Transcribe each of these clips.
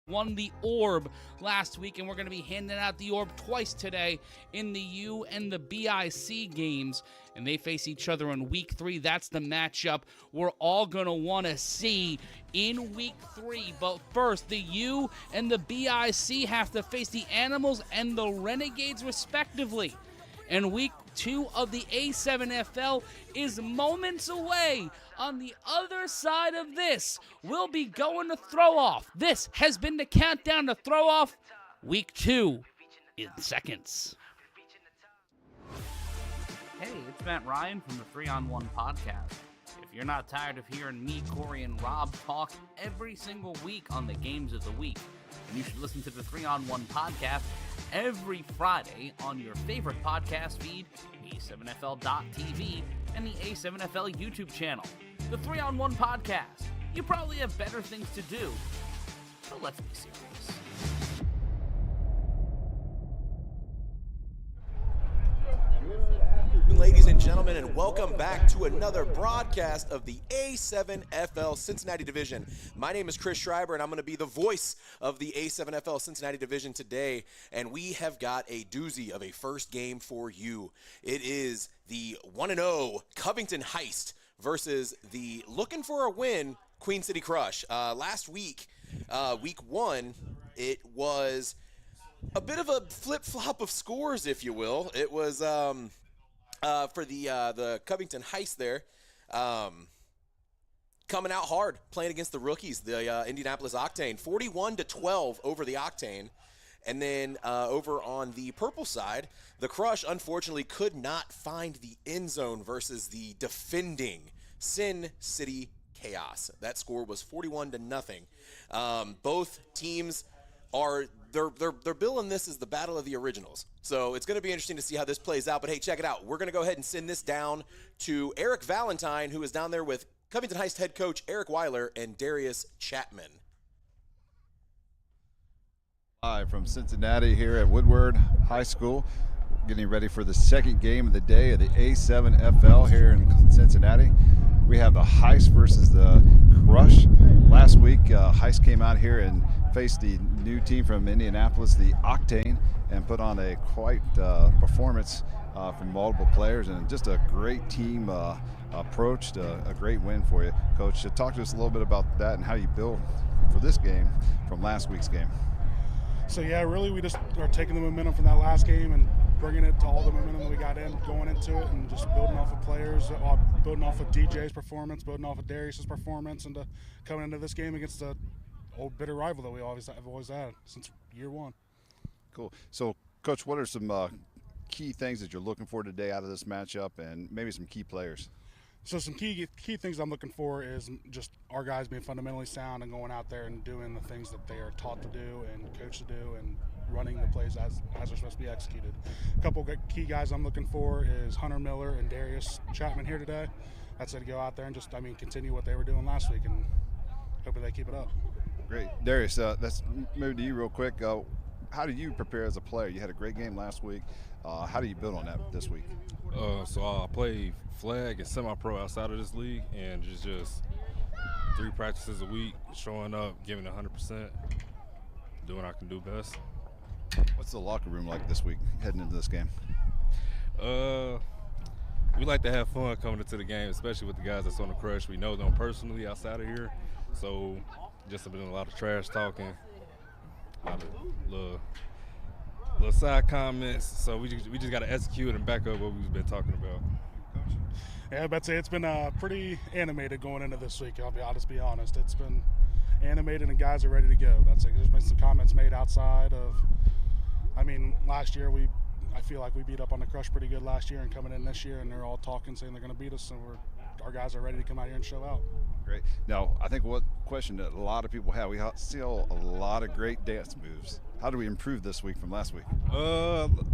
won the Orb last week, and we're going to be handing out the Orb twice today in the U and the BIC games, and they face each other in Week 3. That's the matchup we're all going to want to see in Week 3. But first, the U and the BIC have to face the Animals and the Renegades, respectively. And Week 2 of the A7FL is moments away. On the other side of this, we'll be going to throw off. This has been the countdown to throw off Week 2 in seconds. Hey, it's Matt Ryan from the 3-on-1 podcast. If you're not tired of hearing me, Corey, and Rob talk every single week on the games of the week, then you should listen to the 3-on-1 podcast every Friday on your favorite podcast feed, A7FL.tv, and the A7FL YouTube channel. The 3-on-1 podcast. You probably have better things to do, so let's be serious. Ladies and gentlemen, and welcome back to another broadcast of the A7FL Cincinnati Division. My name is Chris Schreiber, and I'm going to be the voice of the A7FL Cincinnati Division today, and we have got a doozy of a first game for you. It is the 1-0 Covington Heist versus the looking for a win Queen City Crush. Last week, week 1, it was a bit of a flip-flop of scores, if you will. It was for the Covington Heist there, coming out hard, playing against the rookies, the Indianapolis Octane, 41-12 over the Octane. And then over on the purple side, the Crush unfortunately could not find the end zone versus the defending Sin City Chaos. That score was 41-0. Both teams are they're billing this as the battle of the originals. So it's going to be interesting to see how this plays out. But hey, check it out. We're going to go ahead and send this down to Eric Valentine, who is down there with Covington Heist head coach Eric Weiler and Darius Chapman. Live from Cincinnati here at Woodward High School, getting ready for the second game of the day of the A7FL here in Cincinnati. We have the Heist versus the Crush. Last week, Heist came out here and faced the new team from Indianapolis, the Octane, and put on a quite performance from multiple players, and just a great team approach, a great win for you. Coach, talk to us a little bit about that and how you built for this game from last week's game. So yeah, really we just are taking the momentum from that last game and bringing it to all the momentum that we got going into it, and just building off of players, building off of DJ's performance, building off of Darius's performance, and coming into this game against the old bitter rival that we have always had since year one. Cool. So, Coach, what are some key things that you're looking for today out of this matchup, and maybe some key players? So some key things I'm looking for is just our guys being fundamentally sound and going out there and doing the things that they are taught to do and coached to do, and running the plays as they're supposed to be executed. A couple of key guys I'm looking for is Hunter Miller and Darius Chapman here today. That's it, to go out there and just, continue what they were doing last week, and hopefully they keep it up. Great. Darius, that's maybe to you real quick. How do you prepare as a player? You had a great game last week. How do you build on that this week? So I play flag and semi-pro outside of this league, and just 3 practices a week, showing up, giving 100%, doing what I can do best. What's the locker room like this week heading into this game? We like to have fun coming into the game, especially with the guys that's on the Crush. We know them personally outside of here, so just been a lot of trash talking, a lot of little side comments. So we just got to execute and back up what we've been talking about. Yeah, I'd say it's been pretty animated going into this week. I'll be honest. It's been animated and guys are ready to go. There's been some comments made outside of. Last year I feel like we beat up on the Crush pretty good last year, and coming in this year, and they're all talking, saying they're going to beat us, and our guys are ready to come out here and show out. Great. Now, I think what question that a lot of people have, we see a lot of great dance moves. How do we improve this week from last week?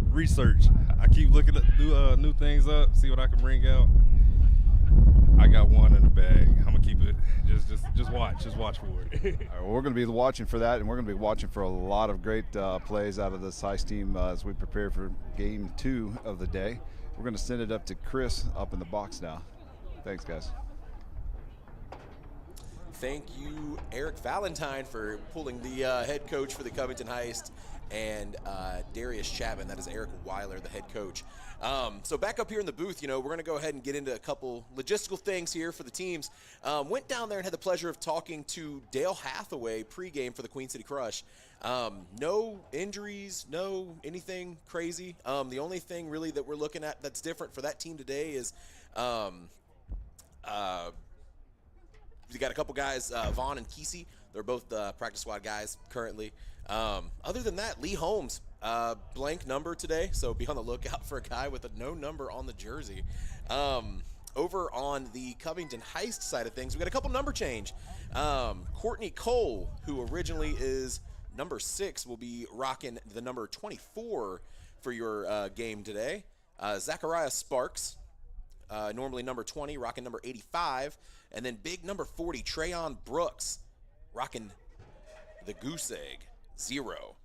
Research. I keep looking at new things up, see what I can bring out. I got one in the bag. I'm gonna keep it. Just watch for it. All right, well, we're gonna be watching for that, and we're gonna be watching for a lot of great plays out of this Heist team as we prepare for game 2 of the day. We're gonna send it up to Chris up in the box now. Thanks, guys. thank you, Eric Valentine, for pulling the head coach for the Covington Heist, and Darius Chapman. That is Eric Weiler, the head coach. So back up here in the booth, we're going to go ahead and get into a couple logistical things here for the teams. Went down there and had the pleasure of talking to Dale Hathaway pregame for the Queen City Crush. No injuries, no anything crazy. The only thing really that we're looking at that's different for that team today is we got a couple guys, Vaughn and Kesey. They're both practice squad guys currently. Other than that, Lee Holmes, blank number today, so be on the lookout for a guy with a no number on the jersey. Over on the Covington Heist side of things, we got a couple number change. Courtney Cole, who originally is number 6, will be rocking the number 24 for your game today. Zachariah Sparks, normally number 20, rocking number 85. And then big number 40, Trayon Brooks, rocking the goose egg, 0.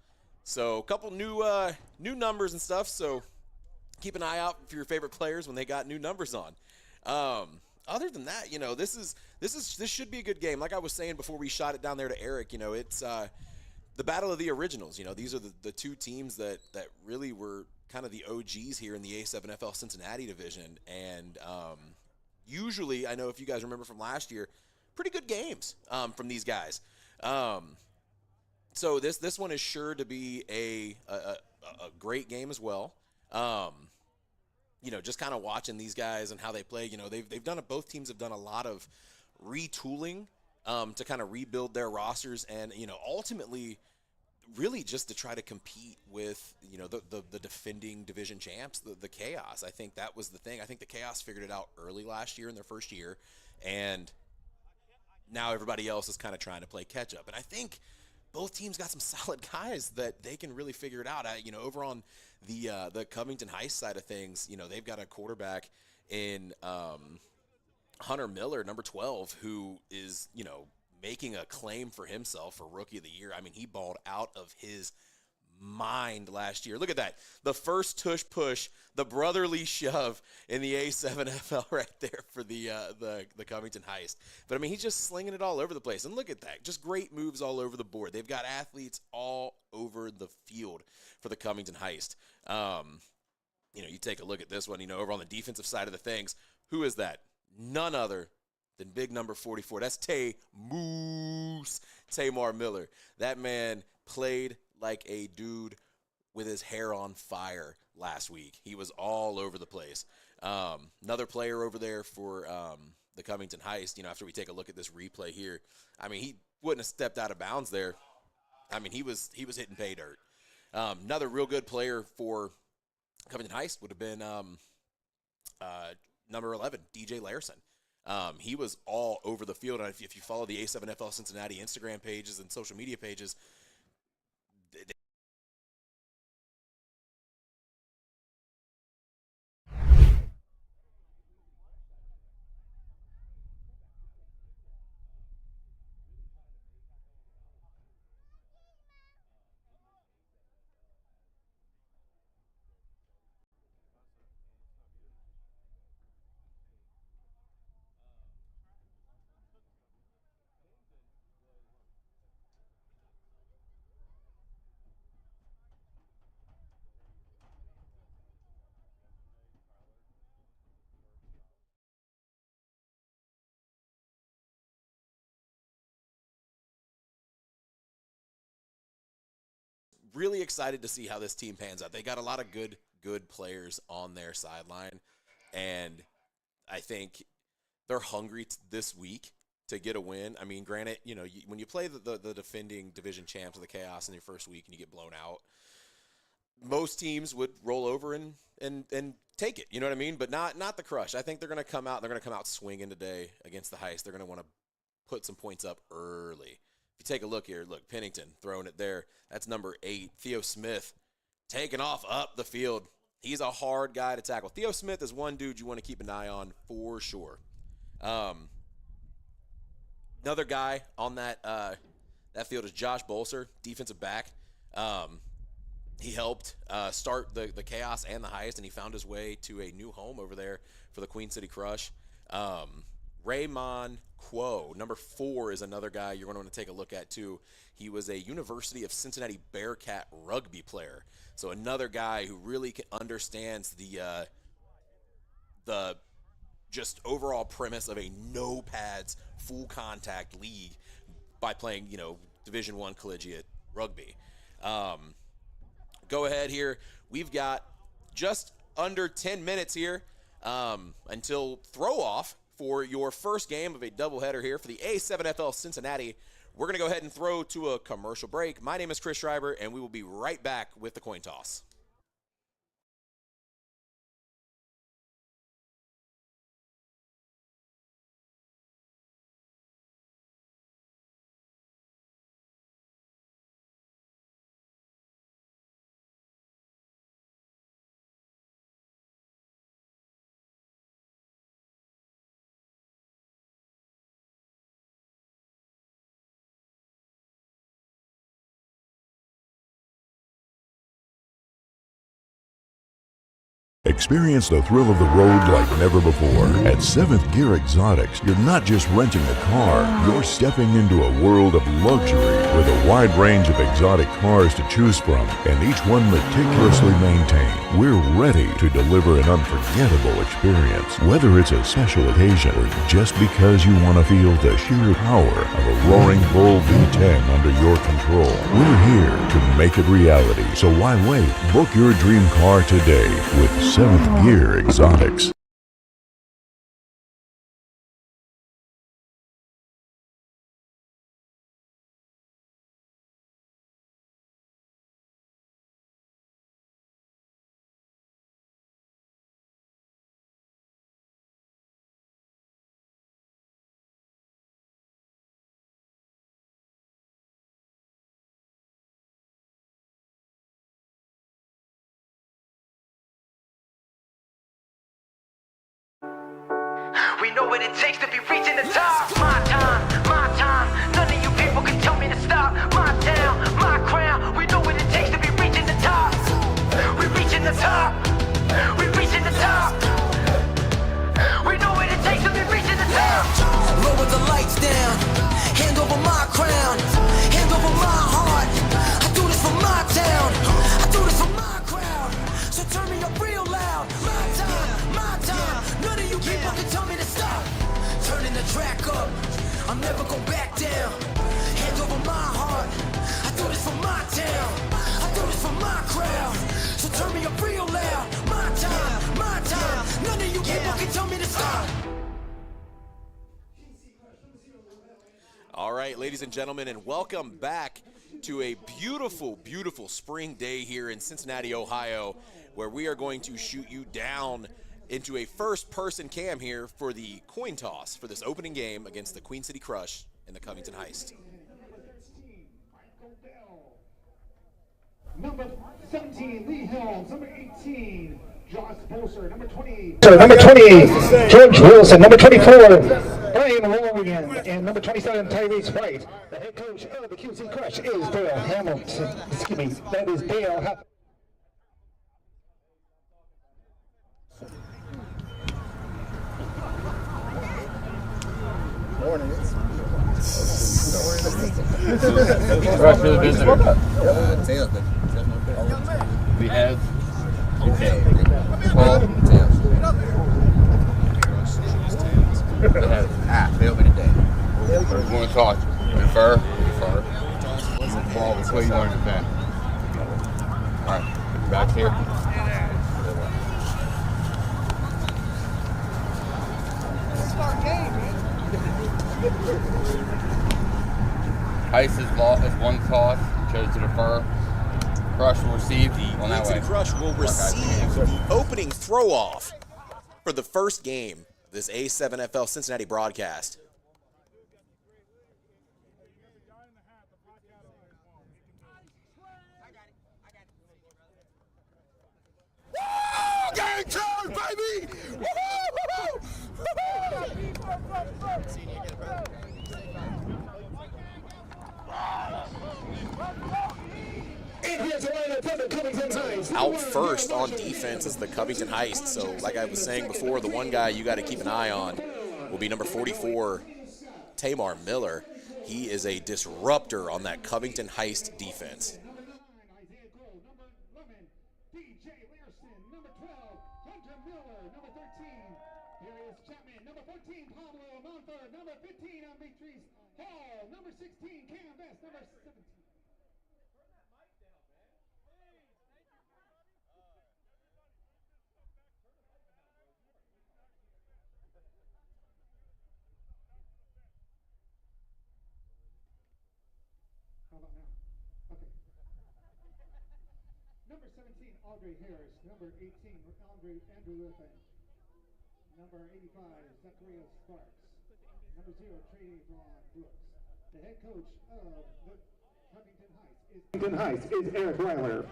So a couple new numbers and stuff, so keep an eye out for your favorite players when they got new numbers on. Other than that, this should be a good game. Like I was saying before we shot it down there to Eric, it's the battle of the originals. These are the two teams that really were kind of the OGs here in the A7FL Cincinnati division. And usually, I know if you guys remember from last year, pretty good games from these guys. So this one is sure to be a great game as well. Just kind of watching these guys and how they play. They've done both teams have done a lot of retooling to kind of rebuild their rosters, and ultimately, really just to try to compete with the defending division champs, the Chaos. I think that was the thing. I think the Chaos figured it out early last year in their first year, and now everybody else is kind of trying to play catch up. And I think both teams got some solid guys that they can really figure it out. Over on the Covington Heist side of things, they've got a quarterback in Hunter Miller, number 12, who is making a claim for himself for Rookie of the Year. I mean, he balled out of his mind last year. Look at that. The first tush push, the brotherly shove in the A7FL right there for the Covington Heist. But, I mean, he's just slinging it all over the place. And look at that. Just great moves all over the board. They've got athletes all over the field for the Covington Heist. You take a look at this one, over on the defensive side of the things. Who is that? None other than big number 44. That's Tamar Miller. That man played like a dude with his hair on fire last week. He was all over the place. Another player over there for the Covington Heist, after we take a look at this replay here, I mean, he wouldn't have stepped out of bounds there. I mean, he was hitting pay dirt. Another real good player for Covington Heist would have been number 11, DJ Larson. He was all over the field. And if you follow the A7FL Cincinnati Instagram pages and social media pages, really excited to see how this team pans out. They got a lot of good players on their sideline, and I think they're hungry this week to get a win. I mean, granted, when you play the defending division champs of the Chaos in your first week and you get blown out, most teams would roll over and take it. You know what I mean? But not the Crush. I think they're going to come out. They're going to come out swinging today against the Heist. They're going to want to put some points up early. If you take a look here, look, Pennington throwing it there. That's number 8. Theo Smith taking off up the field. He's a hard guy to tackle. Theo Smith is one dude you want to keep an eye on for sure. Another guy on that field is Josh Bolser, defensive back. He helped start the Chaos and the Heist, and he found his way to a new home over there for the Queen City Crush. Raymond Quo. Number 4 is another guy you're going to want to take a look at too. He was a University of Cincinnati Bearcat rugby player. So another guy who really understands the just overall premise of a no pads, full contact league by playing, Division I collegiate rugby. Go ahead here. We've got just under 10 minutes here until throw off for your first game of a doubleheader here for the A7FL Cincinnati. We're going to go ahead and throw to a commercial break. My name is Chris Schreiber, and we will be right back with the coin toss. Experience the thrill of the road like never before. At 7th Gear Exotics, you're not just renting a car, you're stepping into a world of luxury with a wide range of exotic cars to choose from, and each one meticulously maintained. We're ready to deliver an unforgettable experience, whether it's a special occasion or just because you want to feel the sheer power of a roaring bull V10 under your control. We're here to make it reality, so why wait? Book your dream car today with 7th Gear Exotics. We know what it takes to be reaching the top. My time, none of you people can tell me to stop. My town, my crown, we know what it takes to be reaching the top. We reaching the top, we reaching the top. We know what it takes to be reaching the top. Lower the lights down, hand over my crown, hand over my heart. I do this for my town, I do this for my crowd. So turn me up real loud. My time, none of you people can tell me to stop. Turning the track up, I'm never going back down. Hand over my heart, I do this for my town, I do this for my crowd. So turn me up real loud. My time, none of you people can tell me to stop. All right, ladies and gentlemen, and welcome back to a beautiful, beautiful spring day here in Cincinnati, Ohio, where we are going to shoot you down into a first-person cam here for the coin toss for this opening game against the Queen City Crush and the Covington Heist. Number 17, Lee Helms. Number 18, Josh Bolser. Number 20, George Wilson. Number 24, Brian Lorian. And number 27, Tyrese White. The head coach of the QC Crush is Dale Hamilton. Excuse me, that is Dale Hamilton. Rush for the visitor. We have Paul tails. They open today. We're going to toss. Refer. Ball was what you learned today. Alright, back here. Ice is one toss, chose to defer. Crush will receive on that way. Crush will receive the opening throw-off for the first game of this A7FL Cincinnati broadcast. Game time, baby! Out first on defense is the Covington Heist. So like I was saying before, the one guy you got to keep an eye on will be number 44, Tamar Miller. He is a disruptor on that Covington Heist defense. Number 16, Cam Best, number 17. How about now? Okay. Number 17, Audrey Harris. Number 18, Andrew Liffin. Number 85, Zachariah Sparks. Number 0, Trayvon Brooks. The head coach of the Covington Heights is Eric Weiler.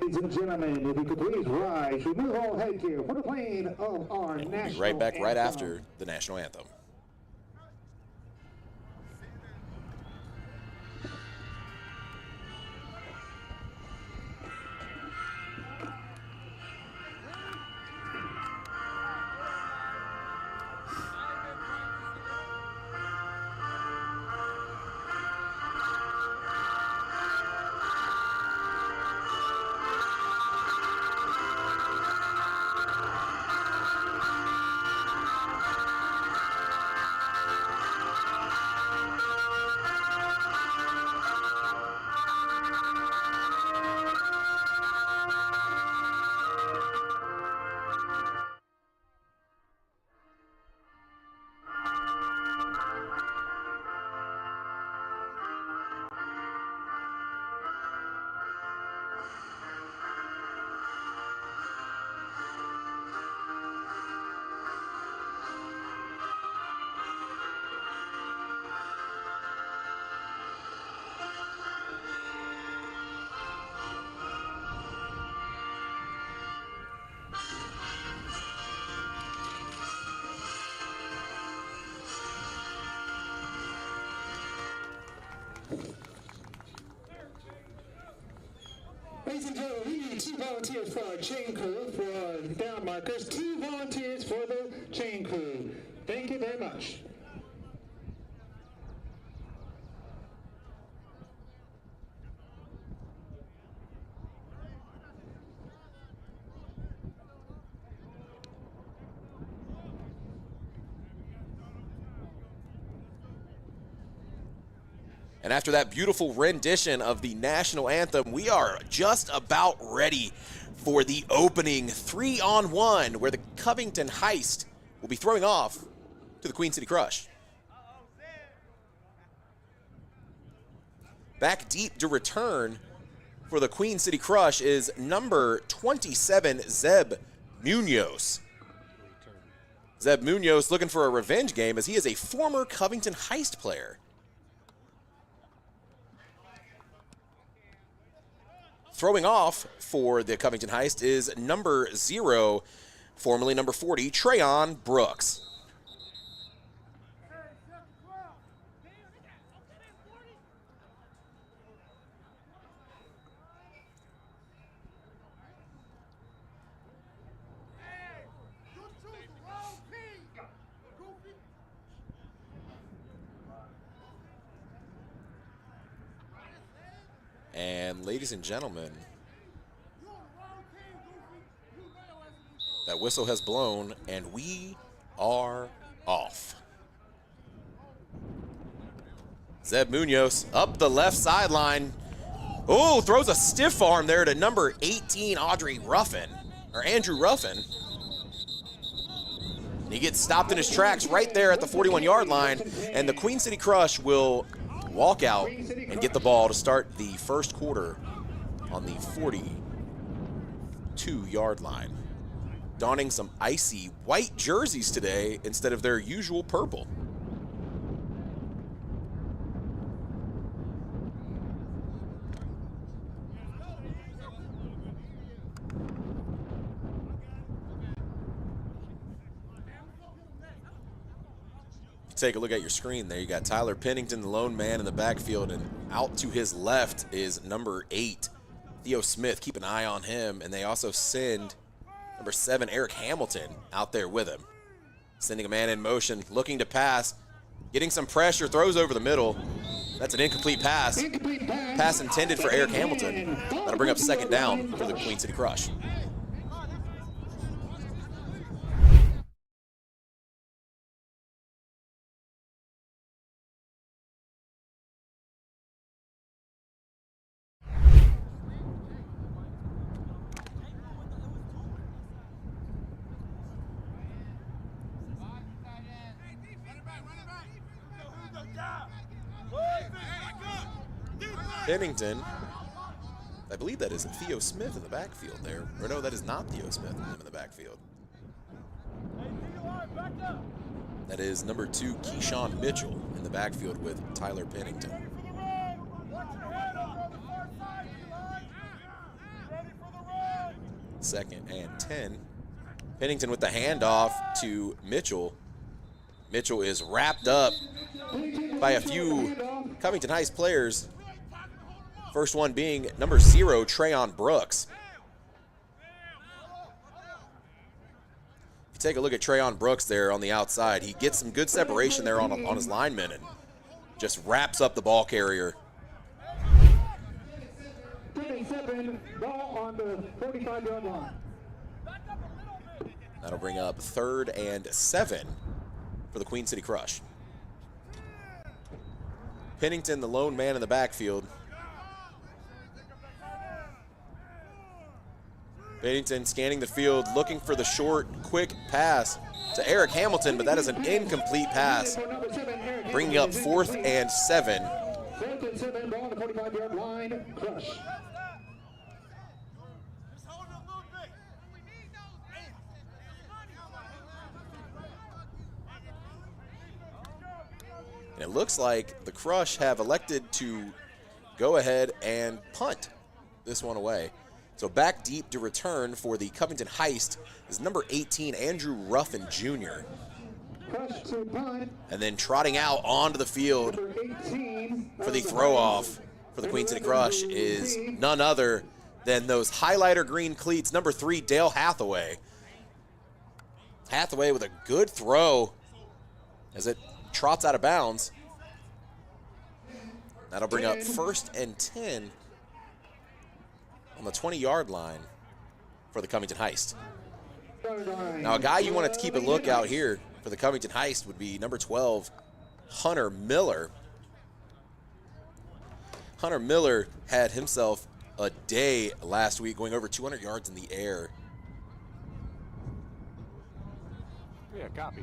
Ladies and gentlemen, if you could please rise, remove all headgear for the playing of our national anthem. We'll be right back right after the national anthem. Ladies and gentlemen, we need 2 volunteers for our chain crew for the down markers. 2 volunteers for the chain crew. Thank you very much. And after that beautiful rendition of the national anthem, we are just about ready for the opening 3-on-1, where the Covington Heist will be throwing off to the Queen City Crush. Back deep to return for the Queen City Crush is number 27, Zeb Munoz. Zeb Munoz looking for a revenge game, as he is a former Covington Heist player. Throwing off for the Covington Heist is number 0, formerly number 40, Trayon Brooks. And ladies and gentlemen, that whistle has blown and we are off. Zeb Munoz up the left sideline. Oh, throws a stiff arm there to number 18, Andrew Ruffin. And he gets stopped in his tracks right there at the 41-yard line, and the Queen City Crush will walk out and get the ball to start the first quarter on the 42-yard line. Donning some icy white jerseys today instead of their usual purple. Take a look at your screen there. You got Tyler Pennington, the lone man in the backfield, and out to his left is number 8, Theo Smith, keep an eye on him. And they also send number 7, Eric Hamilton, out there with him. Sending a man in motion, looking to pass, getting some pressure, throws over the middle. That's an incomplete pass. Pass intended for Eric Hamilton. That'll bring up second down for the Queen City Crush. Pennington, I believe that is Theo Smith in the backfield there. Or no, that is not Theo Smith in the backfield. That is number 2, Keyshawn Mitchell in the backfield with Tyler Pennington. Second and 10. Pennington with the handoff to Mitchell. Mitchell is wrapped up by a few Covington Heights players. First one being number 0, Trayon Brooks. If you take a look at Trayon Brooks there on the outside, he gets some good separation there on his lineman and just wraps up the ball carrier. Ball on the 45-yard line. That'll bring up 3rd and 7 for the Queen City Crush. Pennington, the lone man in the backfield. Pennington scanning the field, looking for the short, quick pass to Eric Hamilton, but that is an incomplete pass, bringing up 4th and 7. 4th and 7, ball on the 45-yard line, Crush. And it looks like the Crush have elected to go ahead and punt this one away. So back deep to return for the Covington Heist is number 18, Andrew Ruffin Jr. And then trotting out onto the field for the throw-off for the Queen City Crush is none other than those highlighter green cleats, number 3, Dale Hathaway. Hathaway with a good throw as it trots out of bounds. That'll bring up 1st and 10 on the 20-yard line for the Covington Heist. Now, a guy you want to keep a lookout here for the Covington Heist would be number 12, Hunter Miller. Hunter Miller had himself a day last week, going over 200 yards in the air. Yeah, copy.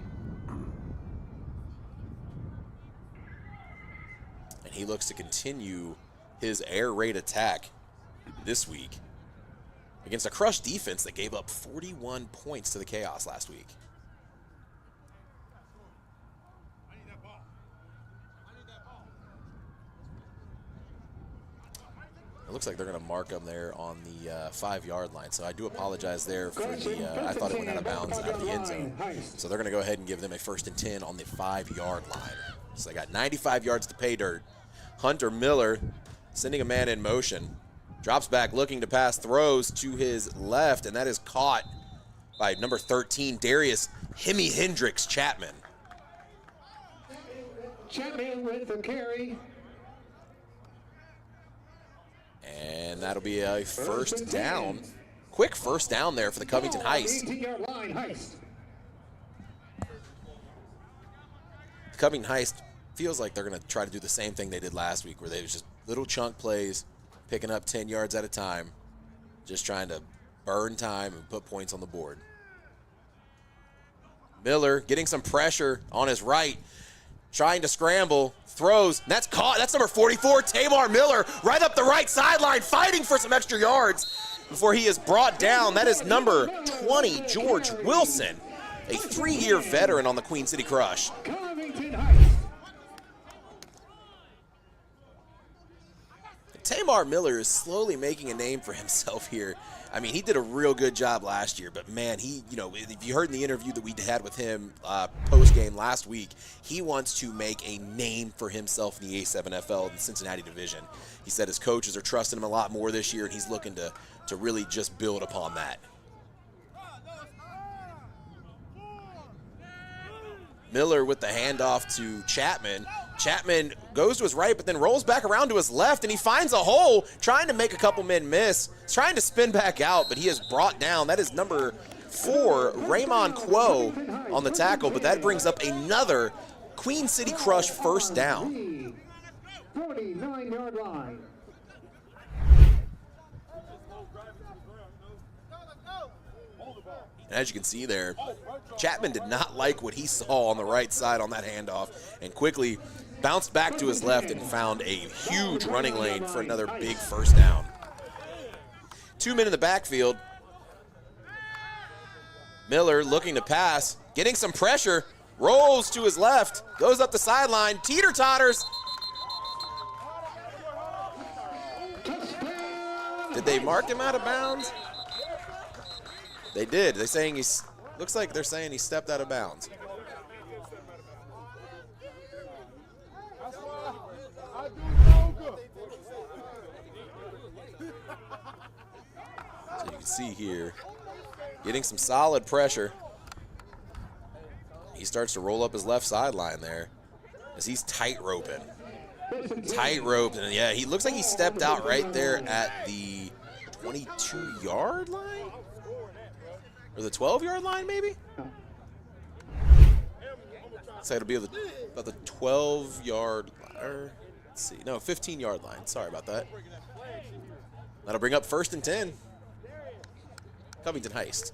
And he looks to continue his air raid attack this week against a Crush defense that gave up 41 points to the Chaos last week. It looks like they're going to mark them there on the 5-yard line. So I do apologize there for the, I thought it went out of bounds out of the end zone. So they're going to go ahead and give them a 1st and 10 on the 5-yard line. So they got 95 yards to pay dirt. Hunter Miller sending a man in motion. Drops back, looking to pass, throws to his left, and that is caught by number 13, Darius Hemi Hendricks Chapman. Chapman with the carry. And that'll be a 1st down. Quick 1st down there for the Covington Heist. 18-yard line, Heist. The Covington Heist feels like they're going to try to do the same thing they did last week, where they was just little chunk plays, picking up 10 yards at a time, just trying to burn time and put points on the board. Miller getting some pressure on his right, trying to scramble, throws, and that's caught. That's number 44, Tamar Miller, right up the right sideline, fighting for some extra yards before he is brought down. That is number 20, George Wilson, a 3-year veteran on the Queen City Crush. Tamar Miller is slowly making a name for himself here. I mean, he did a real good job last year, but man, if you heard in the interview that we had with him post-game last week, he wants to make a name for himself in the A7FL in the Cincinnati division. He said his coaches are trusting him a lot more this year, and he's looking to really just build upon that. Miller with the handoff to Chapman. Chapman goes to his right, but then rolls back around to his left, and he finds a hole, trying to make a couple men miss. He's trying to spin back out, but he is brought down. That is number 4, Raymond Quo on the tackle, but that brings up another Queen City Crush first down. 49-yard line. And as you can see there, Chapman did not like what he saw on the right side on that handoff and quickly bounced back to his left and found a huge running lane for another big first down. 2 men in the backfield. Miller looking to pass, getting some pressure, rolls to his left, goes up the sideline, teeter-totters. Did they mark him out of bounds? They did. They're saying looks like they're saying he stepped out of bounds. So you can see here, getting some solid pressure. He starts to roll up his left sideline there as he's tight roping. And yeah, he looks like he stepped out right there at the 22-yard line? Or the 12-yard line, maybe? So it'll be about the 12-yard, let's see, no, 15-yard line. Sorry about that. That'll bring up 1st and 10. Covington Heist.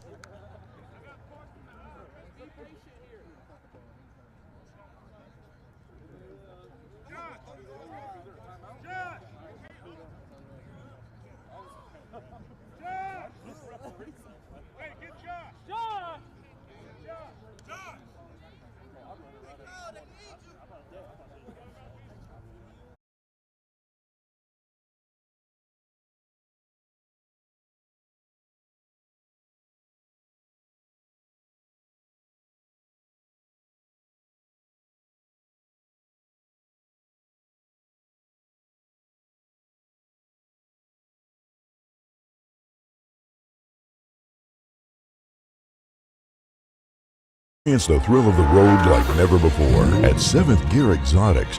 Experience the thrill of the road like never before at 7th Gear Exotics.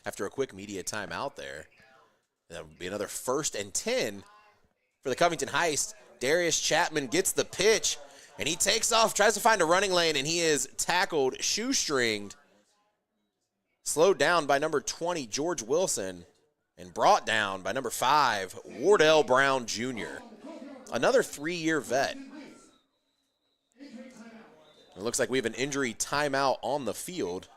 After a quick media timeout there, that'll be another 1st and 10 for the Covington Heist. Darius Chapman gets the pitch, and he takes off, tries to find a running lane, and he is tackled, shoestringed, slowed down by number 20, George Wilson, and brought down by number 5, Wardell Brown Jr., another 3-year vet. It looks like we have an injury timeout on the field.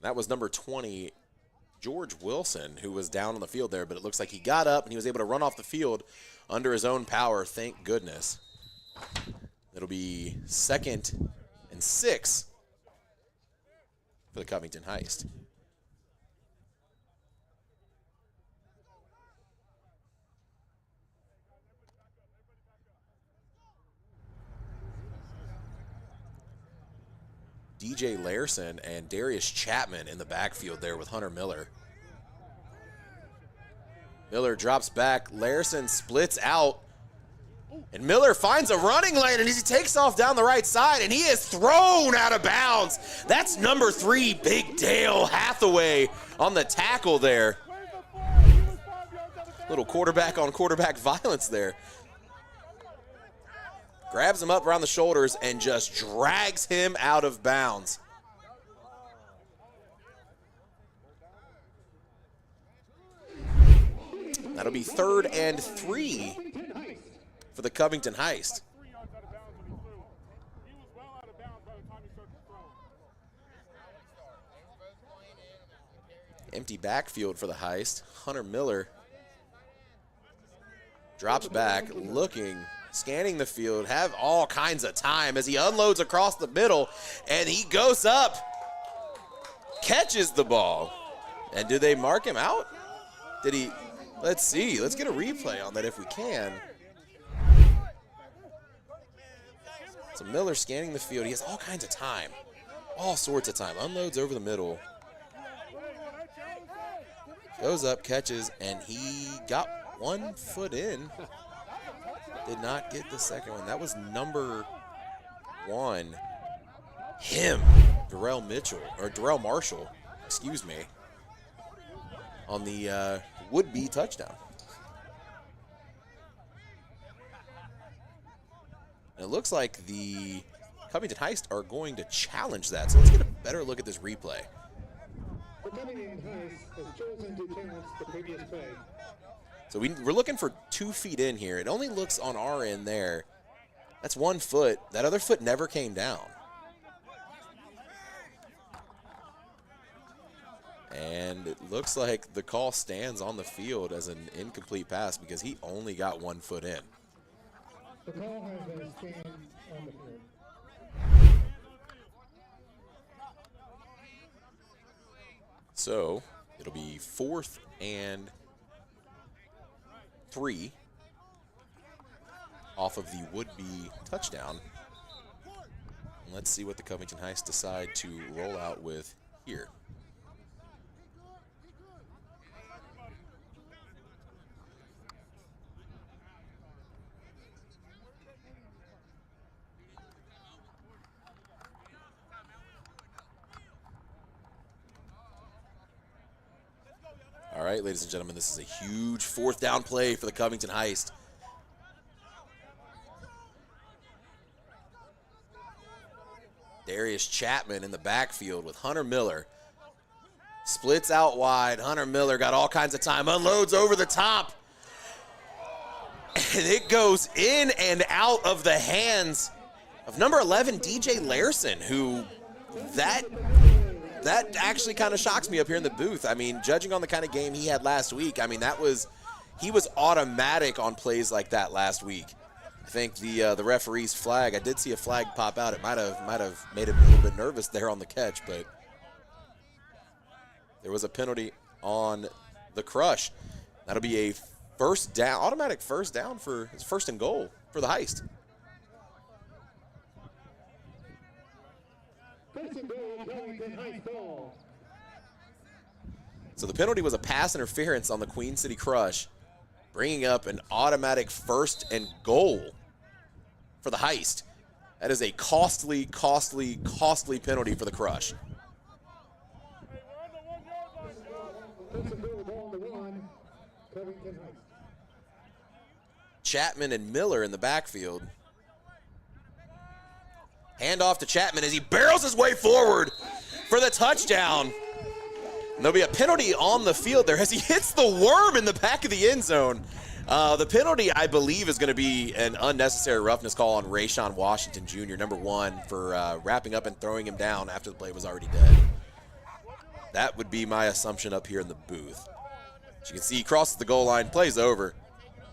That was number 20, George Wilson, who was down on the field there, but it looks like he got up and he was able to run off the field under his own power, thank goodness. It'll be 2nd and 6 for the Covington Heist. DJ Larson and Darius Chapman in the backfield there with Hunter Miller. Miller drops back. Larson splits out. And Miller finds a running lane, and he takes off down the right side, and he is thrown out of bounds. That's number 3, Big Dale Hathaway on the tackle there. Little quarterback on quarterback violence there. Grabs him up around the shoulders and just drags him out of bounds. That'll be 3rd and 3 for for the Covington Heist. Empty backfield for the Heist. Hunter Miller drops back, looking, scanning the field, have all kinds of time as he unloads across the middle, and he goes up, catches the ball. And do they mark him out? Did he? Let's see. Let's get a replay on that if we can. So Miller scanning the field. He has all kinds of time. All sorts of time. Unloads over the middle. Goes up, catches, and he got 1 foot in. Did not get the second one. That was number 1. Darrell Marshall, excuse me, on the would-be touchdown. And it looks like the Covington Heist are going to challenge that. So let's get a better look at this replay. The Covington Heist has chosen to challenge the previous play. So we're looking for 2 feet in here. It only looks on our end there. That's 1 foot. That other foot never came down. And it looks like the call stands on the field as an incomplete pass because he only got 1 foot in. The call has a stand on the field. So it'll be 4th and 3 off of the would-be touchdown. And let's see what the Covington Heist decide to roll out with here. All right, ladies and gentlemen, this is a huge 4th down play for the Covington Heist. Darius Chapman in the backfield with Hunter Miller. Splits out wide. Hunter Miller got all kinds of time. Unloads over the top. And it goes in and out of the hands of number 11, DJ Larson, who that actually kind of shocks me up here in the booth. I mean, judging on the kind of game he had last week, I mean, he was automatic on plays like that last week. I think the referee's flag, I did see a flag pop out. It might have made him a little bit nervous there on the catch, but there was a penalty on the crush. That'll be a first down, automatic first down for his 1st and goal for the Heist. So the penalty was a pass interference on the Queen City Crush, bringing up an automatic 1st and goal for the Heist. That is a costly, costly, costly penalty for the Crush. Chapman and Miller in the backfield. Hand off to Chapman as he barrels his way forward for the touchdown. And there'll be a penalty on the field there as he hits the worm in the back of the end zone. The penalty, I believe, is going to be an unnecessary roughness call on Rayshawn Washington Jr., number 1, for wrapping up and throwing him down after the play was already dead. That would be my assumption up here in the booth. As you can see, he crosses the goal line, plays over,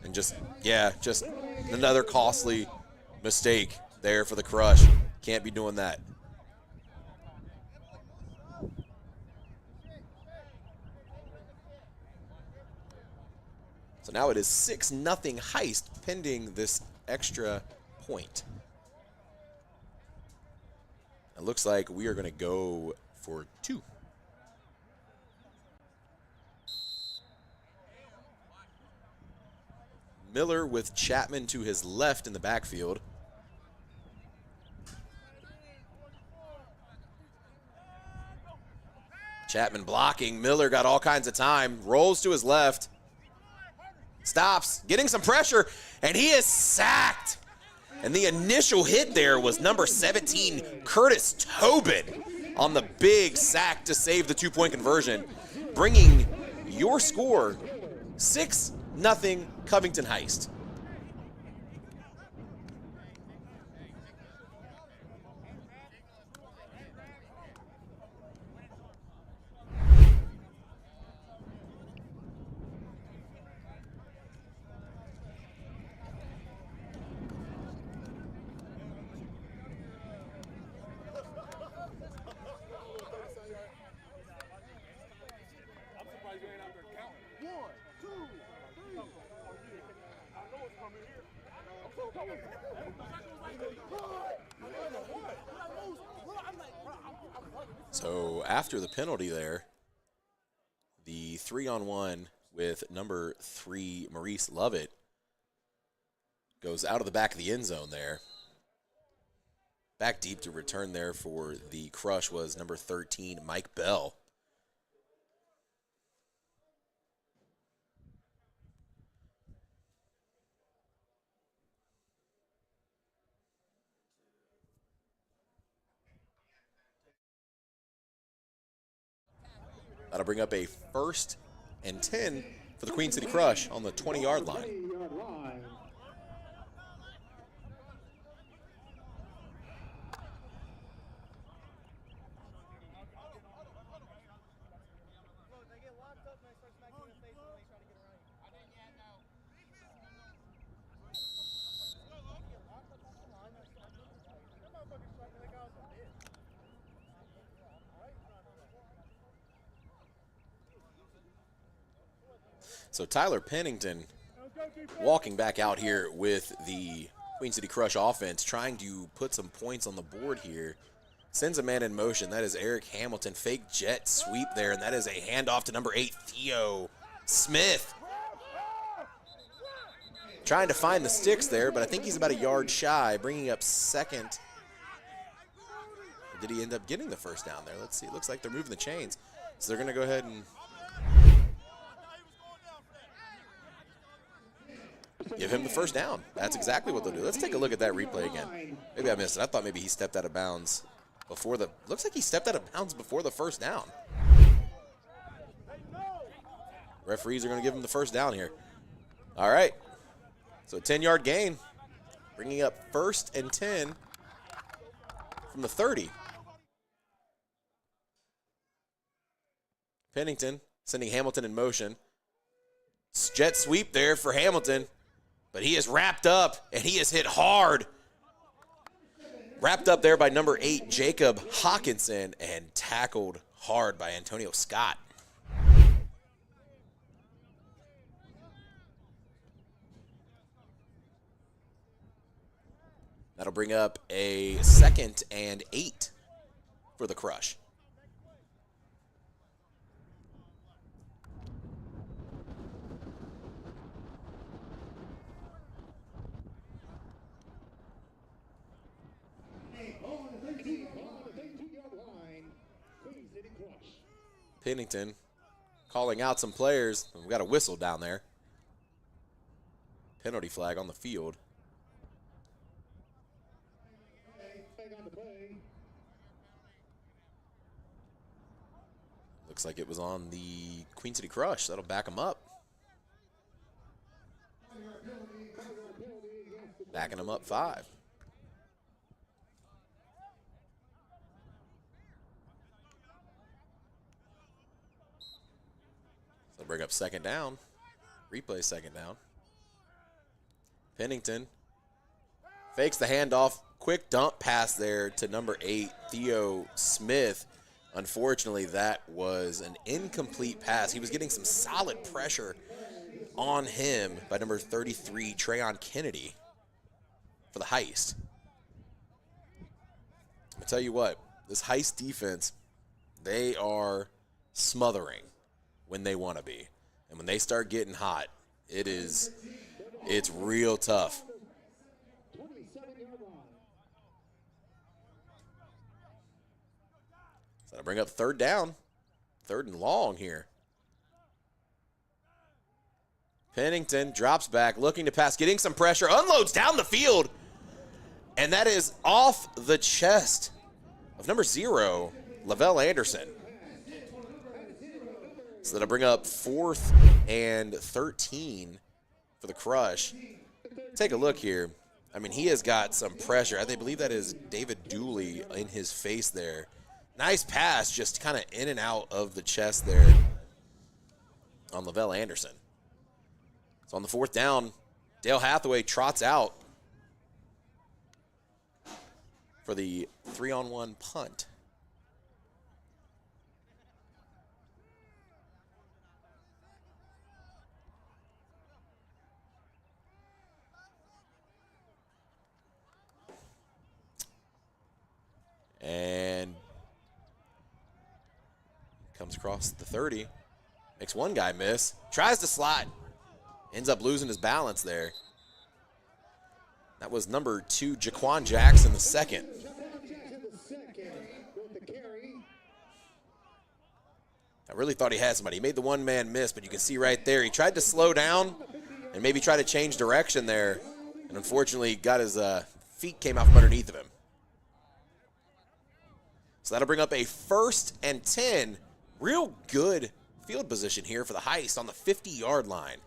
and just another costly mistake there for the Crush. Can't be doing that. So now it is 6-0 Heist pending this extra point. It looks like we are going to go for 2. Miller with Chapman to his left in the backfield. Chapman blocking. Miller got all kinds of time. Rolls to his left. Stops, getting some pressure, and he is sacked. And the initial hit there was number 17, Curtis Tobin, on the big sack to save the 2-point conversion, bringing your score 6-0 Covington Heist. So after the penalty there, the 3-on-1 with number 3, Maurice Lovett, goes out of the back of the end zone there. Back deep to return there for the crush was number 13, Mike Bell. That'll bring up a 1st and 10 for the Queen City Crush on the 20-yard line. So Tyler Pennington walking back out here with the Queen City Crush offense, trying to put some points on the board here. Sends a man in motion. That is Eric Hamilton. Fake jet sweep there, and that is a handoff to number 8, Theo Smith. Trying to find the sticks there, but I think he's about a yard shy, bringing up 2nd. Or did he end up getting the first down there? Let's see. It looks like they're moving the chains. So they're going to go ahead and give him the first down. That's exactly what they'll do. Let's take a look at that replay again. Maybe I missed it. I thought maybe he stepped out of bounds before the, looks like he stepped out of bounds before the first down. Referees are going to give him the first down here. All right. So a 10-yard gain, bringing up 1st and 10 from the 30. Pennington sending Hamilton in motion. Jet sweep there for Hamilton. But he is wrapped up, and he is hit hard. Wrapped up there by number 8, Jacob Hawkinson, and tackled hard by Antonio Scott. That'll bring up a 2nd and 8 for the Crush. Pennington calling out some players. We've got a whistle down there. Penalty flag on the field. Looks like it was on the Queen City Crush. That'll back them up. Backing them up 5. So bring up 2nd down. Replay 2nd down. Pennington fakes the handoff. Quick dump pass there to number 8, Theo Smith. Unfortunately, that was an incomplete pass. He was getting some solid pressure on him by number 33, Trayon Kennedy, for the heist. I'll tell you what, this heist defense, they are smothering when they want to be. And when they start getting hot, it's real tough. So that'll bring up 3rd down. 3rd and long here. Pennington drops back, looking to pass, getting some pressure, unloads down the field. And that is off the chest of number 0, Lavelle Anderson. So that'll bring up 4th and 13 for the Crush. Take a look here. I mean, he has got some pressure. I believe that is David Dooley in his face there. Nice pass, just kind of in and out of the chest there on Lavelle Anderson. So on the 4th down, Dale Hathaway trots out for the 3-on-1 punt. Comes across the 30. Makes one guy miss. Tries to slide. Ends up losing his balance there. That was number 2, Jaquan Jackson, the second. I really thought he had somebody. He made the one-man miss, but you can see right there, he tried to slow down and maybe try to change direction there. And unfortunately, got his feet came out from underneath of him. So that'll bring up a 1st and 10. Real good field position here for the Heist on the 50-yard line.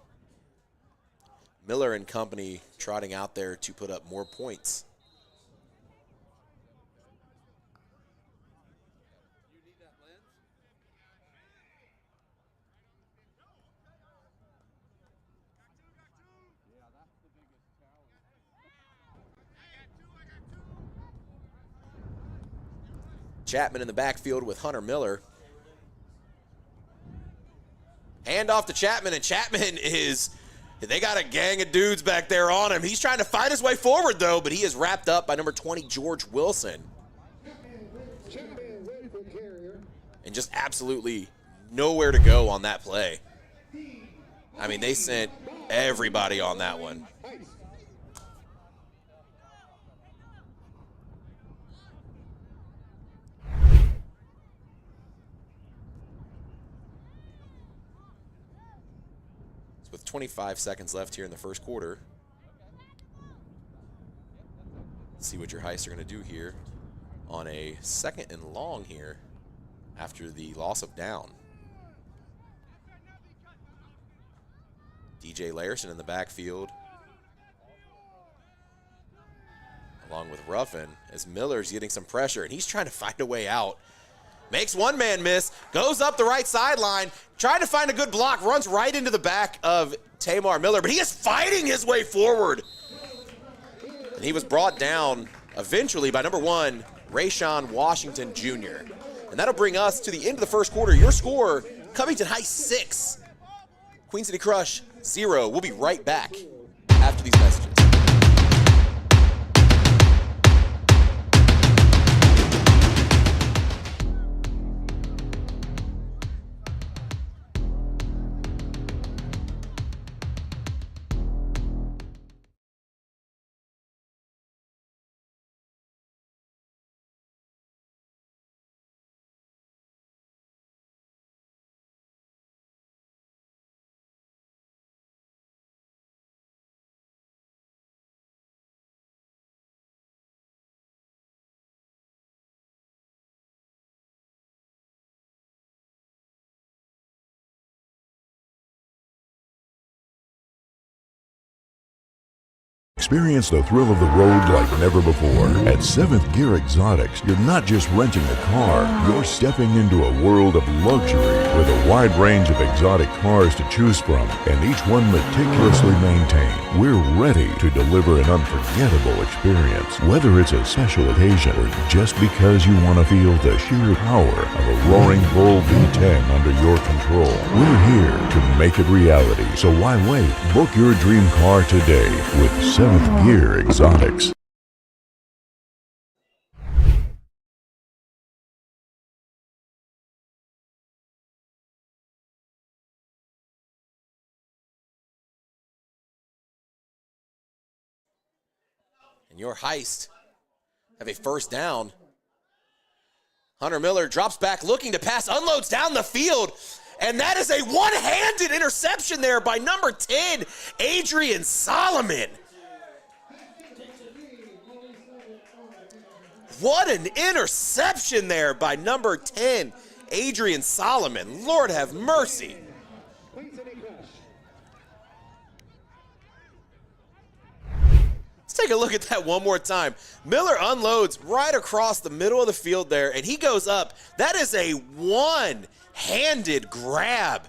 Miller and company trotting out there to put up more points. Chapman in the backfield with Hunter Miller. Hand off to Chapman, and Chapman is, they got a gang of dudes back there on him. He's trying to fight his way forward, though, but he is wrapped up by number 20, George Wilson. And just absolutely nowhere to go on that play. I mean, they sent everybody on that one. With 25 seconds left here in the first quarter. Let's see what your Heists are going to do here on a 2nd and long here after the loss of down. DJ Larson in the backfield, along with Ruffin, as Miller's getting some pressure, and he's trying to find a way out. Makes one man miss, goes up the right sideline, trying to find a good block, runs right into the back of Tamar Miller, but he is fighting his way forward. And he was brought down eventually by number 1, Rayshawn Washington Jr. And that'll bring us to the end of the first quarter. Your score, Covington High 6, Queen City Crush 0. We'll be right back after these messages. Experience the thrill of the road like never before. At 7th Gear Exotics, you're not just renting a car, you're stepping into a world of luxury with a wide range of exotic cars to choose from, and each one meticulously maintained. We're ready to deliver an unforgettable experience, whether it's a special occasion or just because you want to feel the sheer power of a roaring bull V10 under your control. We're here to make it reality, so why wait? Book your dream car today with 7th Gear Exotics. And your Heist have a first down. Hunter Miller drops back looking to pass, unloads down the field, and that is a one-handed interception there by number 10, Adrian Solomon. What an interception there by number 10, Adrian Solomon. Lord have mercy. Let's take a look at that one more time. Miller unloads right across the middle of the field there, and he goes up. That is a one-handed grab.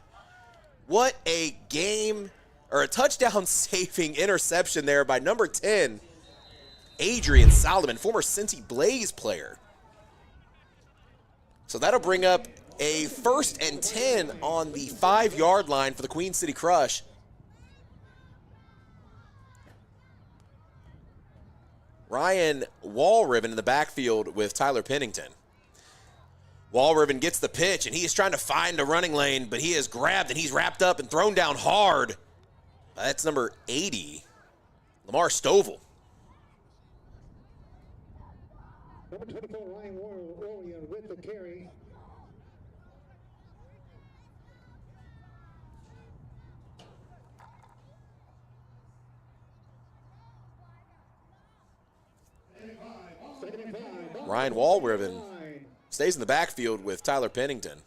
What a game, or a touchdown-saving interception there by number 10, Adrian Solomon, former Cincy Blaze player. So that'll bring up a 1st and 10 on the 5-yard line for the Queen City Crush. Ryan Walriven in the backfield with Tyler Pennington. Walriven gets the pitch, and he is trying to find a running lane, but he is grabbed, and he's wrapped up and thrown down hard. That's number 80, Lamar Stovall. Number 24, Ryan Warrior with the carry. Ryan Walriven stays in the backfield with Tyler Pennington.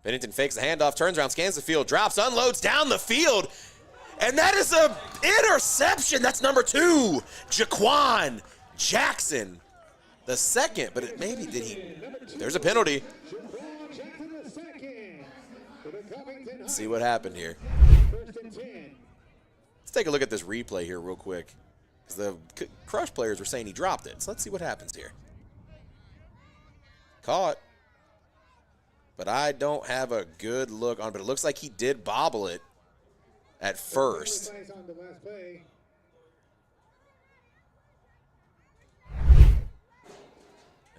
Pennington fakes the handoff, turns around, scans the field, drops, unloads down the field, and that is an interception. That's number 2, Jaquan Jackson, the second, but there's a penalty. Let's see what happened here. Let's take a look at this replay here real quick, because the Crush players were saying he dropped it. So let's see what happens here. Caught, but I don't have a good look on it, but it looks like he did bobble it at first.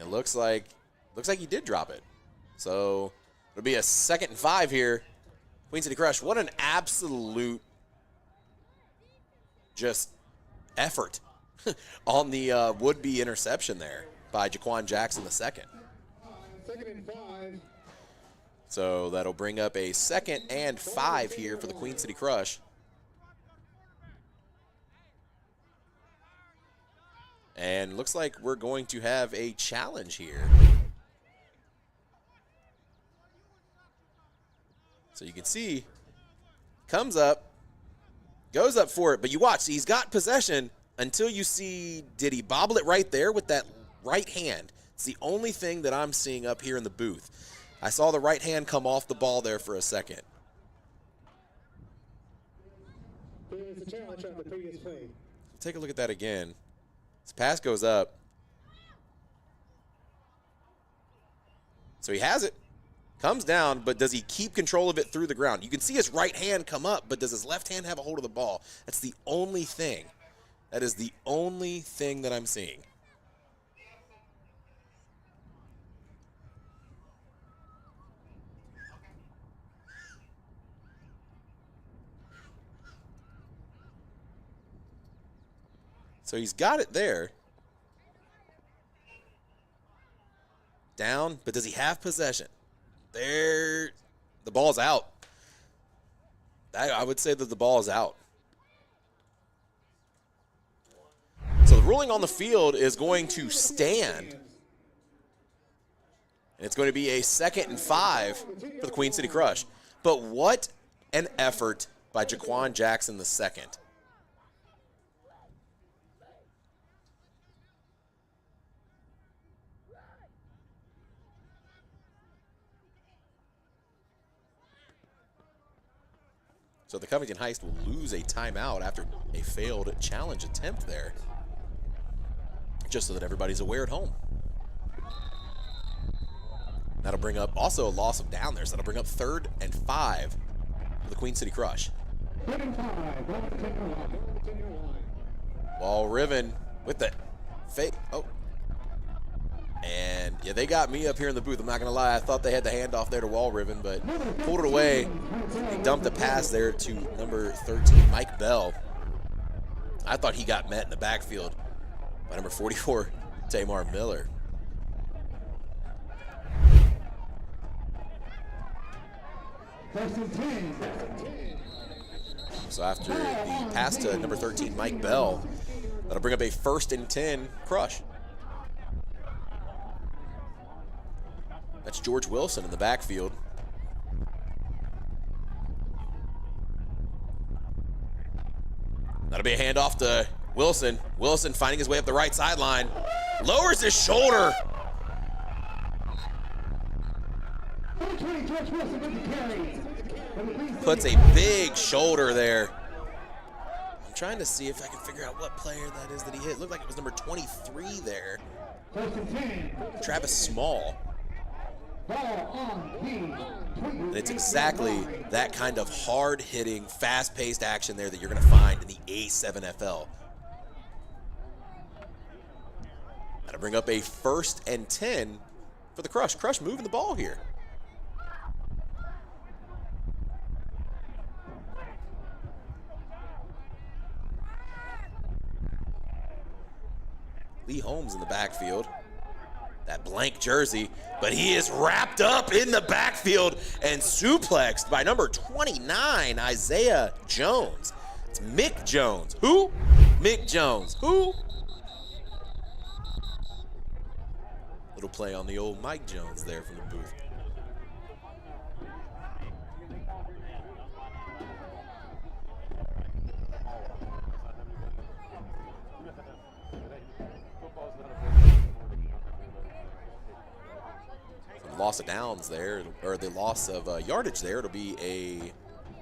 It looks like he did drop it. So it'll be a 2nd and 5 here. Queen City Crush, what an absolute just effort on the would-be interception there by Jaquan Jackson the second. 2nd and 5. So that'll bring up a 2nd and 5 here for the Queen City Crush. And looks like we're going to have a challenge here. So you can see, comes up, goes up for it, but you watch, he's got possession until you see, did he bobble it right there with that right hand? It's the only thing that I'm seeing up here in the booth. I saw the right hand come off the ball there for a second. There's a challenge on the previous play. Take a look at that again. This pass goes up. So he has it. Comes down, but does he keep control of it through the ground? You can see his right hand come up, but does his left hand have a hold of the ball? That's the only thing. That is the only thing that I'm seeing. So he's got it there. Down, but does he have possession? There, the ball's out. I would say that the ball is out. So the ruling on the field is going to stand. And it's going to be a 2nd and 5 for the Queen City Crush. But what an effort by Jaquan Jackson the second. So the Covington Heist will lose a timeout after a failed challenge attempt there. Just so that everybody's aware at home. That'll bring up also a loss of down there, so that'll bring up 3rd and 5 for the Queen City Crush. 3rd and 5. Walriven with the fake. Oh. And, yeah, they got me up here in the booth. I'm not going to lie. I thought they had the handoff there to Walriven, but pulled it away. They dumped a pass there to number 13, Mike Bell. I thought he got met in the backfield by number 44, Tamar Miller. So after the pass to number 13, Mike Bell, that'll bring up a 1st and 10 Crush. That's George Wilson in the backfield. That'll be a handoff to Wilson. Wilson finding his way up the right sideline. Lowers his shoulder. Puts a big shoulder there. I'm trying to see if I can figure out what player that is that he hit. Looked like it was number 23 there. Travis Small. And it's exactly that kind of hard-hitting, fast-paced action there that you're going to find in the A7FL. That'll bring up a 1st and 10 for the Crush. Crush moving the ball here. Lee Holmes in the backfield. That blank jersey, but he is wrapped up in the backfield and suplexed by number 29, Isaiah Jones. It's Mick Jones. Who? Mick Jones. Who? Little play on the old Mike Jones there from the booth. Loss of downs there, or the loss of yardage there. It'll be a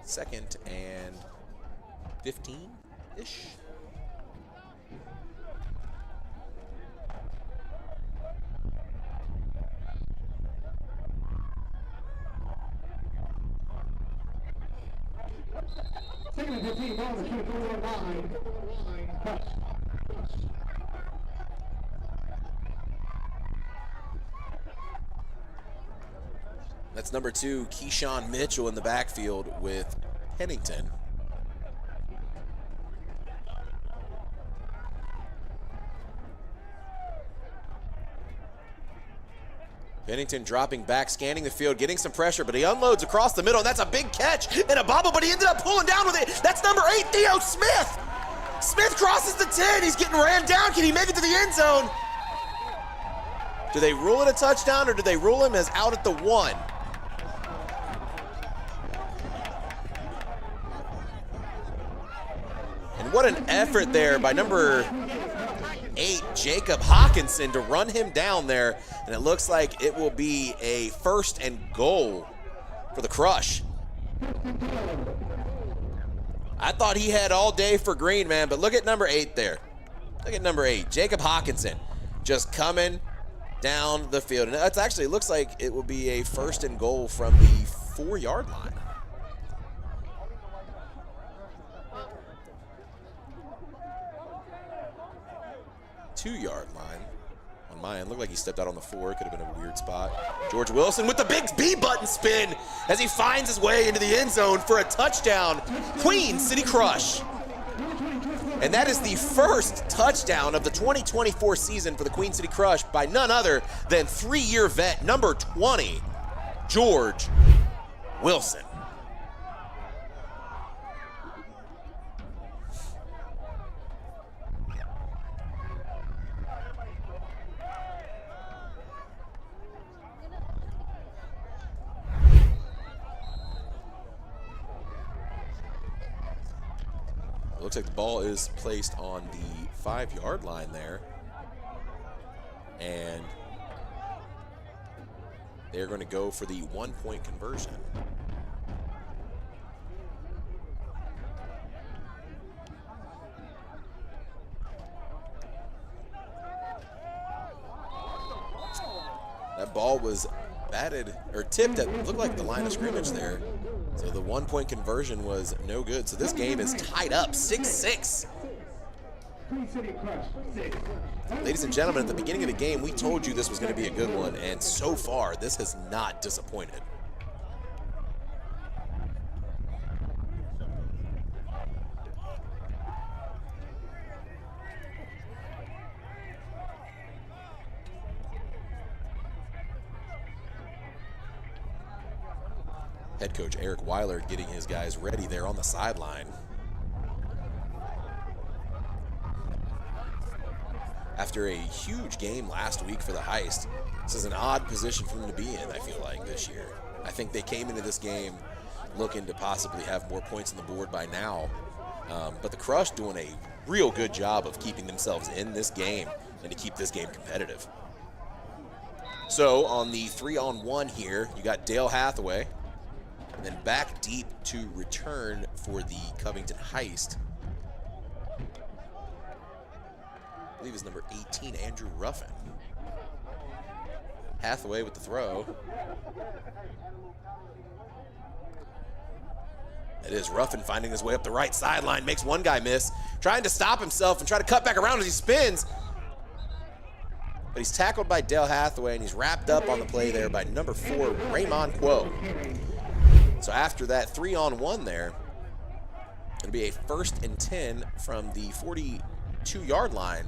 2nd and 15-ish. Second and 15, ball on the 24-yard line. That's number 2, Keyshawn Mitchell in the backfield with Pennington. Pennington dropping back, scanning the field, getting some pressure, but he unloads across the middle, and that's a big catch and a bobble, but he ended up pulling down with it. That's number 8, Theo Smith. Smith crosses the 10. He's getting ran down. Can he make it to the end zone? Do they rule it a touchdown, or do they rule him as out at the 1? And what an effort there by number 8, Jacob Hawkinson, to run him down there. And it looks like it will be a 1st and goal for the Crush. I thought he had all day for green, man, but look at number 8 there. Look at number 8, Jacob Hawkinson, just coming down the field. And it actually looks like it will be a 1st and goal from the 4-yard line. Two-yard line on my end. Looked like he stepped out on the 4. Could have been a weird spot. George Wilson with the big B-button spin as he finds his way into the end zone for a touchdown. Queen City Crush. And that is the first touchdown of the 2024 season for the Queen City Crush by none other than 3-year vet number 20, George Wilson. Looks like the ball is placed on the 5-yard line there. And they're going to go for the 1-point conversion. That ball was batted or tipped at, looked like the line of scrimmage there. So the 1-point conversion was no good. So this game is tied up 6-6. Ladies and gentlemen, at the beginning of the game, we told you this was going to be a good one, and so far, this has not disappointed. Head coach Eric Weiler getting his guys ready there on the sideline. After a huge game last week for the Heist, this is an odd position for them to be in, I feel like, this year. I think they came into this game looking to possibly have more points on the board by now. But the Crush doing a real good job of keeping themselves in this game and to keep this game competitive. So on the 3-on-1 here, you got Dale Hathaway. And then back deep to return for the Covington Heist. I believe is number 18, Andrew Ruffin. Hathaway with the throw. It is Ruffin finding his way up the right sideline, makes one guy miss, trying to stop himself and try to cut back around as he spins. But he's tackled by Dale Hathaway, and he's wrapped up on the play there by number 4, Raymond Quo. So after that 3-on-1 there, it'll be a 1st and 10 from the 42-yard line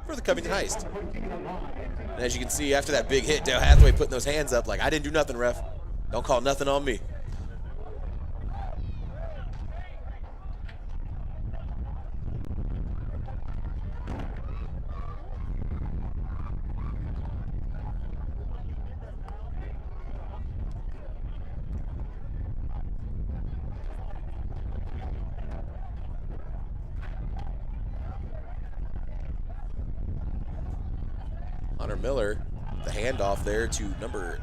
for the Covington Heist. And as you can see, after that big hit, Dale Hathaway putting those hands up like, I didn't do nothing, ref. Don't call nothing on me. Hunter Miller, the handoff there to number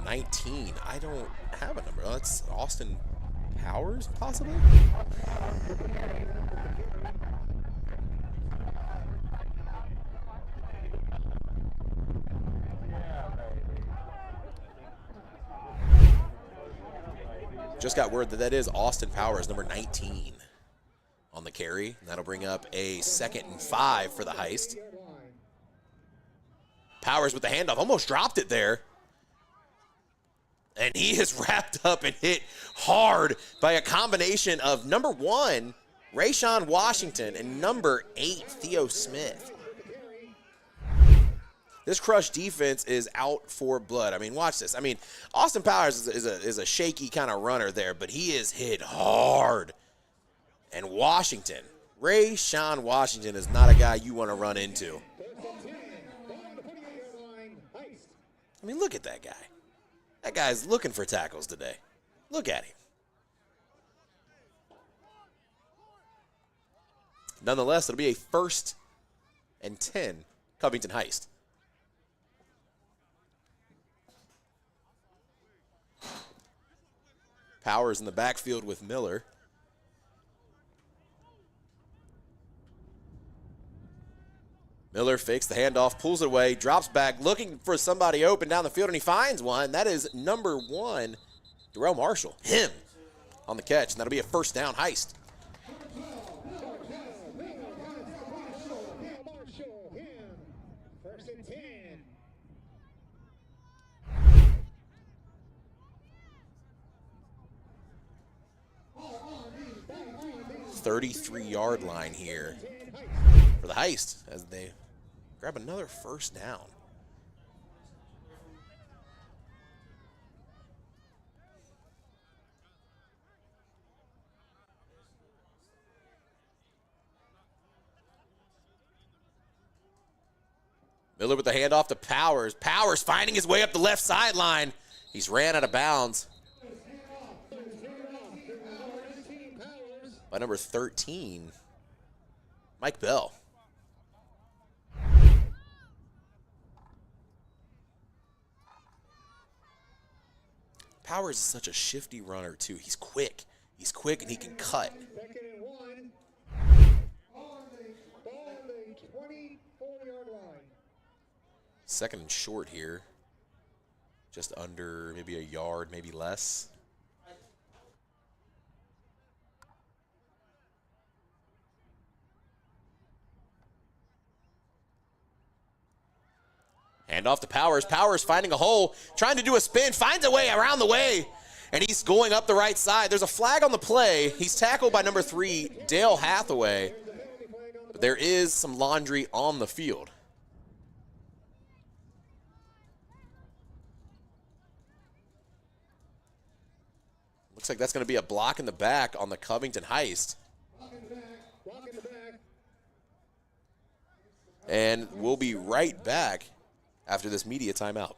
19. I don't have a number. That's Austin Powers, possibly? Just got word that is Austin Powers, number 19 on the carry. And that'll bring up a 2nd and 5 for the Heist. Powers with the handoff, almost dropped it there. And he is wrapped up and hit hard by a combination of number 1, Rayshawn Washington, and number 8, Theo Smith. This Crush defense is out for blood. I mean, watch this. I mean, Austin Powers is a shaky kind of runner there, but he is hit hard. And Washington, Rayshawn Washington, is not a guy you want to run into. I mean, look at that guy. That guy's looking for tackles today. Look at him. Nonetheless, it'll be a 1st and 10 Covington Heist. Powers in the backfield with Miller. Miller fakes the handoff, pulls it away, drops back, looking for somebody open down the field, and he finds one. That is number 1, Darrell Marshall. Him on the catch, and that'll be a 1st down Heist. First and 10. 33-yard line here for the Heist as they grab another 1st down. Miller with the handoff to Powers. Powers finding his way up the left sideline. He's ran out of bounds by number 13, Mike Bell. Powers is such a shifty runner, too. He's quick. He's quick, and he can cut. 2nd and 1. On the 24-yard line. 2nd and short here. Just under maybe a yard, maybe less. Hand off to Powers. Powers finding a hole, trying to do a spin, finds a way around the way, and he's going up the right side. There's a flag on the play. He's tackled by number 3, Dale Hathaway, but there is some laundry on the field. Looks like that's going to be a block in the back on the Covington Heist. And we'll be right back after this media timeout.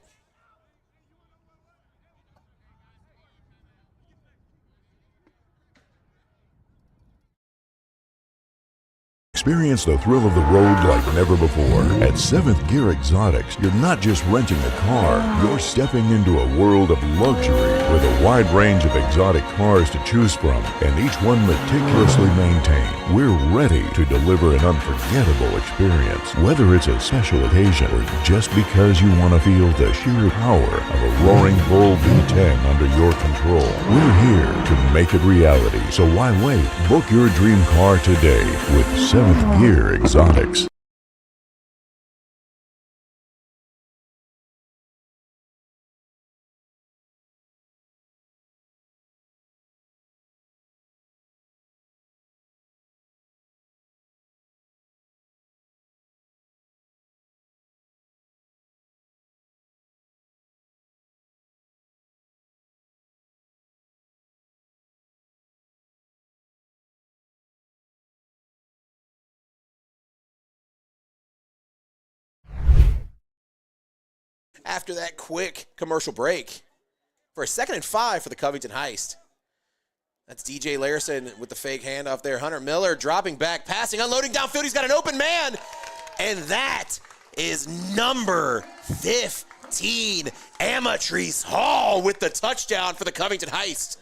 Experience the thrill of the road like never before. At 7th Gear Exotics, you're not just renting a car, you're stepping into a world of luxury with a wide range of exotic cars to choose from, and each one meticulously maintained. We're ready to deliver an unforgettable experience, whether it's a special occasion or just because you want to feel the sheer power of a roaring bull V10 under your control. We're here to make it reality, so why wait? Book your dream car today with 7th Gear Exotics. After that quick commercial break, for a 2nd and 5 for the Covington Heist. That's DJ Larison with the fake handoff there. Hunter Miller dropping back, passing, unloading downfield. He's got an open man. And that is number 15, Amatrice Hall with the touchdown for the Covington Heist.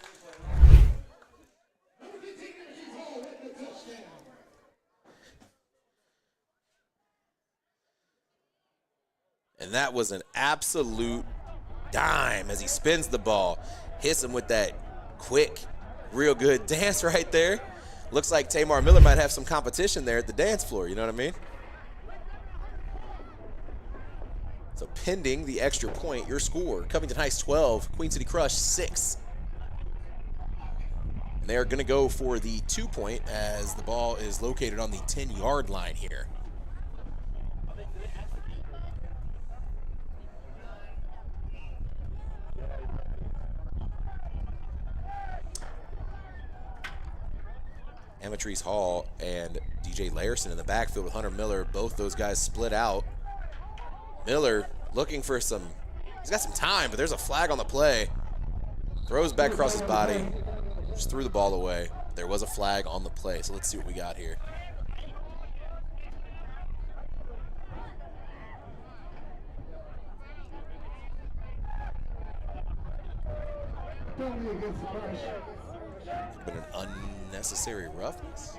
And that was an absolute dime as he spins the ball. Hits him with that quick, real good dance right there. Looks like Tamar Miller might have some competition there at the dance floor, you know what I mean? So pending the extra point, your score, Covington Heights 12, Queen City Crush 6. And they are gonna go for the 2-point as the ball is located on the 10-yard line here. Amatrice Hall and DJ Larison in the backfield with Hunter Miller. Both those guys split out. Miller looking for some, he's got some time, but there's a flag on the play. Throws back across his body, just threw the ball away. There was a flag on the play, so let's see what we got here. Been an unnecessary roughness.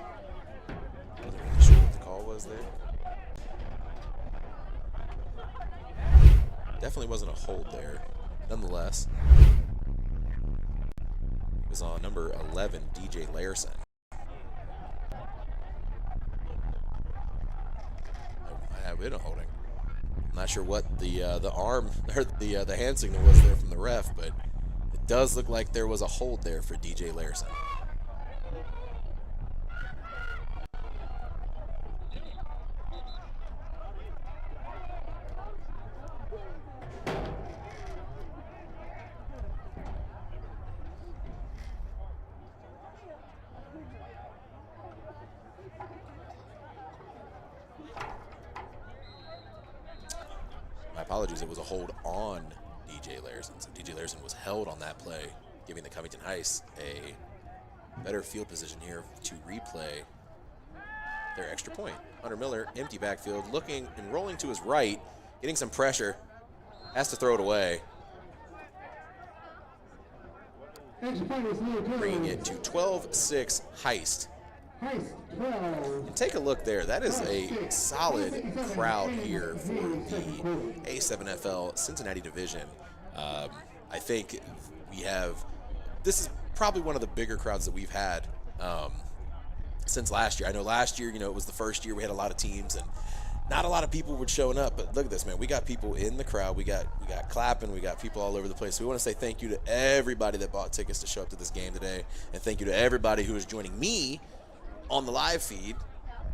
Wasn't really sure what the call was there. Definitely wasn't a hold there. Nonetheless, it was on number 11, DJ Larison. I have been a holding. I'm not sure what the arm or the hand signal was there from the ref, but it does look like there was a hold there for DJ Larison. My apologies, it was a hold on DJ Larison. So DJ Larison was held on that play, giving the Covington Heights a better field position here to replay their extra point. Hunter Miller, empty backfield, looking and rolling to his right, getting some pressure, has to throw it away. Bringing it to 12-6 Heist. And take a look there. That is a solid crowd here for the A7FL Cincinnati division. I think we have, this is probably one of the bigger crowds that we've had since last year. I know last year, it was the first year we had a lot of teams and not a lot of people were showing up, but look at this, man. We got people in the crowd. We got clapping. We got people all over the place. So we want to say thank you to everybody that bought tickets to show up to this game today, and thank you to everybody who is joining me on the live feed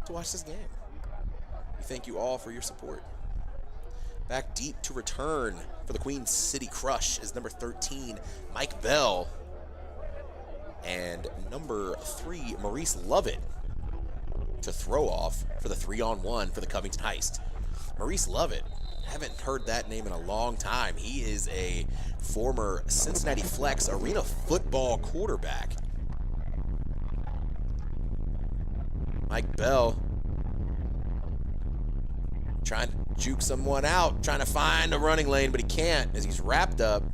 to watch this game. We thank you all for your support. Back deep to return for the Queen City Crush is number 13, Mike Bell, and number 3, Maurice Lovett, to throw off for the 3-on-1 for the Covington Heist. Maurice Lovett, haven't heard that name in a long time. He is a former Cincinnati Flex Arena football quarterback. Mike Bell trying to juke someone out, trying to find a running lane, but he can't as he's wrapped up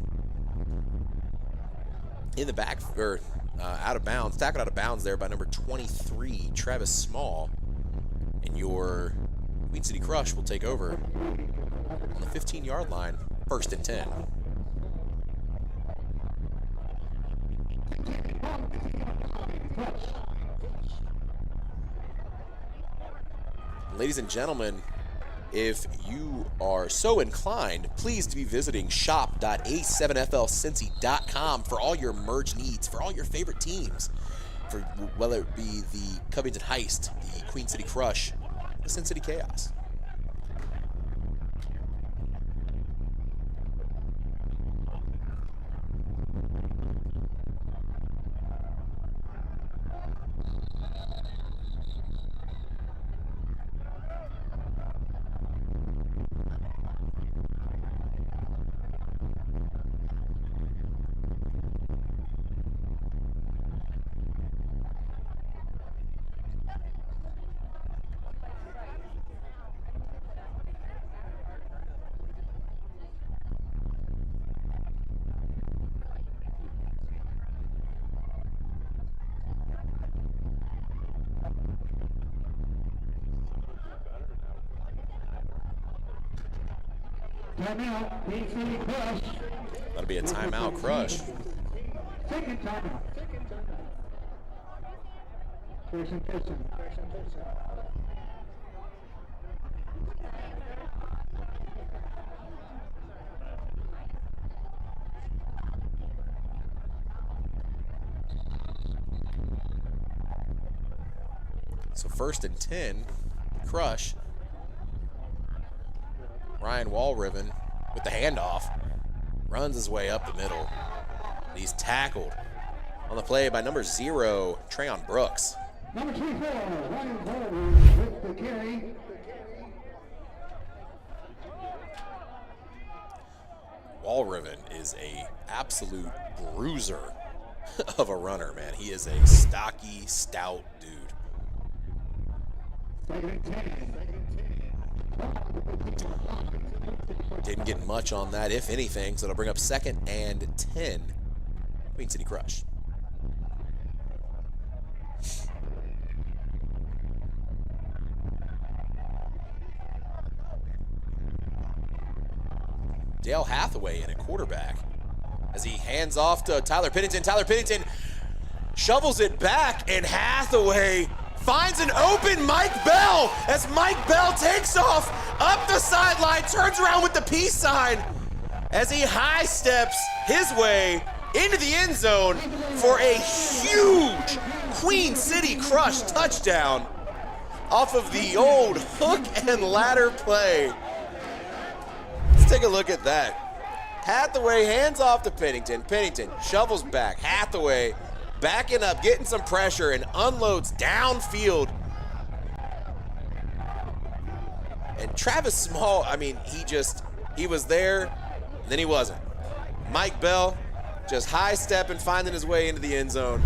in the back, or out of bounds, tackled out of bounds there by number 23, Travis Small. And your Queen City Crush will take over on the 15-yard line, 1st and 10. Ladies and gentlemen, if you are so inclined, please to be visiting shop.a7flcincy.com for all your merge needs, for all your favorite teams, for whether it be the Covington Heist, the Queen City Crush, the Sin City Chaos. Timeout, Queen City Crush. That'll be a timeout, Crush. Second timeout. Person. So 1st and 10, Crush. Ryan Walriven with the handoff, runs his way up the middle. He's tackled on the play by number 0, Trayon Brooks. Number 24, Ryan Walriven with the carry. Walriven is a absolute bruiser of a runner, man. He is a stocky, stout dude. Didn't get much on that, if anything, so it'll bring up 2nd and 10, Queen City Crush. Dale Hathaway in at quarterback as he hands off to Tyler Pennington. Tyler Pennington shovels it back, and Hathaway finds an open Mike Bell as Mike Bell takes off up the sideline, turns around with the peace sign as he high steps his way into the end zone for a huge Queen City Crush touchdown off of the old hook and ladder play. Let's take a look at that. Hathaway hands off to Pennington. Pennington shovels back. Hathaway backing up, getting some pressure, and unloads downfield. And Travis Small, I mean, he was there, and then he wasn't. Mike Bell just high-stepping, finding his way into the end zone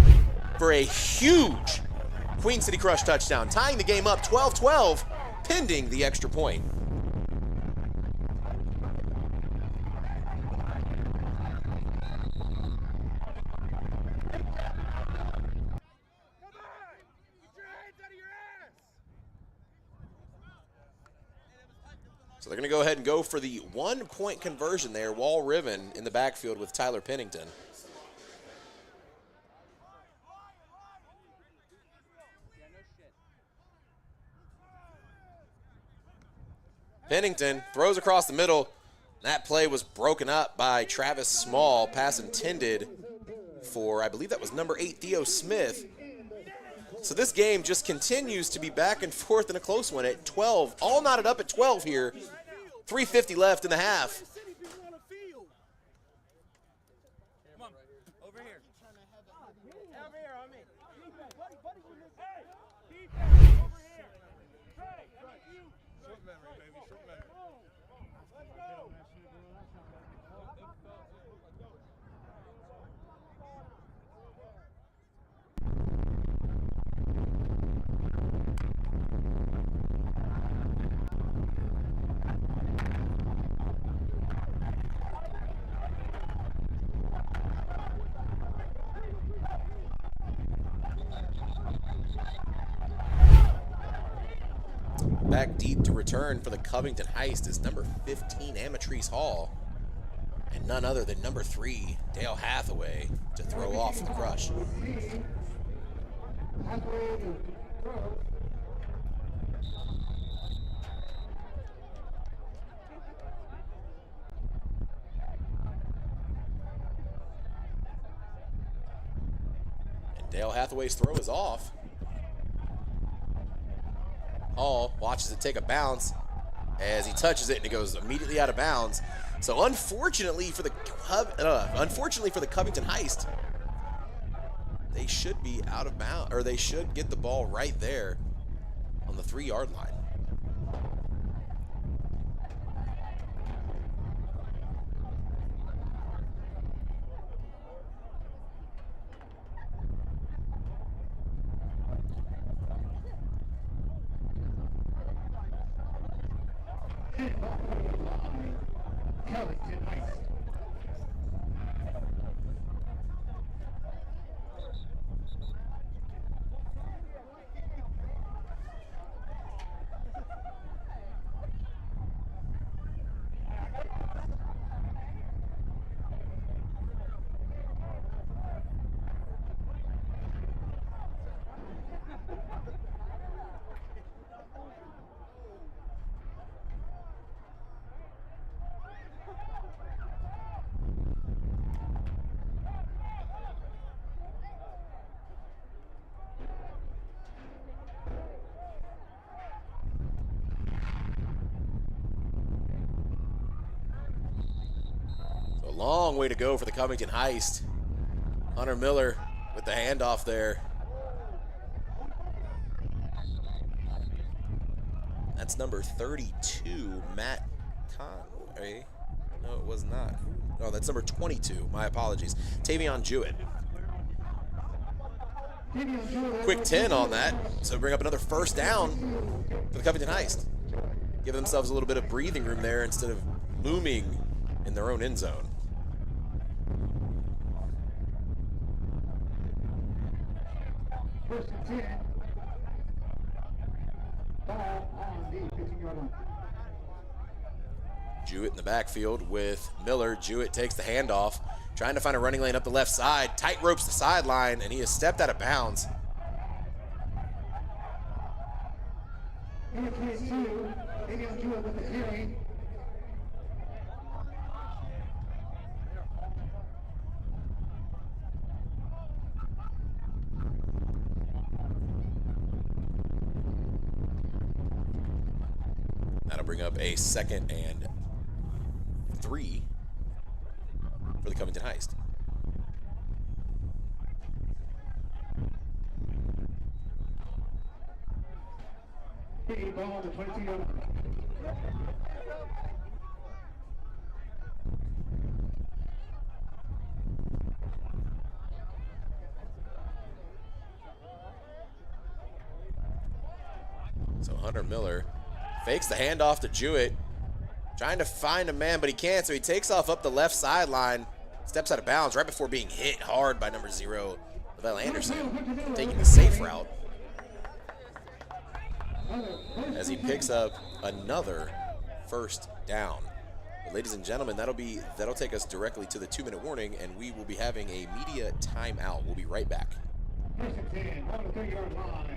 for a huge Queen City Crush touchdown, tying the game up 12-12, pending the extra point. So they're going to go ahead and go for the 1-point conversion there. Walriven in the backfield with Tyler Pennington. Pennington throws across the middle. That play was broken up by Travis Small. Pass intended for, I believe that was number 8, Theo Smith. So this game just continues to be back and forth in a close one at 12. All knotted up at 12 here. 3:50 left in the half. back deep to return for the Covington Heist is number 15, Amatrice Hall. And none other than number 3, Dale Hathaway, to throw off the crush. And Dale Hathaway's throw is off. Hall watches it take a bounce as he touches it and it goes immediately out of bounds. So unfortunately for the Covington Heist, they should be out of bounds, or they should get the ball right there on the 3-yard line. Long way to go for the Covington Heist. Hunter Miller with the handoff there. That's number 32, Matt Conway. No, it was not. No, that's number 22. My apologies. Tavion Jewett. Quick 10 on that. So bring up another first down for the Covington Heist. Give themselves a little bit of breathing room there instead of looming in their own end zone. First and 10. Ball on the 15-yard line. Jewett in the backfield with Miller. Jewett takes the handoff, trying to find a running lane up the left side. Tight ropes the sideline, and he has stepped out of bounds. Number 22, Tavion Jewett with the carry. That'll bring up a 2nd and 3 for the Covington Heist. Ball on the 22-yard line. So Hunter Miller fakes the handoff to Jewett, trying to find a man, but he can't, so he takes off up the left sideline, steps out of bounds right before being hit hard by number 0, Lavelle Anderson, taking the safe route as he picks up another first down. But ladies and gentlemen, that'll take us directly to the 2-minute warning, and we will be having a media timeout. We'll be right back. First and 10, on the 30-yard line.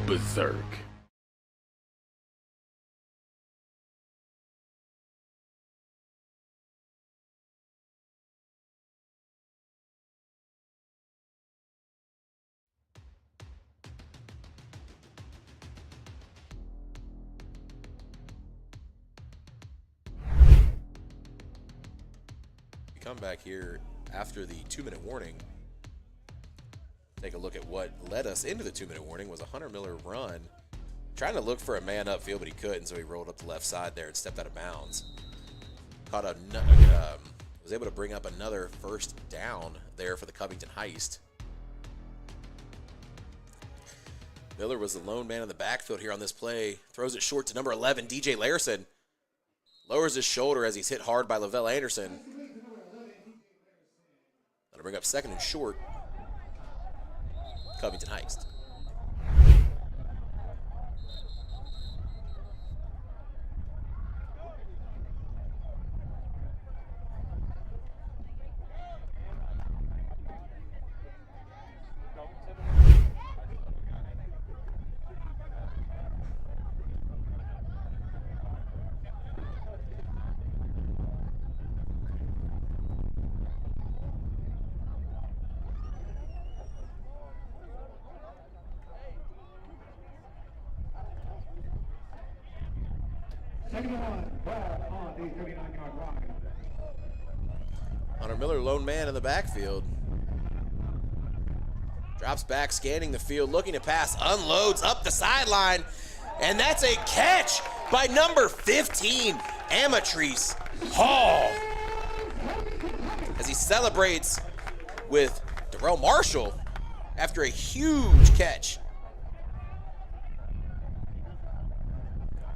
Berserk. We come back here after the 2-minute warning. Take a look at what led us into the 2-minute warning was a Hunter Miller run Trying to look for a man upfield, but he couldn't, so he rolled up the left side there and stepped out of bounds. Was able to bring up another first down there for the Covington Heist. Miller was the lone man in the backfield here on this play. Throws it short to number 11, DJ Larison. Lowers his shoulder as he's hit hard by Lavelle Anderson. That'll bring up second and short. Covington Heist. Hunter Miller, lone man in the backfield. Drops back, scanning the field, looking to pass, unloads up the sideline, and that's a catch by number 15, Amatrice Hall. As he celebrates with Darrell Marshall after a huge catch.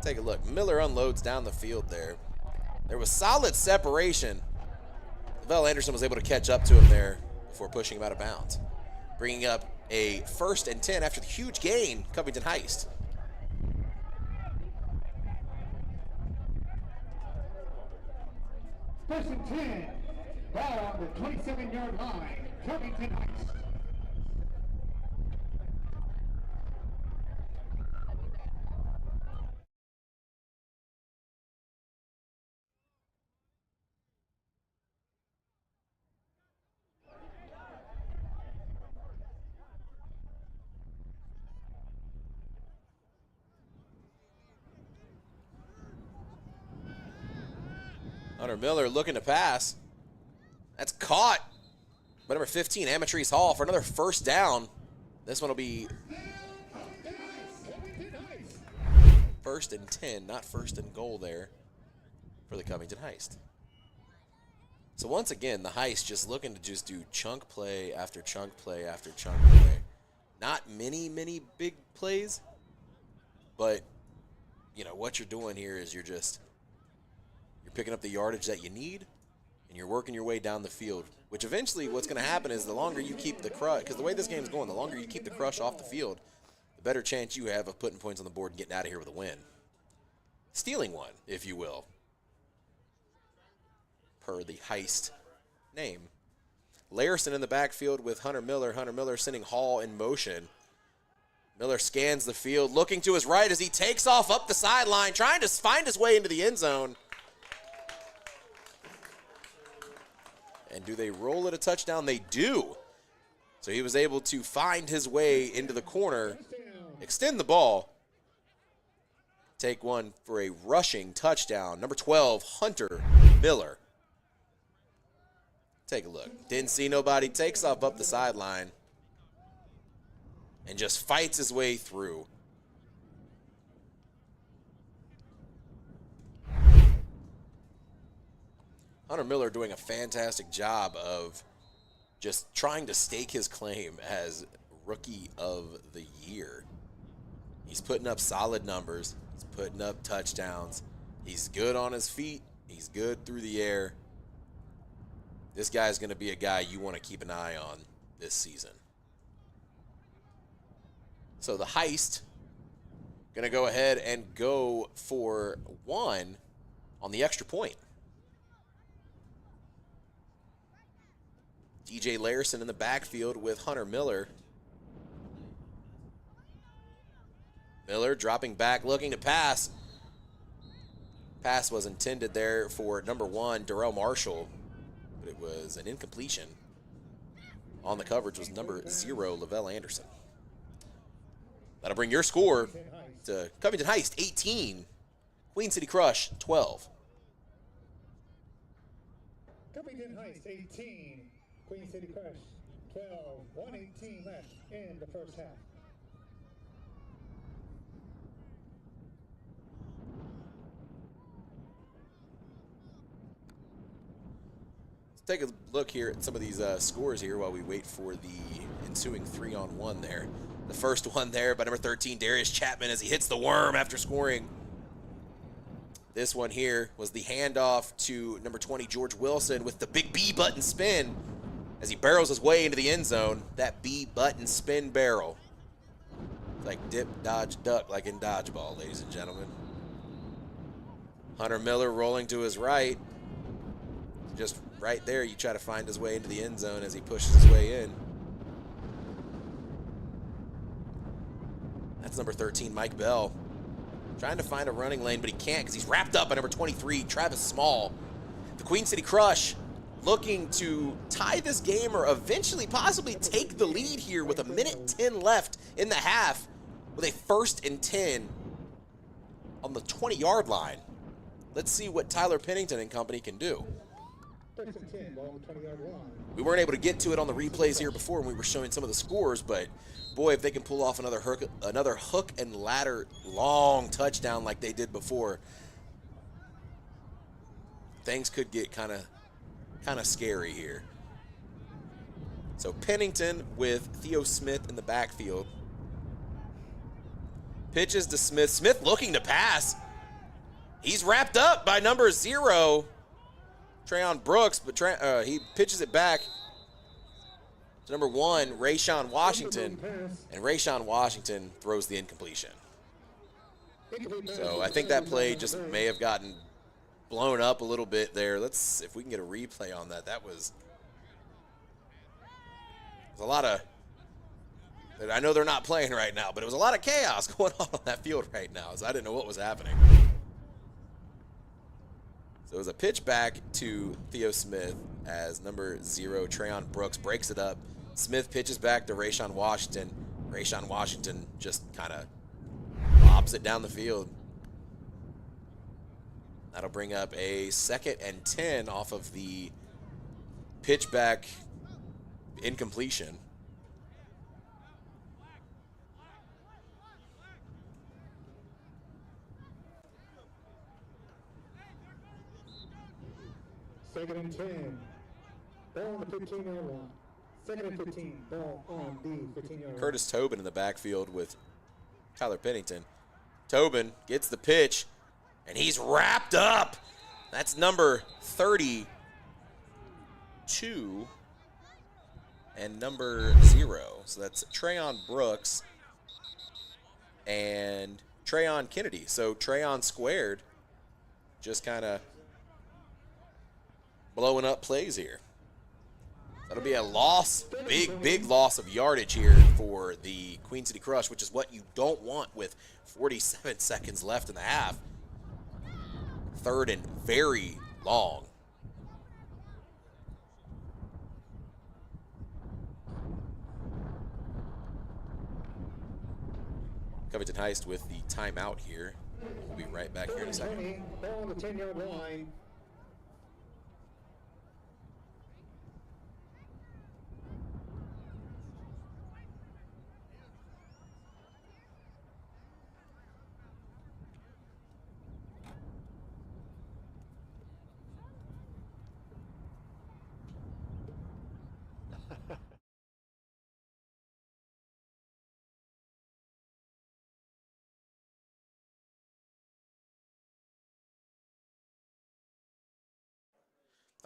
Take a look. Miller unloads down the field there. There was solid separation. Lavelle Anderson was able to catch up to him there before pushing him out of bounds. Bringing up a 1st and 10 after the huge gain, Covington Heist. First and 10, ball on the 27-yard line, Covington Heist. Hunter Miller looking to pass. That's caught by number 15, Amatrice Hall, for another first down. This one will be 1st and 10, not 1st and goal there for the Covington Heist. So once again, the Heist just looking to just do chunk play after chunk play after chunk play. Not many big plays, but you know what you're doing here is you're picking up the yardage that you need, and you're working your way down the field, which eventually what's going to happen is the longer you keep the crush, because the way this game's going, the longer you keep the crush off the field, the better chance you have of putting points on the board and getting out of here with a win. Stealing one, if you will, per the Heist name. Larison in the backfield with Hunter Miller. Hunter Miller sending Hall in motion. Miller scans the field, looking to his right as he takes off up the sideline, trying to find his way into the end zone. And do they roll it a touchdown? They do. So he was able to find his way into the corner, extend the ball, take one for a rushing touchdown. Number 12, Hunter Miller. Take a look. Didn't see nobody. Takes off up the sideline and just fights his way through. Hunter Miller doing a fantastic job of just trying to stake his claim as Rookie of the Year. He's putting up solid numbers. He's putting up touchdowns. He's good on his feet. He's good through the air. This guy's going to be a guy you want to keep an eye on this season. So the Heist going to go ahead and go for one on the extra point. DJ Larison in the backfield with Hunter Miller. Miller dropping back, looking to pass. Pass was intended there for number 1, Darrell Marshall, but it was an incompletion. On the coverage was number 0, Lavelle Anderson. That'll bring your score to Covington Heist, 18. Queen City Crush, 12. Covington Heist, 18. Queen City Crush, 12. 1:18 left in the first half. take a look here at some of these scores here while we wait for the ensuing 3-on-1 there. The first one there by number 13, Darius Chapman, as he hits the worm after scoring. This one here was the handoff to number 20, George Wilson, with the big B button spin as he barrels his way into the end zone. That B button spin barrel. It's like dip, dodge, duck, like in dodgeball, ladies and gentlemen. Hunter Miller rolling to his right. Just right there, you try to find his way into the end zone as he pushes his way in. That's number 13, Mike Bell. Trying to find a running lane, but he can't because he's wrapped up by number 23, Travis Small. The Queen City Crush looking to tie this game or eventually possibly take the lead here with 1:10 left in the half with a 1st and 10 on the 20-yard line. Let's see what Tyler Pennington and company can do. We weren't able to get to it on the replays here before when we were showing some of the scores, but boy, if they can pull off another hook and ladder long touchdown like they did before, things could get kind of scary here. So Pennington with Theo Smith in the backfield. Pitches to Smith. Smith looking to pass. He's wrapped up by number 0, Trayon Brooks, but he pitches it back to number 1, Rayshawn Washington, and Rayshawn Washington throws the incompletion. So I think that play just may have gotten blown up a little bit there. Let's see if we can get a replay on that. That was a lot of, I know they're not playing right now, but it was a lot of chaos going on that field right now, so I didn't know what was happening. So it was a pitch back to Theo Smith as number 0, Trayon Brooks, breaks it up. Smith pitches back to Rayshawn Washington. Rayshawn Washington just kind of lobs it down the field. That'll bring up a 2nd and 10 off of the pitch back incompletion. Second and 10. Ball on the 15-yard line. 2nd and 15. Ball on the 15-yard line. Curtis Tobin in the backfield with Tyler Pennington. Tobin gets the pitch, and he's wrapped up. That's number 32 and number 0. So that's Trayon Brooks and Trayon Kennedy. So Trayon squared, just kind of blowing up plays here. That'll be a loss, big loss of yardage here for the Queen City Crush, which is what you don't want with 47 seconds left in the half. 3rd and very long. Covington Heist with the timeout here. We'll be right back here in a second. Ball on the 10-yard line.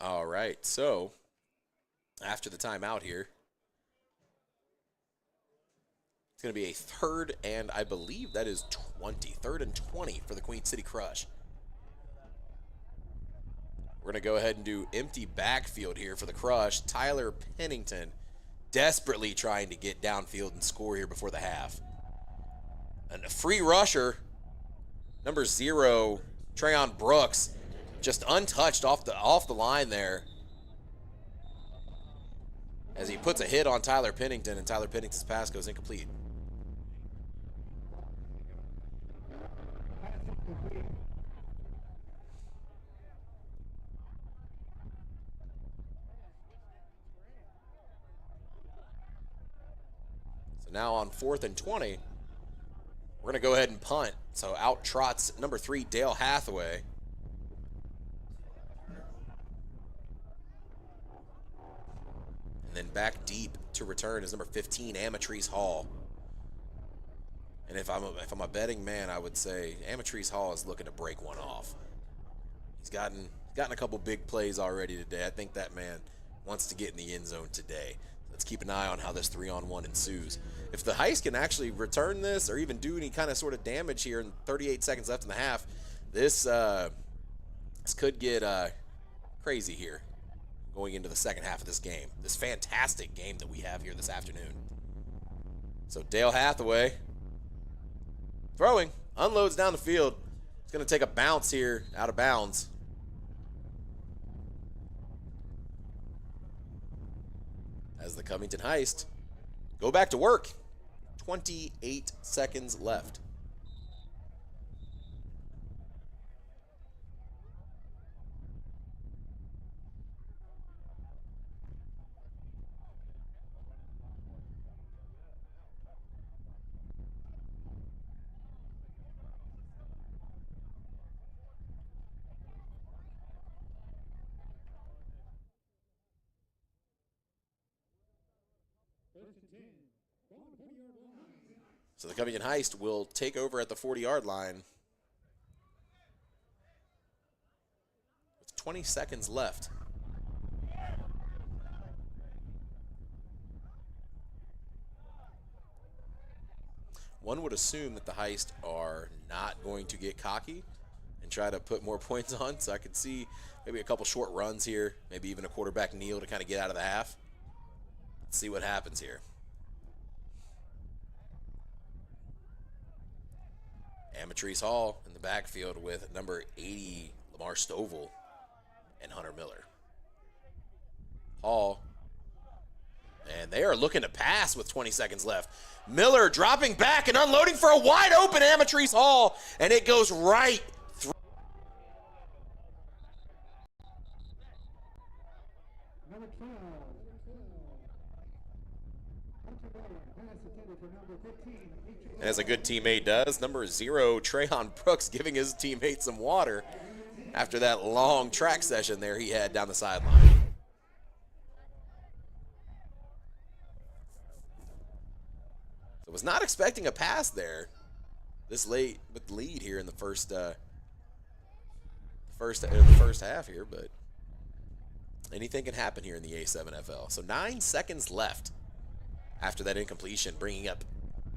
All right, so after the timeout here, it's going to be a 3rd and I believe that is 20. 3rd and 20 for the Queen City Crush. We're going to go ahead and do empty backfield here for the Crush. Tyler Pennington desperately trying to get downfield and score here before the half. And a free rusher, number 0, Trayon Brooks, just untouched off the line there as he puts a hit on Tyler Pennington, and Tyler Pennington's pass goes incomplete. So now on 4th and 20, we're going to go ahead and punt. So out trots number 3, Dale Hathaway. then back deep to return is number 15, Amatrice Hall. And if I'm a betting man, I would say Amatrice Hall is looking to break one off. He's gotten a couple big plays already today. I think that man wants to get in the end zone today. Let's keep an eye on how this 3-on-1 ensues. If the Heist can actually return this or even do any kind of sort of damage here in 38 seconds left in the half, this could get crazy here going into the second half of this game. This fantastic game that we have here this afternoon. So Dale Hathaway throwing, unloads down the field. It's going to take a bounce here out of bounds. As the Covington Heist go back to work. 28 seconds left. So the Covington Heist will take over at the 40-yard line with 20 seconds left. One would assume that the Heist are not going to get cocky and try to put more points on, so I could see maybe a couple short runs here, maybe even a quarterback kneel to kind of get out of the half. Let's see what happens here. Amatrice Hall in the backfield with number 80, Lamar Stovall, and Hunter Miller. Hall, and they are looking to pass with 20 seconds left. Miller dropping back and unloading for a wide open Amatrice Hall, and it goes right through. As a good teammate does, number 0, Trayon Brooks, giving his teammate some water after that long track session there he had down the sideline. So was not expecting a pass there this late with the lead here in the first half here, but anything can happen here in the A7FL. So 9 seconds left after that incompletion, bringing up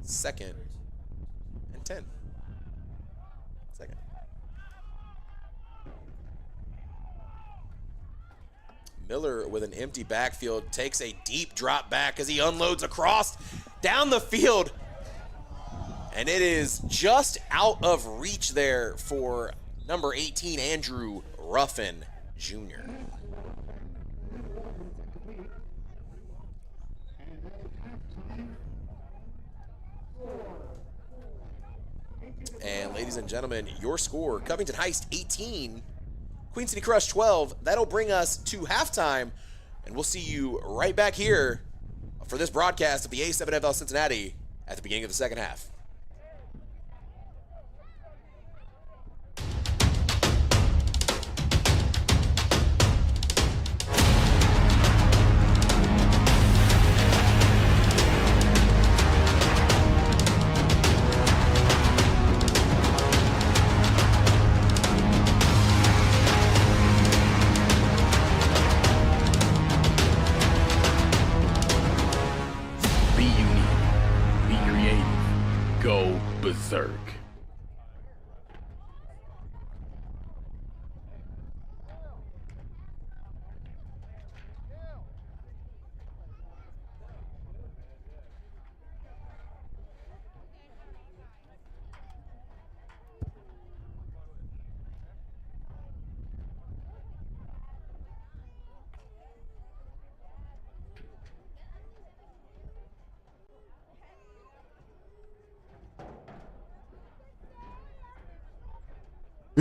2nd and 10. Second. Miller with an empty backfield takes a deep drop back as he unloads across down the field. And it is just out of reach there for number 18, Andrew Ruffin Jr. And ladies and gentlemen, your score, Covington Heist 18, Queen City Crush 12. That'll bring us to halftime, and we'll see you right back here for this broadcast of the A7FL Cincinnati at the beginning of the second half. Be unique, be creative,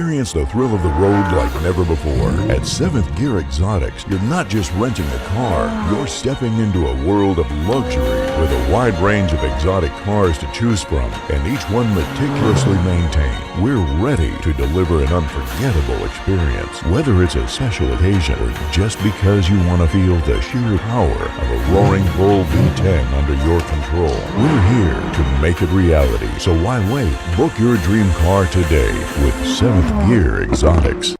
Experience the thrill of the road like never before. At 7th Gear Exotics, you're not just renting a car, you're stepping into a world of luxury with a wide range of exotic cars to choose from, and each one meticulously maintained. We're ready to deliver an unforgettable experience, whether it's a special occasion or just because you want to feel the sheer power of a roaring bull V10 under your control. We're here to make it reality, so why wait? Book your dream car today with 7th Gear Exotics.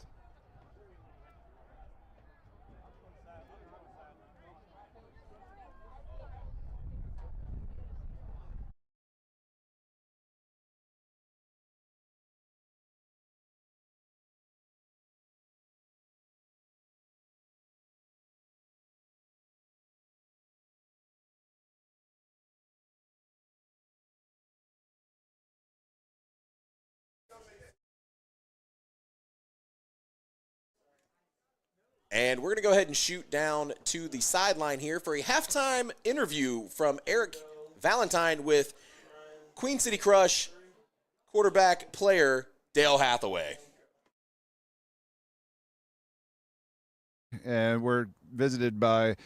And we're going to go ahead and shoot down to the sideline here for a halftime interview from Eric Valentine with Queen City Crush quarterback player Dale Hathaway. And we're visited by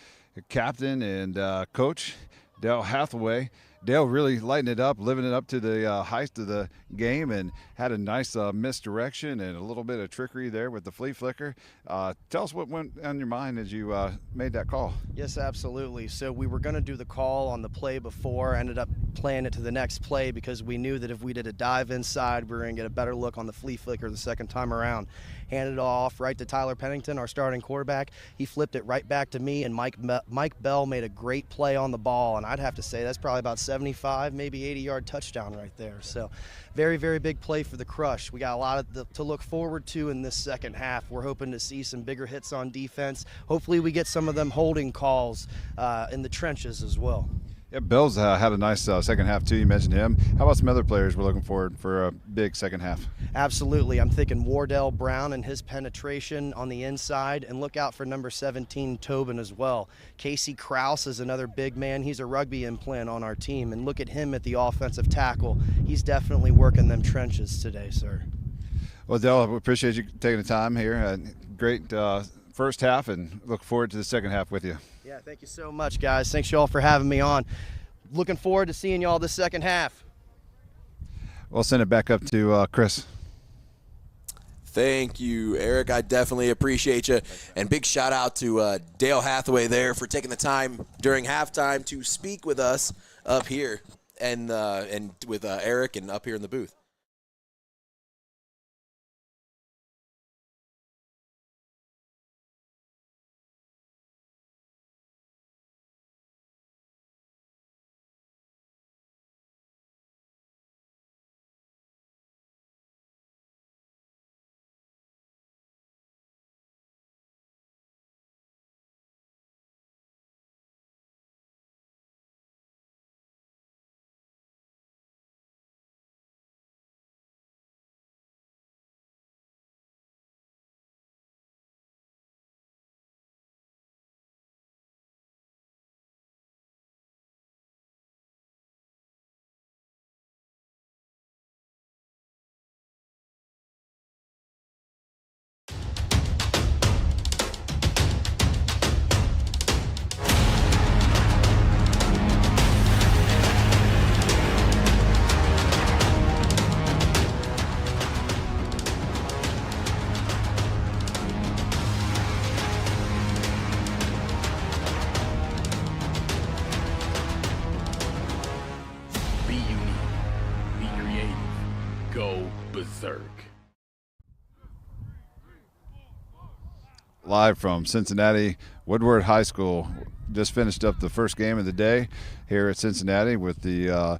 captain and coach Dale Hathaway. Dale really lighting it up, living it up to the height of the game, and had a nice misdirection and a little bit of trickery there with the flea flicker. Tell us what went on your mind as you made that call. Yes, absolutely. So we were going to do the call on the play before, ended up playing it to the next play because we knew that if we did a dive inside, we were going to get a better look on the flea flicker the second time around. Handed it off right to Tyler Pennington, our starting quarterback. He flipped it right back to me, and Mike Bell made a great play on the ball, and I'd have to say that's probably about 75, maybe 80-yard touchdown right there. So very, very big play for the Crush. We got a lot to look forward to in this second half. We're hoping to see some bigger hits on defense. Hopefully we get some of them holding calls in the trenches as well. Yeah, Bell's had a nice second half too. You mentioned him. How about some other players we're looking forward for a big second half? Absolutely. I'm thinking Wardell Brown and his penetration on the inside, and look out for number 17, Tobin, as well. Casey Krause is another big man. He's a rugby implant on our team, and look at him at the offensive tackle. He's definitely working them trenches today, sir. Well, Dale, we appreciate you taking the time here. Great first half, and look forward to the second half with you. Yeah, thank you so much, guys. Thanks you all for having me on. Looking forward to seeing you all this second half. We'll send it back up to Chris. Thank you, Eric. I definitely appreciate you. And big shout out to Dale Hathaway there for taking the time during halftime to speak with us up here and with Eric and up here in the booth. Live from Cincinnati Woodward High School. Just finished up the first game of the day here at Cincinnati with the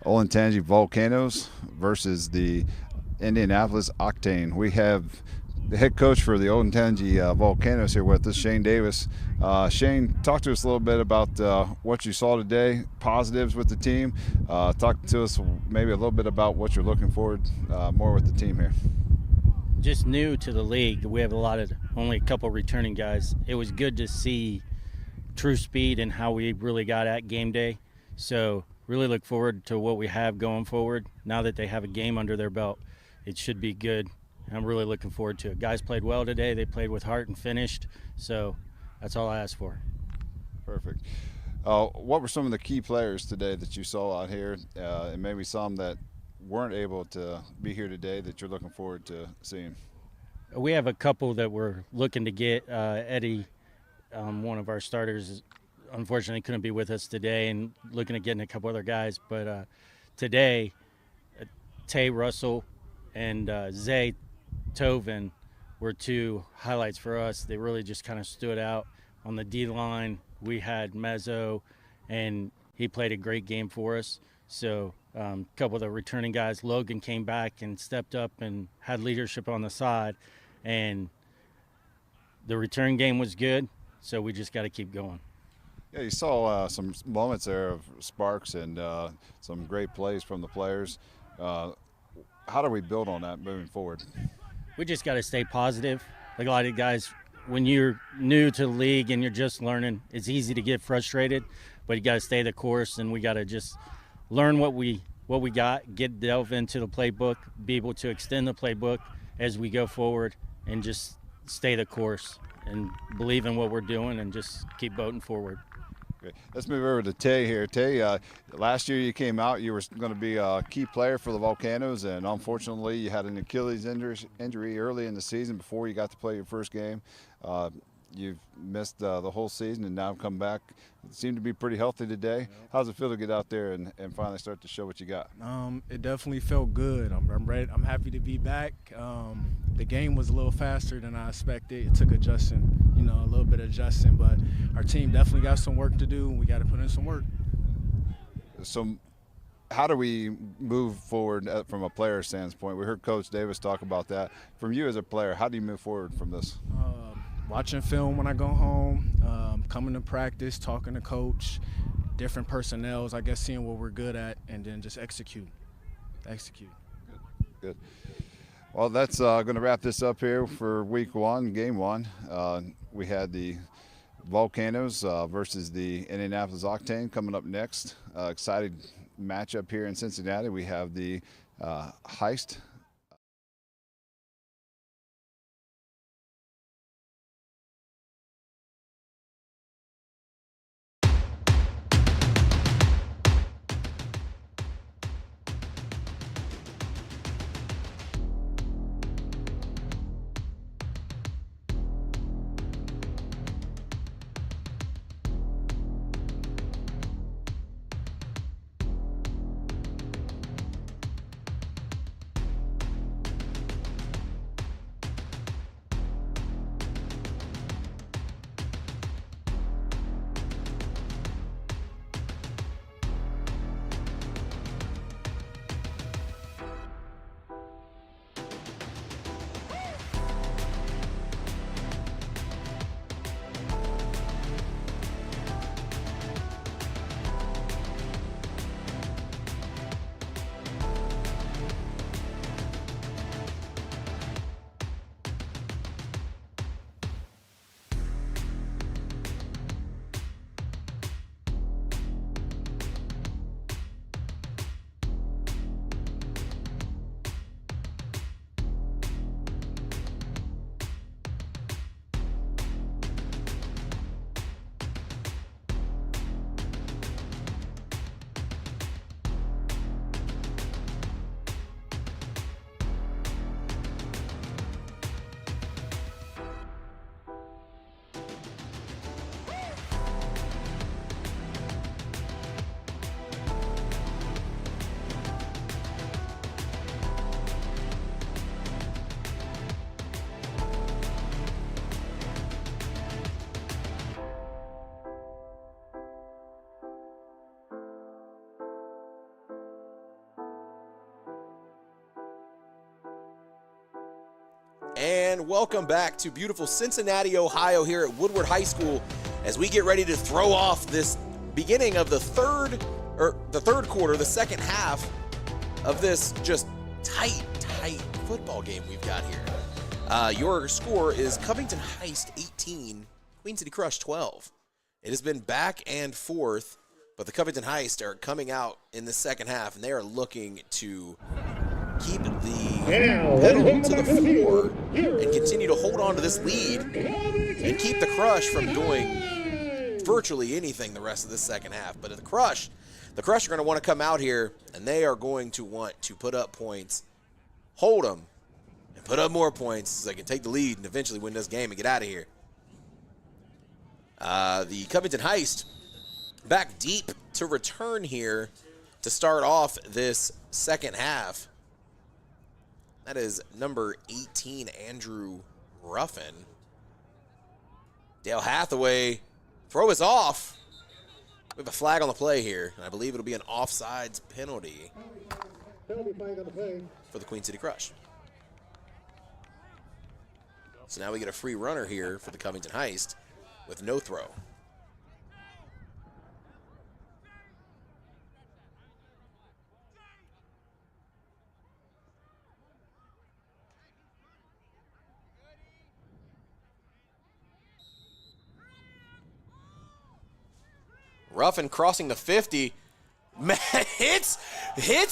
Olentangy Volcanoes versus the Indianapolis Octane. We have the head coach for the Olentangy Volcanoes here with us, Shane Davis. Shane, talk to us a little bit about what you saw today, positives with the team. Talk to us maybe a little bit about what you're looking forward more with the team here. Just new to the league. We have only a couple returning guys. It was good to see true speed and how we really got at game day. So really look forward to what we have going forward. Now that they have a game under their belt, it should be good. I'm really looking forward to it. Guys played well today. They played with heart and finished, so that's all I asked for. Perfect. What were some of the key players today that you saw out here, and maybe some that weren't able to be here today that you're looking forward to seeing? We have a couple that we're looking to get. Eddie, one of our starters, unfortunately couldn't be with us today, and looking at getting a couple other guys. But today, Tay Russell and Zay Tovin were two highlights for us. They really just kind of stood out on the D-line. We had Mezzo, and he played a great game for us. So a couple of the returning guys, Logan came back and stepped up and had leadership on the side. And the return game was good, so we just got to keep going. Yeah, you saw some moments there of sparks and some great plays from the players. How do we build on that moving forward? We just got to stay positive. Like a lot of guys, when you're new to the league and you're just learning, it's easy to get frustrated, but you got to stay the course, and we got to just learn what we got, delve into the playbook, be able to extend the playbook as we go forward, and just stay the course and believe in what we're doing and just keep boating forward. Okay. Let's move over to Tay here. Tay, last year you came out, you were going to be a key player for the Volcanoes, and unfortunately you had an Achilles injury early in the season before you got to play your first game. You've missed the whole season and now come back. You seem to be pretty healthy today. How does it feel to get out there and finally start to show what you got? It definitely felt good. I'm ready. I'm happy to be back. The game was a little faster than I expected. It took adjusting, a little bit of adjusting, but our team definitely got some work to do, and we got to put in some work. So how do we move forward from a player standpoint? We heard Coach Davis talk about that. From you as a player, how do you move forward from this? Watching film when I go home, coming to practice, talking to coach, different personnels, I guess seeing what we're good at, and then just execute. Good. Well, that's going to wrap this up here for week one, game one. We had the Volcanoes versus the Indianapolis Octane coming up next. Excited matchup here in Cincinnati. We have the Heist. And welcome back to beautiful Cincinnati, Ohio, here at Woodward High School as we get ready to throw off this beginning of the third quarter, the second half of this just tight football game we've got here. Your score is Covington Heist 18, Queen City Crush 12. It has been back and forth, but the Covington Heist are coming out in the second half, and they are looking to keep the pedal to the floor and continue to hold on to this lead and keep the Crush from doing virtually anything the rest of this second half. But the Crush are going to want to come out here, and they are going to want to put up points, hold them, and put up more points so they can take the lead and eventually win this game and get out of here. The Covington Heist back deep to return here to start off this second half. That is number 18, Andrew Ruffin. Dale Hathaway, throw is off. We have a flag on the play here, and I believe it'll be an offsides penalty for the Queen City Crush. So now we get a free runner here for the Covington Heist with no throw. Ruffin crossing the 50. Man, hits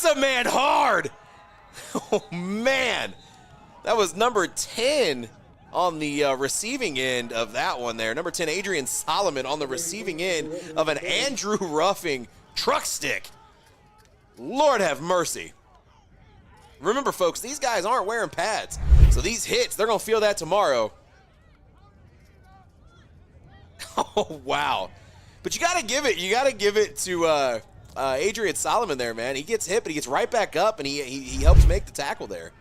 a man hard. Oh, man. That was number 10 on the receiving end of that one there. Number 10, Adrian Solomon on the receiving end of an Andrew Ruffin truck stick. Lord have mercy. Remember, folks, these guys aren't wearing pads. So these hits, they're going to feel that tomorrow. Oh, wow. But you got to give it to Adrian Solomon there, man. He gets hit, but he gets right back up, and he helps make the tackle there.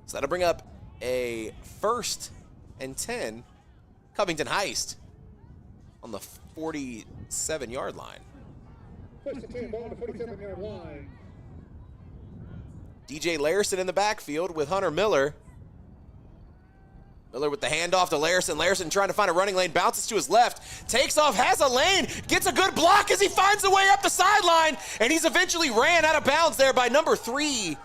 So that'll bring up a 1st and 10, Covington Heist on the 47-yard line. 1st and 10, ball on the 47-yard line. DJ Larison in the backfield with Hunter Miller. Miller with the handoff to Larison. Larison trying to find a running lane, bounces to his left, takes off, has a lane, gets a good block as he finds a way up the sideline, and he's eventually ran out of bounds there by number 3,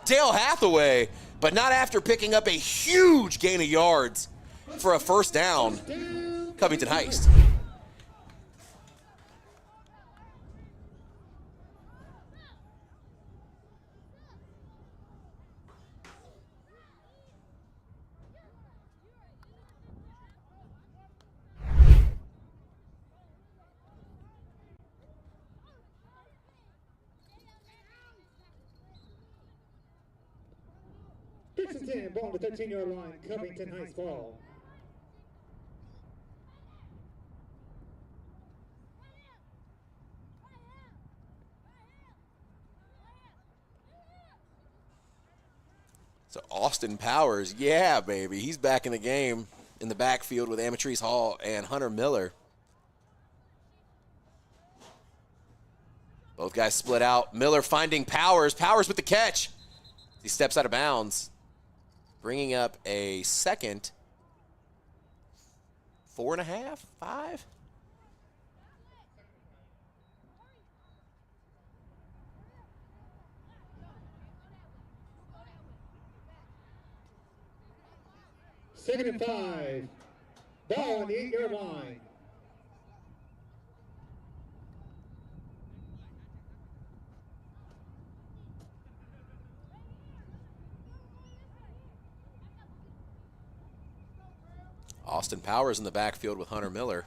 Dale Hathaway, but not after picking up a huge gain of yards for a 1st down. Covington Heist. Ball on the 13-yard line, Covington Heist ball. So Austin Powers, yeah, baby. He's back in the game in the backfield with Amatrice Hall and Hunter Miller. Both guys split out. Miller finding Powers. Powers with the catch. He steps out of bounds, bringing up a 2nd, 4.5, 5. Second and 5. Ball on the 8-yard line. Austin Powers in the backfield with Hunter Miller.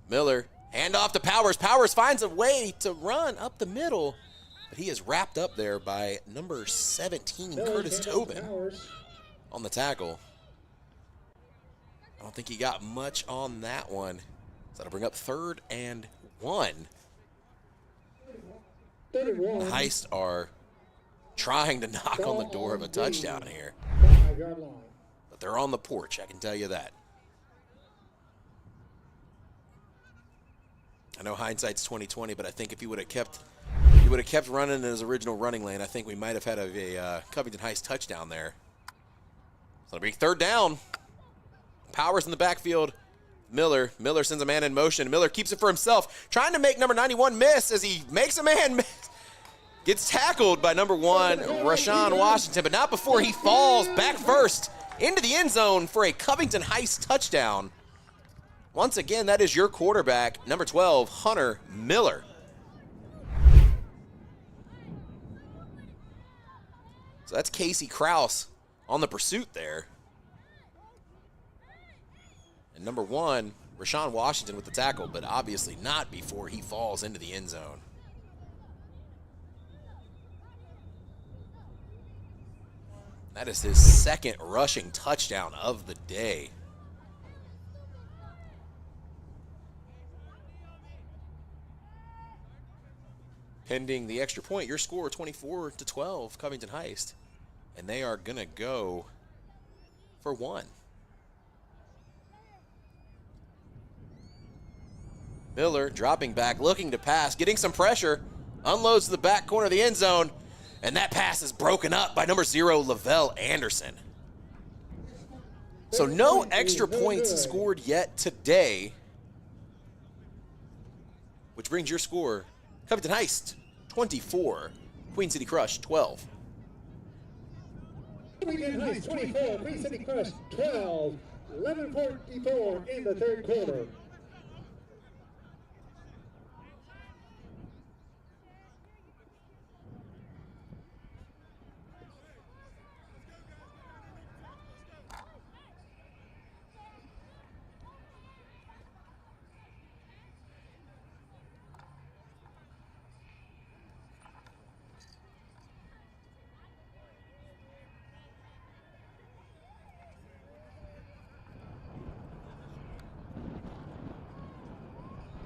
Miller, hand off to Powers. Powers finds a way to run up the middle, but he is wrapped up there by number 17, Curtis Tobin, on the tackle. I don't think he got much on that one. So that'll bring up 3rd and 1. The Heist are trying to knock on the door of a touchdown here. 5-yard line. But they're on the porch, I can tell you that. I know hindsight's 20/20, but I think if he would have kept running in his original running lane, I think we might have had a Covington Heist touchdown there. So it'll be 3rd down. Powers in the backfield. Miller sends a man in motion. Miller keeps it for himself, trying to make number 91 miss as he makes a man miss. Gets tackled by number 1, Rashawn Washington, but not before he falls back first into the end zone for a Covington Heist touchdown. Once again, that is your quarterback, number 12, Hunter Miller. So that's Casey Kraus on the pursuit there. And number 1, Rashawn Washington with the tackle, but obviously not before he falls into the end zone. That is his second rushing touchdown of the day. Pending the extra point, your score 24-12, Covington Heist. And they are going to go for 1. Miller dropping back, looking to pass, getting some pressure, unloads to the back corner of the end zone, and that pass is broken up by number 0, Lavelle Anderson. So no extra points scored yet today, which brings your score, Covington Heist, 24, Queen City Crush, 12. Covington Heist, 24, Queen City Crush, 12, 11:44 in the third quarter.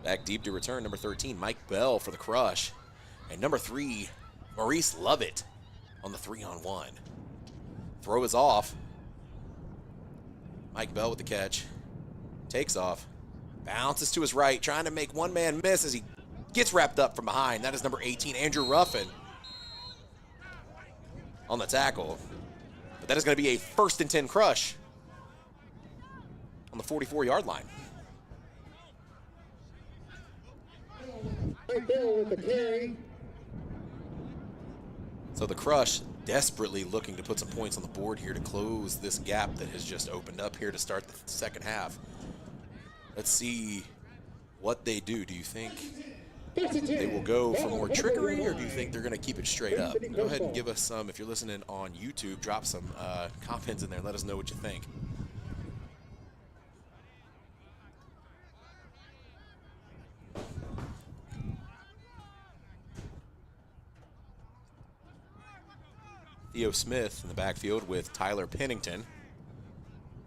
Back deep to return, number 13, Mike Bell for the crush. And number 3, Maurice Lovett on the 3-on-1. Throw is off. Mike Bell with the catch. Takes off. Bounces to his right, trying to make one man miss as he gets wrapped up from behind. That is number 18, Andrew Ruffin on the tackle. But that is going to be a 1st and 10 crush on the 44-yard line. Bill with the carry. So the Crush desperately looking to put some points on the board here to close this gap that has just opened up here to start the second half. Let's see what they do. Do you think they will go for more trickery, or do you think they're going to keep it straight up? Go ahead and give us some, if you're listening on YouTube, drop some comments in there. Let us know what you think. Theo Smith in the backfield with Tyler Pennington.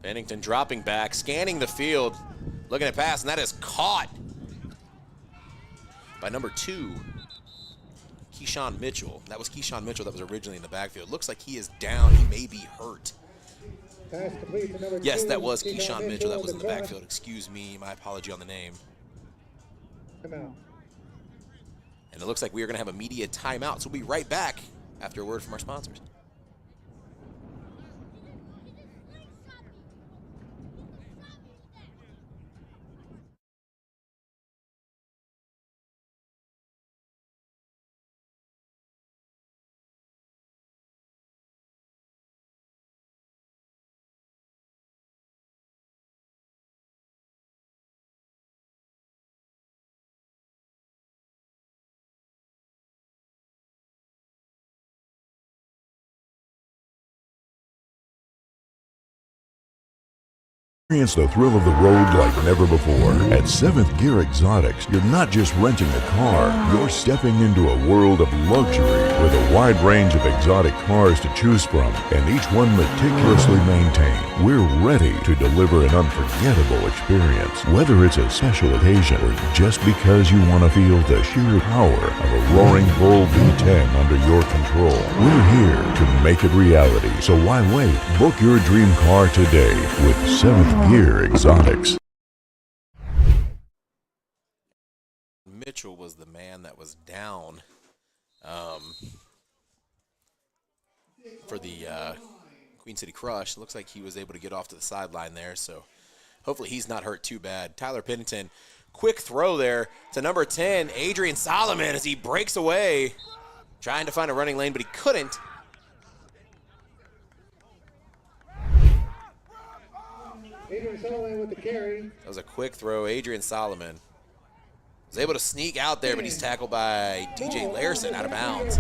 Pennington dropping back, scanning the field, looking at pass, and that is caught by number 2, Keyshawn Mitchell. That was Keyshawn Mitchell that was originally in the backfield. Looks like he is down. He may be hurt. Yes, that was Keyshawn Mitchell that was in the backfield. Excuse me, my apology on the name. And it looks like we are going to have a media timeout, so we'll be right back after a word from our sponsors. Experience the thrill of the road like never before. At 7th Gear Exotics, you're not just renting a car, you're stepping into a world of luxury with a wide range of exotic cars to choose from, and each one meticulously maintained. We're ready to deliver an unforgettable experience, whether it's a special occasion or just because you want to feel the sheer power of a roaring bull V10 under your control. We're here to make it reality, so why wait? Book your dream car today with 7th Gear Exotics. Mitchell was the man that was down for the Queen City Crush. Looks like he was able to get off to the sideline there, so hopefully he's not hurt too bad. Tyler Pennington, quick throw there to number 10, Adrian Solomon, as he breaks away, trying to find a running lane, but he couldn't. Solomon with the carry. That was a quick throw. Adrian Solomon was able to sneak out there, but he's tackled by DJ Larson out of bounds,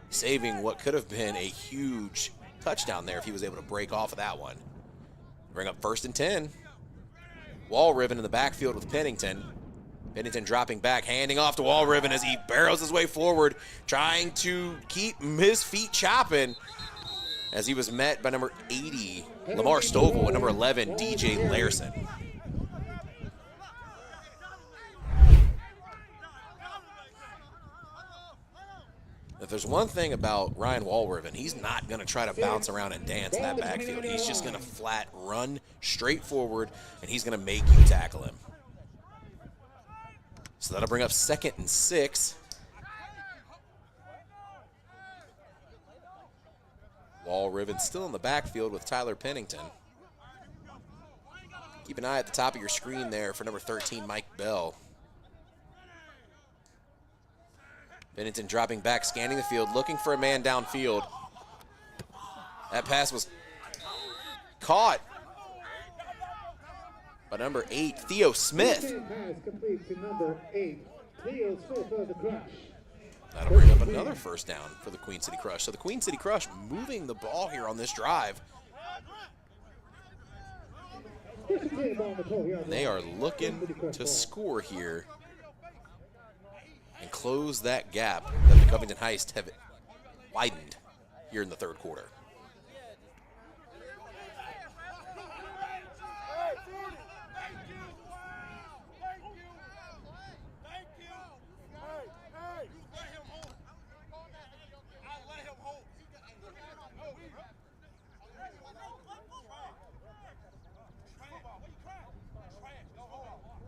saving what could have been a huge touchdown there if he was able to break off of that one. Bring up 1st and 10. Walriven in the backfield with Pennington. Pennington dropping back, handing off to Walriven as he barrels his way forward, trying to keep his feet chopping as he was met by number 80, Lamar Stovall, and number 11, DJ Larson. If there's one thing about Ryan Walriven, he's not going to try to bounce around and dance in that backfield. He's just going to flat run straight forward, and he's going to make you tackle him. So that'll bring up 2nd and 6. Walriven still in the backfield with Tyler Pennington. Keep an eye at the top of your screen there for number 13, Mike Bell. Pennington dropping back, scanning the field, looking for a man downfield. That pass was caught by number 8, Theo Smith. That'll bring up another 1st down for the Queen City Crush. So the Queen City Crush moving the ball here on this drive. They are looking to score here and close that gap that the Covington Heist have widened here in the 3rd quarter.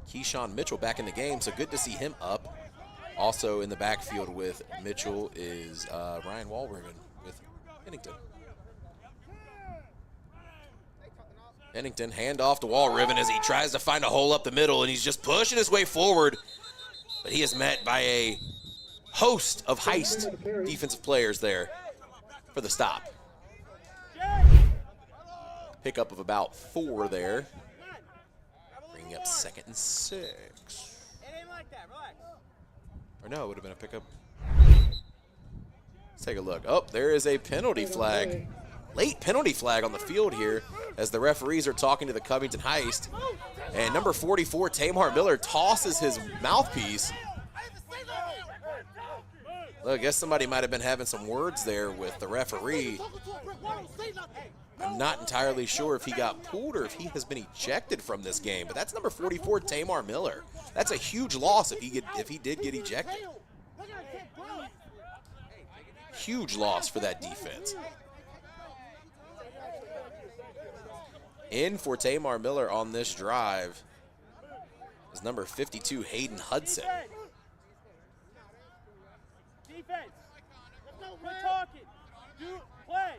Keyshawn Mitchell back in the game, so good to see him up. Also in the backfield with Mitchell is Ryan Walriven with Pennington. Pennington handoff to Walriven as he tries to find a hole up the middle, and he's just pushing his way forward. But he is met by a host of Heist defensive players there for the stop. Pickup of about 4 there. Bringing up 2nd and 6. Or no, it would have been a pickup. Let's take a look. Oh, there is a penalty flag. Late penalty flag on the field here as the referees are talking to the Covington Heist. And number 44, Tamar Miller, tosses his mouthpiece. Look, I guess somebody might have been having some words there with the referee. I'm not entirely sure if he got pulled or if he has been ejected from this game, but that's number 44, Tamar Miller. That's a huge loss if he did get ejected. Huge loss for that defense. In for Tamar Miller on this drive is number 52, Hayden Hudson. Defense. We're talking. Do play.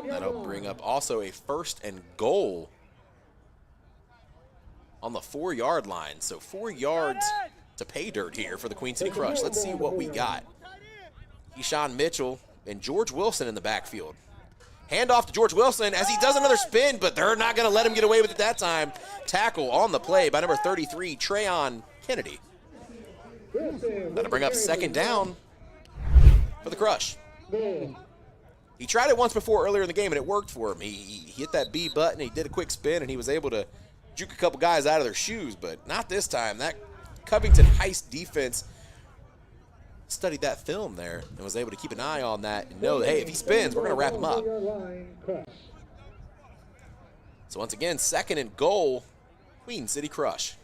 That'll bring up also a 1st and goal on the 4-yard line. So 4 yards to pay dirt here for the Queen City Crush. Let's see what we got. Keyshawn Mitchell and George Wilson in the backfield. Handoff to George Wilson as he does another spin, but they're not going to let him get away with it that time. Tackle on the play by number 33, Trayon Kennedy. That'll bring up 2nd down for the Crush. He tried it once before earlier in the game, and it worked for him. He hit that B button, he did a quick spin, and he was able to juke a couple guys out of their shoes, but not this time. That Covington Heist defense studied that film there and was able to keep an eye on that and know that, hey, if he spins, we're going to wrap him up. So once again, 2nd and goal, Queen City Crush.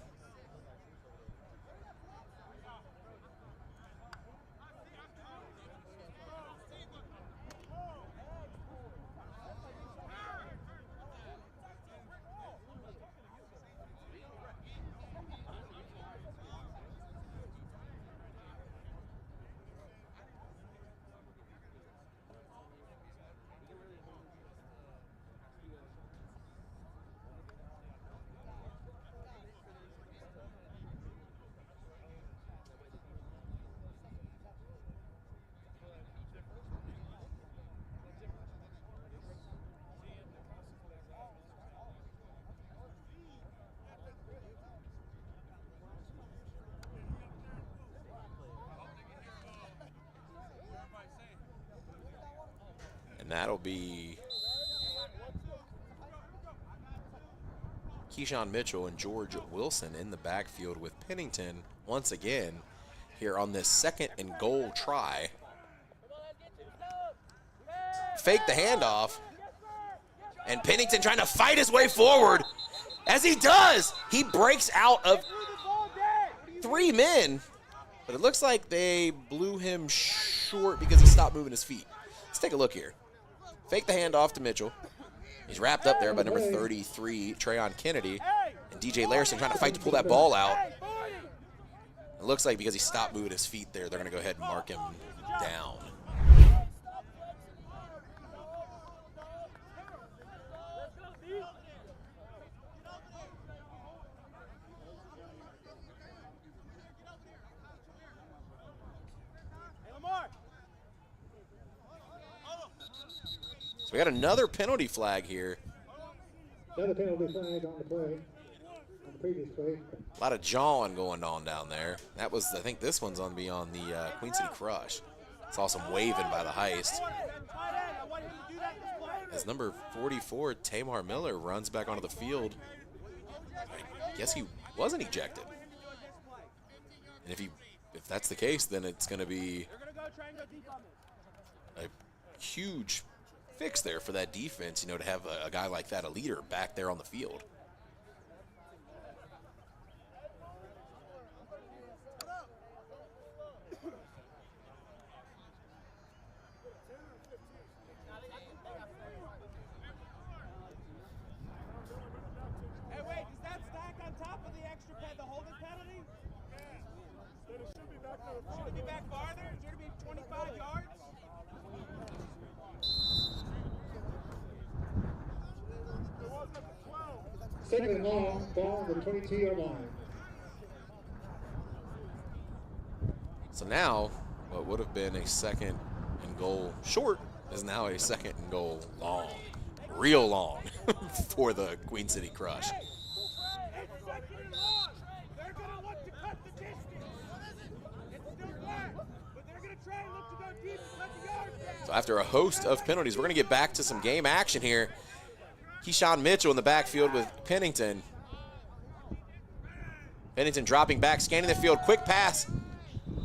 And that'll be Keyshawn Mitchell and George Wilson in the backfield with Pennington once again here on this 2nd and goal try. Fake the handoff. And Pennington trying to fight his way forward. As he does, he breaks out of 3 men. But it looks like they blew him short because he stopped moving his feet. Let's take a look here. Fake the handoff to Mitchell. He's wrapped up there by number 33, Trayon Kennedy. And DJ Larson trying to fight to pull that ball out. It looks like because he stopped moving his feet there, they're going to go ahead and mark him down. So we got another penalty flag here. Another penalty flag on the play, on the previous play. A lot of jawing going on down there. That was, I think this one's on the Queen City Crush. Saw some waving by the Heist. As number 44, Tamar Miller, runs back onto the field. I guess he wasn't ejected. And if that's the case, then it's going to be a huge fix there for that defense, to have a guy like that, a leader, back there on the field. Hey, wait, does that stack on top of the extra the holding penalty? Then it should be back there. Should it be back farther? Should it be 25 yards? Second and long, ball on the 22-yard line. So now, what would have been a 2nd and goal short is now a 2nd and goal long, real long, for the Queen City Crush. They're going to look to cut the distance. It's still flat, but they're going to try and look to go deep and cut the yards down. So after a host of penalties, we're going to get back to some game action here. Keyshawn Mitchell in the backfield with Pennington. Pennington dropping back, scanning the field, quick pass.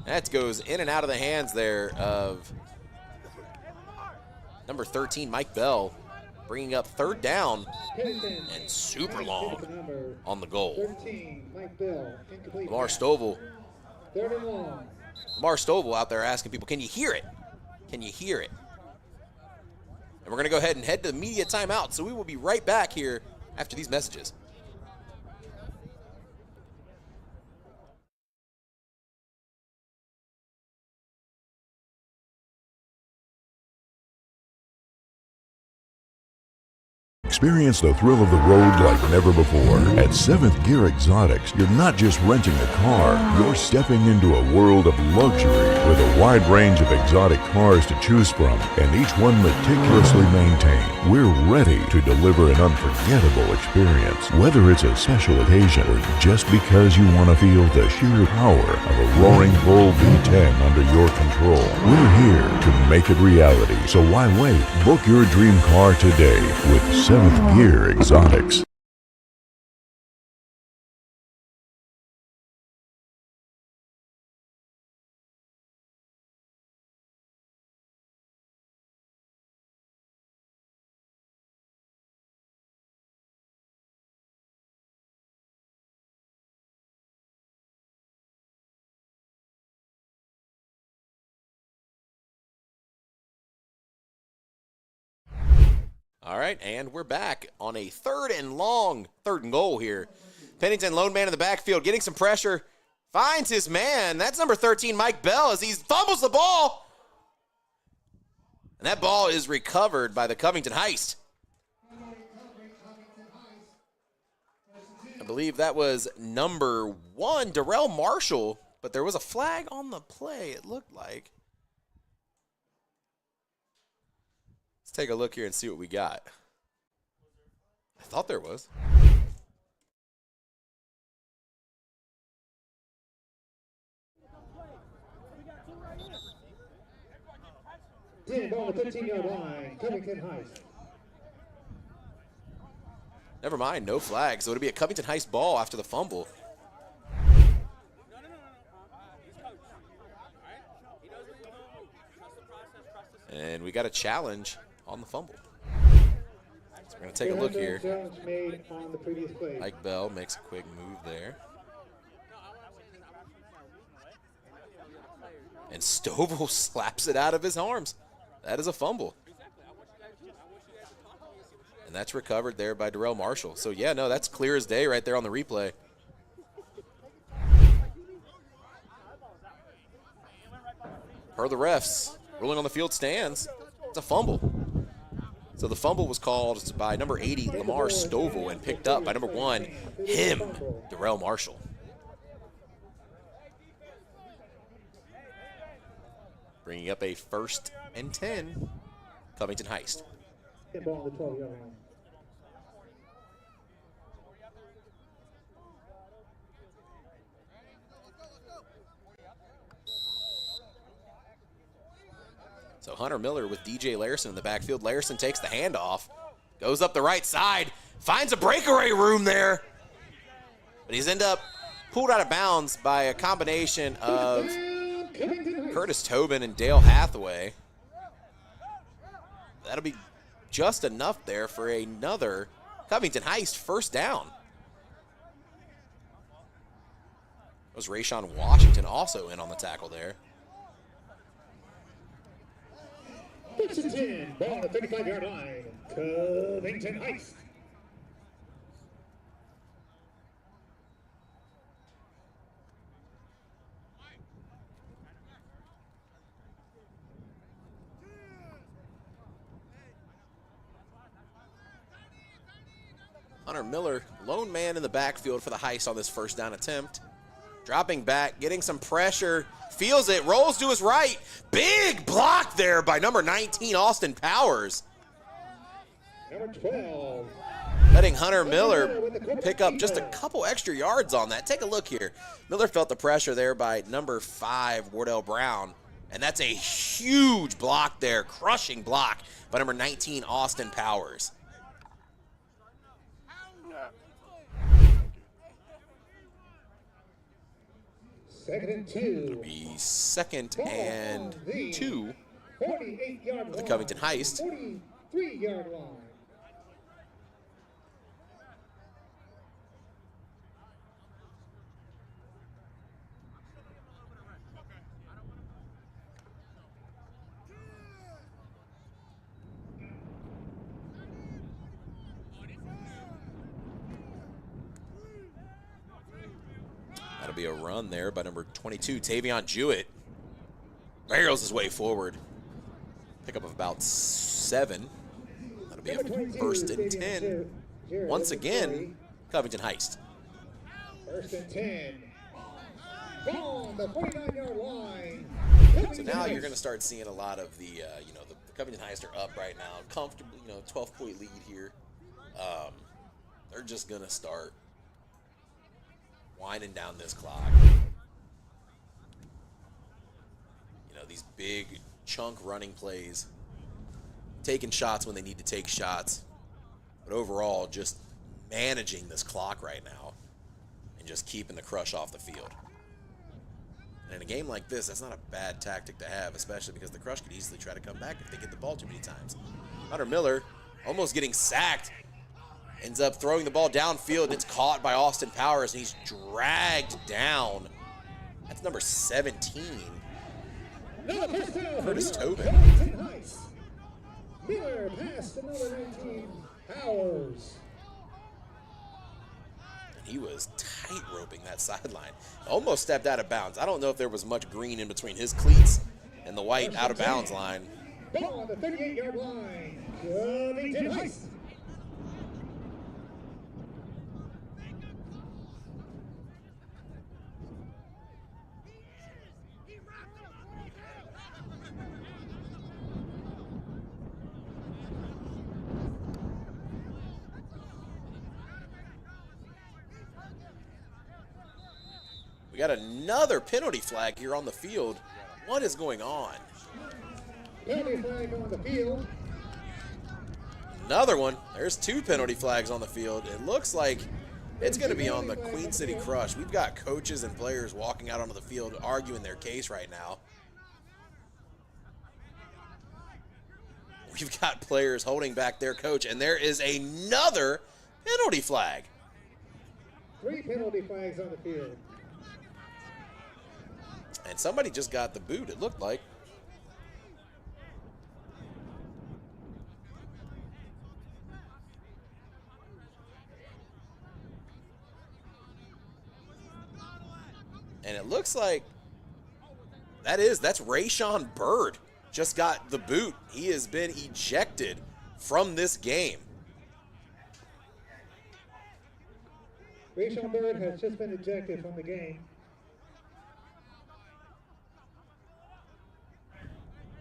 That goes in and out of the hands there of number 13, Mike Bell, bringing up 3rd down and super long on the goal. 13, Mike Bell, incomplete. Lamar Stovall. 3rd and long. Lamar Stovall out there asking people, can you hear it? Can you hear it? And we're going to go ahead and head to the media timeout. So we will be right back here after these messages. Experience the thrill of the road like never before. At 7th Gear Exotics, you're not just renting a car, you're stepping into a world of luxury with a wide range of exotic cars to choose from, and each one meticulously maintained. We're ready to deliver an unforgettable experience, whether it's a special occasion or just because you want to feel the sheer power of a roaring Bull V10 under your control. We're here to make it reality, so why wait? Book your dream car today with 7th Gear Exotics. All right, and we're back on a 3rd and long, 3rd and goal here. Pennington, lone man in the backfield, getting some pressure, finds his man. That's number 13, Mike Bell, as he fumbles the ball. And that ball is recovered by the Covington Heist. I believe that was number 1, Darrell Marshall, but there was a flag on the play, it looked like. Let's take a look here and see what we got. I thought there was. 10, ball on the 15-yard line, Covington Heist. Never mind, no flag. So it'll be a Covington Heist ball after the fumble. And we got a challenge on the fumble. So we're going to take a look here. Challenge made on the previous play. Mike Bell makes a quick move there. And Stovall slaps it out of his arms. That is a fumble. And that's recovered there by Darrell Marshall. So, yeah, no, that's clear as day right there on the replay. Per the refs, ruling on the field stands. It's a fumble. So the fumble was called by number 80, Lamar Stovall, and picked up by number 1, Darrell Marshall. Bringing up a 1st and 10, Covington Heist. Ball on the 12-yard line. So Hunter Miller with DJ Larson in the backfield. Larson takes the handoff, goes up the right side, finds a breakaway room there. But he's ended up pulled out of bounds by a combination of Curtis Tobin and Dale Hathaway. That'll be just enough there for another Covington Heist 1st down. It was Rayshawn Washington also in on the tackle there. 1st and 10, ball on the 35-yard line, Covington Heist. Hunter Miller, lone man in the backfield for the Heist on this 1st down attempt. Dropping back, getting some pressure, feels it, rolls to his right. Big block there by number 19, Austin Powers. Number 12. Letting Hunter Miller pick up just a couple extra yards on that. Take a look here. Miller felt the pressure there by number 5, Wardell Brown. And that's a huge block there, crushing block by number 19, Austin Powers. Second and 2. It'll be 2nd and 2 48-yard for the Covington Heist. 43-yard line. That'll be a run there by number 22, Tavion Jewett. Barrels his way forward. Pickup of about 7. That'll be a 1st and 10. Once again, Covington Heist. 1st and 10. Ball on the 49-yard line. So now you're going to start seeing a lot of the, the Covington Heist are up right now. Comfortably, 12-point lead here. They're just going to start winding down this clock. These big chunk running plays, taking shots when they need to take shots, but overall just managing this clock right now and just keeping the crush off the field. And in a game like this, that's not a bad tactic to have, especially because the crush could easily try to come back if they get the ball too many times. Hunter Miller almost getting sacked, ends up throwing the ball downfield, and it's caught by Austin Powers, and he's dragged down. That's number 17. Curtis Tobin. Miller passed to number 19, Powers. And he was tight roping that sideline. Almost stepped out of bounds. I don't know if there was much green in between his cleats and the white out of bounds line. Ball on the 38-yard line. Covington Heist. We got another penalty flag here on the field. What is going on? Penalty flag on the field. Another one. There's 2 penalty flags on the field. It looks like it's going to be on the Queen City Crush. We've got coaches and players walking out onto the field arguing their case right now. We've got players holding back their coach, and there is another penalty flag. 3 penalty flags on the field. And somebody just got the boot, it looked like. And it looks like that's Rayshawn Bird just got the boot. He has been ejected from this game. Rayshawn Bird has just been ejected from the game.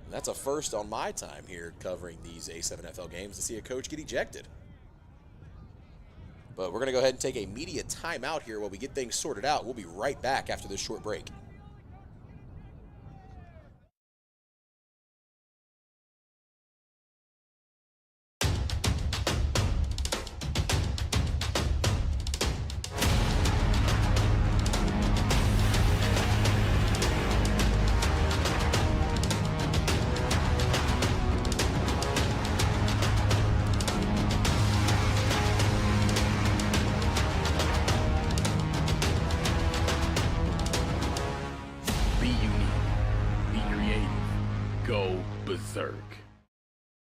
And that's a first on my time here covering these A7FL games to see a coach get ejected. But we're going to go ahead and take a media timeout here while we get things sorted out. We'll be right back after this short break.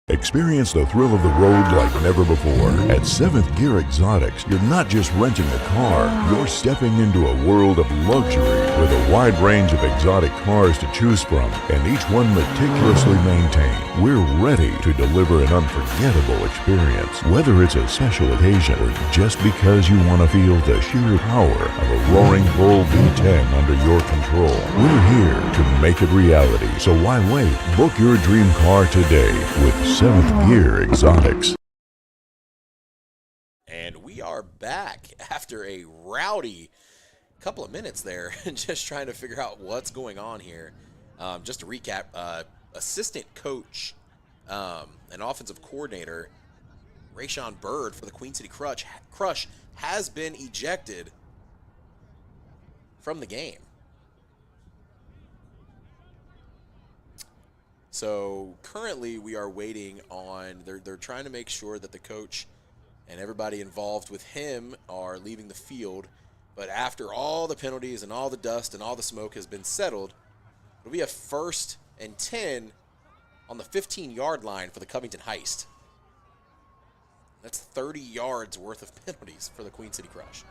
Experience the thrill of the road like never before. At 7th Gear Exotics, you're not just renting a car, you're stepping into a world of luxury with a wide range of exotic cars to choose from, and each one meticulously maintained. We're ready to deliver an unforgettable experience, whether it's a special occasion or just because you want to feel the sheer power of a roaring bull V10 under your control. We're here to make it reality, so why wait? Book your dream car today with 7th Gear Exotics. And we are back after a rowdy couple of minutes there, just trying to figure out what's going on here. Just to recap, assistant coach and offensive coordinator Rayshawn Bird for the Queen City Crush has been ejected from the game. So currently we are waiting on, they're trying to make sure that the coach and everybody involved with him are leaving the field. But after all the penalties and all the dust and all the smoke has been settled, it'll be a 1st and 10 on the 15-yard line for the Covington Heist. That's 30 yards worth of penalties for the Queen City Crush.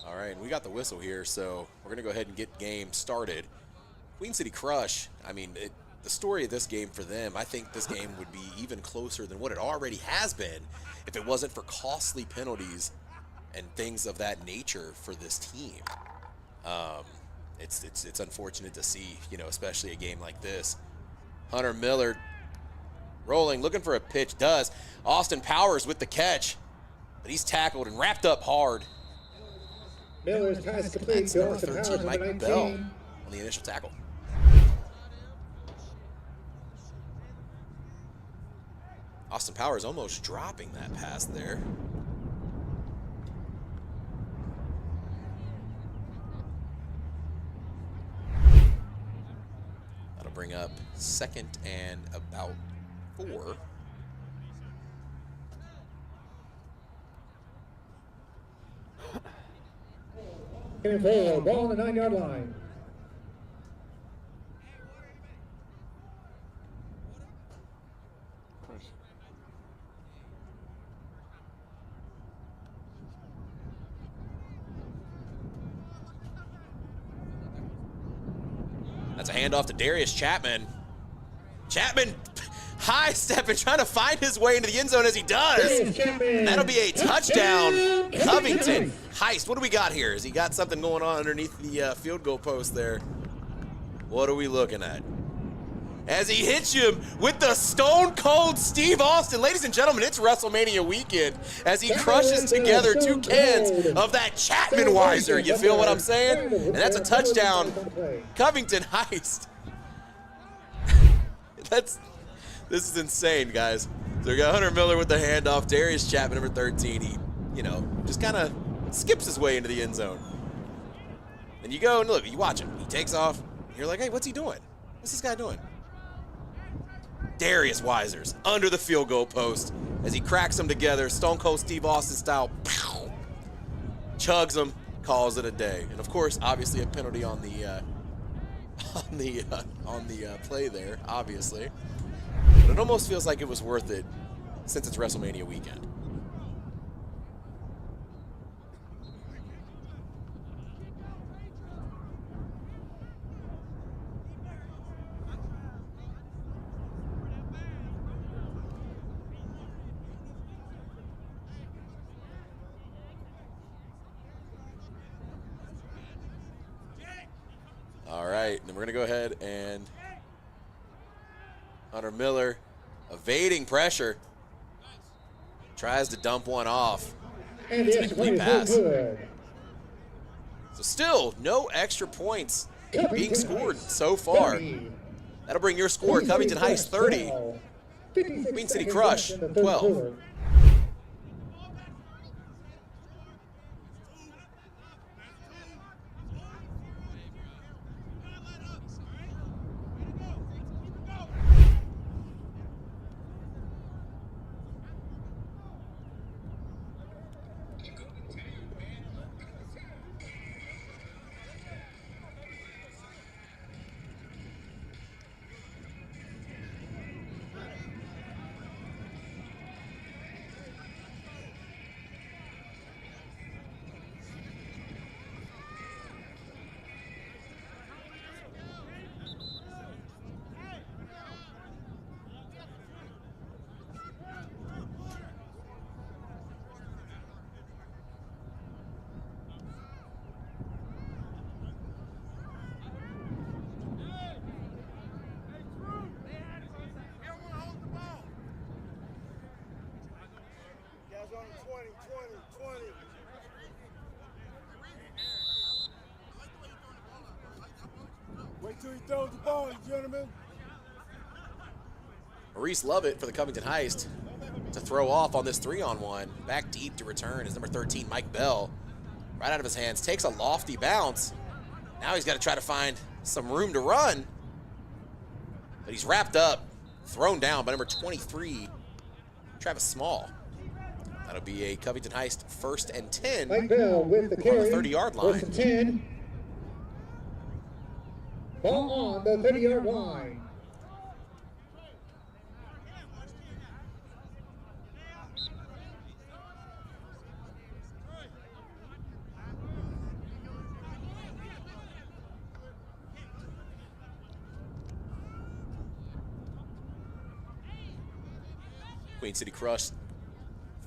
All right, and we got the whistle here, so we're going to go ahead and get game started. Queen City Crush, I mean, the story of this game for them, I think this game would be even closer than what it already has been if it wasn't for costly penalties and things of that nature for this team. It's unfortunate to see, you know, especially a game like this. Hunter Miller rolling, looking for a pitch, does. Austin Powers with the catch, but he's tackled and wrapped up hard. Miller's pass complete. That's number Austin 13, Powers, Mike number Bell, 19. on the initial tackle. Austin Powers almost dropping that pass there. That'll bring up 2nd and about 4. And 4, ball on the 9-yard line. There's a handoff to Darius Chapman. Chapman high stepping, trying to find his way into the end zone as he does. And that'll be a touchdown. Covington Heist. What do we got here? Has he got something going on underneath the field goal post there? What are we looking at? As he hits him with the Stone Cold Steve Austin. Ladies and gentlemen, it's WrestleMania weekend as he crushes together 2 cans of that Chapman Weiser. You feel what I'm saying? And that's a touchdown. Covington Heist. This is insane, guys. So we got Hunter Miller with the handoff. Darius Chapman, number 13. He, just kind of skips his way into the end zone. And you go and look, you watch him. He takes off. You're like, hey, what's he doing? What's this guy doing? Darius Weisers under the field goal post as he cracks them together, Stone Cold Steve Austin style. Pow, chugs them, calls it a day. And of course, obviously a penalty on the play there, obviously. But it almost feels like it was worth it since it's WrestleMania weekend. All right, then we're gonna go ahead and Hunter Miller evading pressure, tries to dump one off. It's an incomplete pass. So still no extra points being scored so far. That'll bring your score, Covington Heist 30, Queen City Crush 12. Wait till he throws the ball, gentlemen. Maurice Lovett for the Covington Heist to throw off on this 3-on-1. Back deep to return is number 13, Mike Bell. Right out of his hands, takes a lofty bounce. Now he's got to try to find some room to run. But he's wrapped up, thrown down by number 23, Travis Small. That'll be a Covington Heist 1st and 10 Mike Bell with the carry on the 30-yard line. 1st and 10. Ball on the 30-yard line. Queen City Crush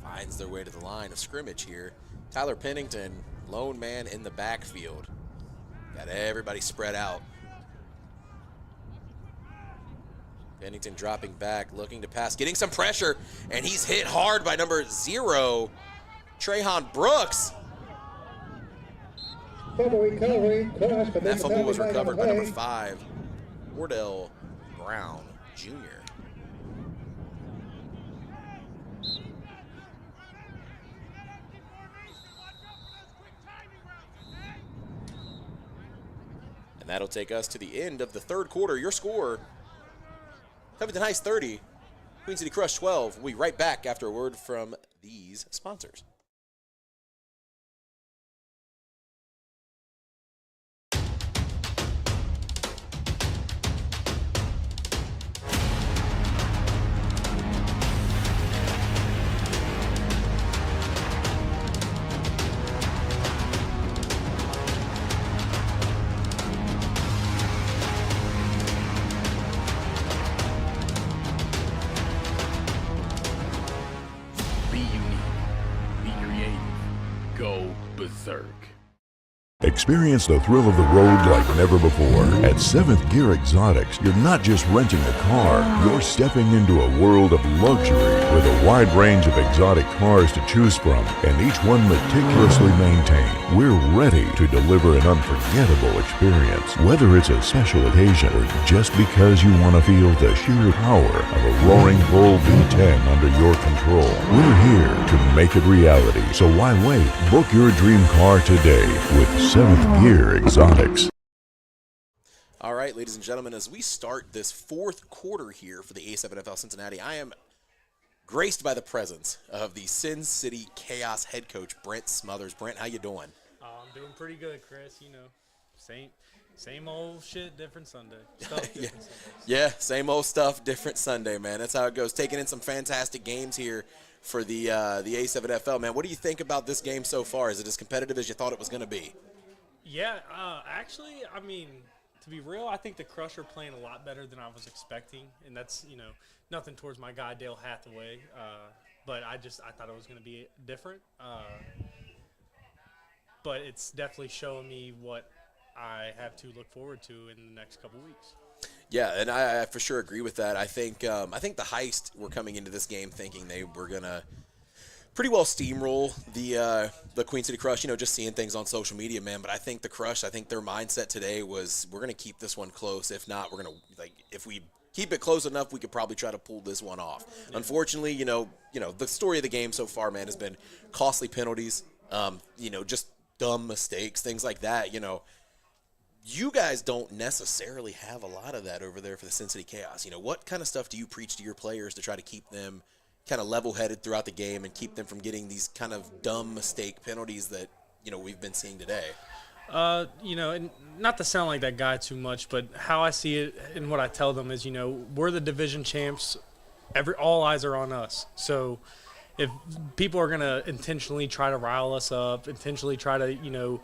finds their way to the line of scrimmage here. Tyler Pennington, lone man in the backfield. Got everybody spread out. Pennington dropping back, looking to pass, getting some pressure, and he's hit hard by number 0, Trahan Brooks. Fumble recovery. That fumble was recovered by number 5, Wardell Brown Jr. And that'll take us to the end of the third quarter. Your score, Covington Heist 30, Queen City Crush 12. We'll be right back after a word from these sponsors. berserk. Experience the thrill of the road like never before. At 7th Gear Exotics, you're not just renting a car, you're stepping into a world of luxury with a wide range of exotic cars to choose from, and each one meticulously maintained. We're ready to deliver an unforgettable experience, whether it's a special occasion or just because you want to feel the sheer power of a roaring bull V10 under your control. We're here to make it reality, so why wait? Book your dream car today with 7th Gear Exotics. All right, ladies and gentlemen, as we start this fourth quarter here for the A7FL Cincinnati, I am graced by the presence of the Sin City Chaos head coach, Brent Smothers. Brent, how you doing? I'm doing pretty good, Chris. You know, same old shit, different Sunday. Yeah, same old stuff, different Sunday, man. That's how it goes. Taking in some fantastic games here for the A7FL, man. What do you think about this game so far? Is it as competitive as you thought it was going to be? Yeah, actually, I mean, to be real, I think the Crush are playing a lot better than I was expecting, and that's, you know, nothing towards my guy Dale Hathaway, but I thought it was going to be different. But it's definitely showing me what I have to look forward to in the next couple weeks. Yeah, and I for sure agree with that. I think the Heist were coming into this game thinking they were gonna pretty well steamroll the Queen City Crush. You know, just seeing things on social media, man. But I think the Crush, I think their mindset today was we're gonna keep this one close. If not, we're gonna if we keep it close enough, we could probably try to pull this one off. Yeah. Unfortunately, you know the story of the game so far, man, has been costly penalties. Just dumb mistakes, things like that. You know. You guys don't necessarily have a lot of that over there for the Sin City Chaos. You know, what kind of stuff do you preach to your players to try to keep them kind of level-headed throughout the game and keep them from getting these kind of dumb mistake penalties that, we've been seeing today? And not to sound like that guy too much, but how I see it and what I tell them is, we're the division champs. All eyes are on us. So if people are going to intentionally try to rile us up, intentionally try to,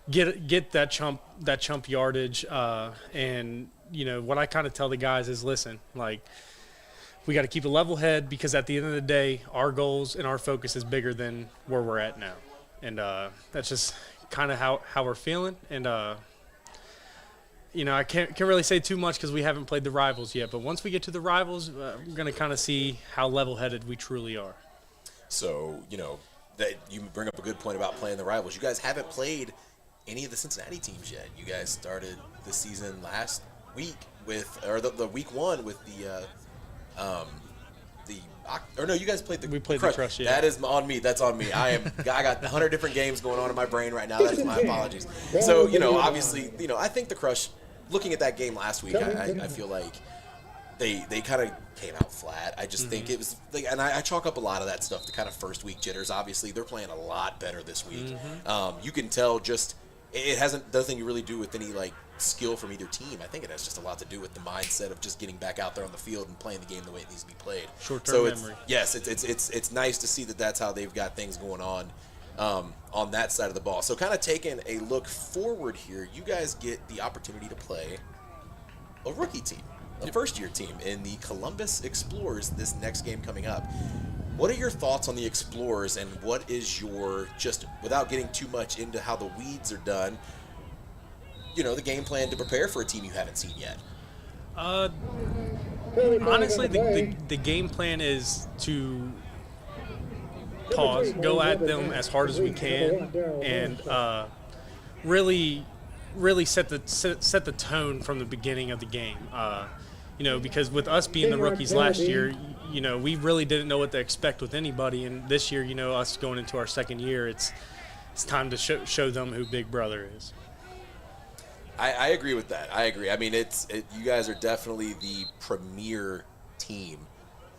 get that chump yardage, and what I kind of tell the guys is, listen, like, we got to keep a level head, because at the end of the day, our goals and our focus is bigger than where we're at now, and that's just kind of how we're feeling. And I can't really say too much because we haven't played the rivals yet, but once we get to the rivals, we're gonna kind of see how level headed we truly are. So that you bring up a good point about playing the rivals. You guys haven't played any of the Cincinnati teams yet. You guys started the season last week the week one with you guys played the Crush. Yeah. That is on me. That's on me. I got 100 different games going on in my brain right now. That is my apologies. So, obviously, I think the Crush, looking at that game last week, I feel like they kind of came out flat. I just think it was and I chalk up a lot of that stuff to kind of first week jitters. Obviously, they're playing a lot better this week. You can tell just it doesn't really do with any skill from either team. I think it has just a lot to do with the mindset of just getting back out there on the field and playing the game the way it needs to be played. Short-term memory. Yes, it's nice to see that's how they've got things going on that side of the ball. So kind of taking a look forward here, you guys get the opportunity to play a rookie team, a first-year team in the Columbus Explorers this next game coming up. What are your thoughts on the Explorers, and what is your, just without getting too much into how the weeds are done, the game plan to prepare for a team you haven't seen yet? Honestly, the game plan is to go at them as hard as we can, and really set the tone from the beginning of the game. Because with us being the rookies last year, we really didn't know what to expect with anybody, and this year, us going into our second year, it's time to show them who Big Brother is. I agree with that. I agree. I mean, you guys are definitely the premier team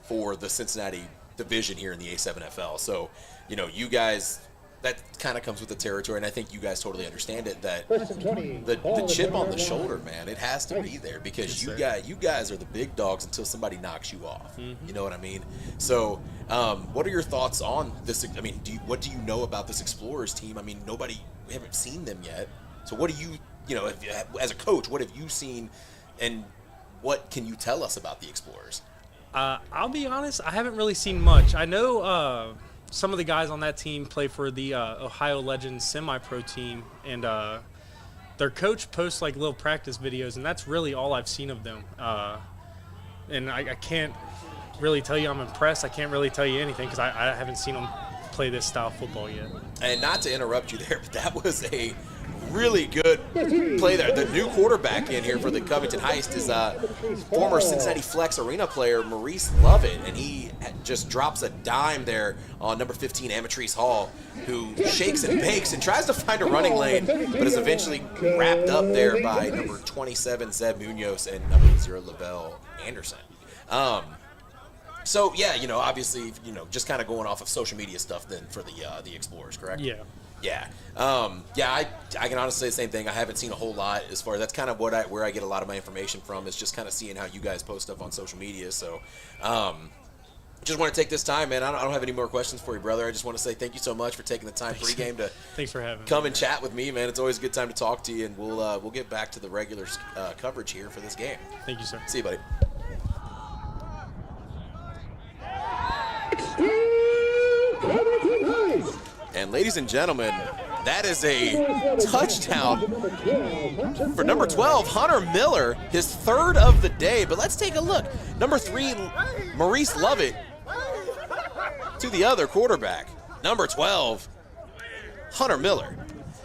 for the Cincinnati division here in the A7FL. So, you guys, that kind of comes with the territory, and I think you guys totally understand it, that the chip on the shoulder, man, it has to be there, because you guys are the big dogs until somebody knocks you off. You know what I mean? So, what are your thoughts on this? I mean, what do you know about this Explorers team? I mean, we haven't seen them yet. So what do you, as a coach, what have you seen, and what can you tell us about the Explorers? I'll be honest, I haven't really seen much. I know some of the guys on that team play for the Ohio Legends semi-pro team, and their coach posts like little practice videos, and that's really all I've seen of them. And I can't really tell you I'm impressed. I can't really tell you anything because I haven't seen them play this style of football yet. And not to interrupt you there, but that was a really good play there. The new quarterback in here for the Covington Heist is former Cincinnati Flex Arena player Maurice Lovett, and he just drops a dime there on number 15 Amatrice Hall, who shakes and bakes and tries to find a running lane, but is eventually wrapped up there by number 27 Zeb Munoz and number 0 Lavelle Anderson. So yeah, obviously, just kind of going off of social media stuff then for the Explorers, correct? Yeah. Yeah. I can honestly say the same thing. I haven't seen a whole lot as far as that's kind of where I get a lot of my information from, is just kind of seeing how you guys post stuff on social media. So just want to take this time, man. I don't have any more questions for you, brother. I just want to say thank you so much for taking the time pregame to Thanks for having come me. and chat with me, man. It's always a good time to talk to you, and we'll get back to the regular coverage here for this game. Thank you, sir. See you, buddy. And ladies and gentlemen, that is a touchdown for number 12, Hunter Miller, his third of the day. But let's take a look. Number 3, Maurice Lovett, to the other quarterback. Number 12, Hunter Miller.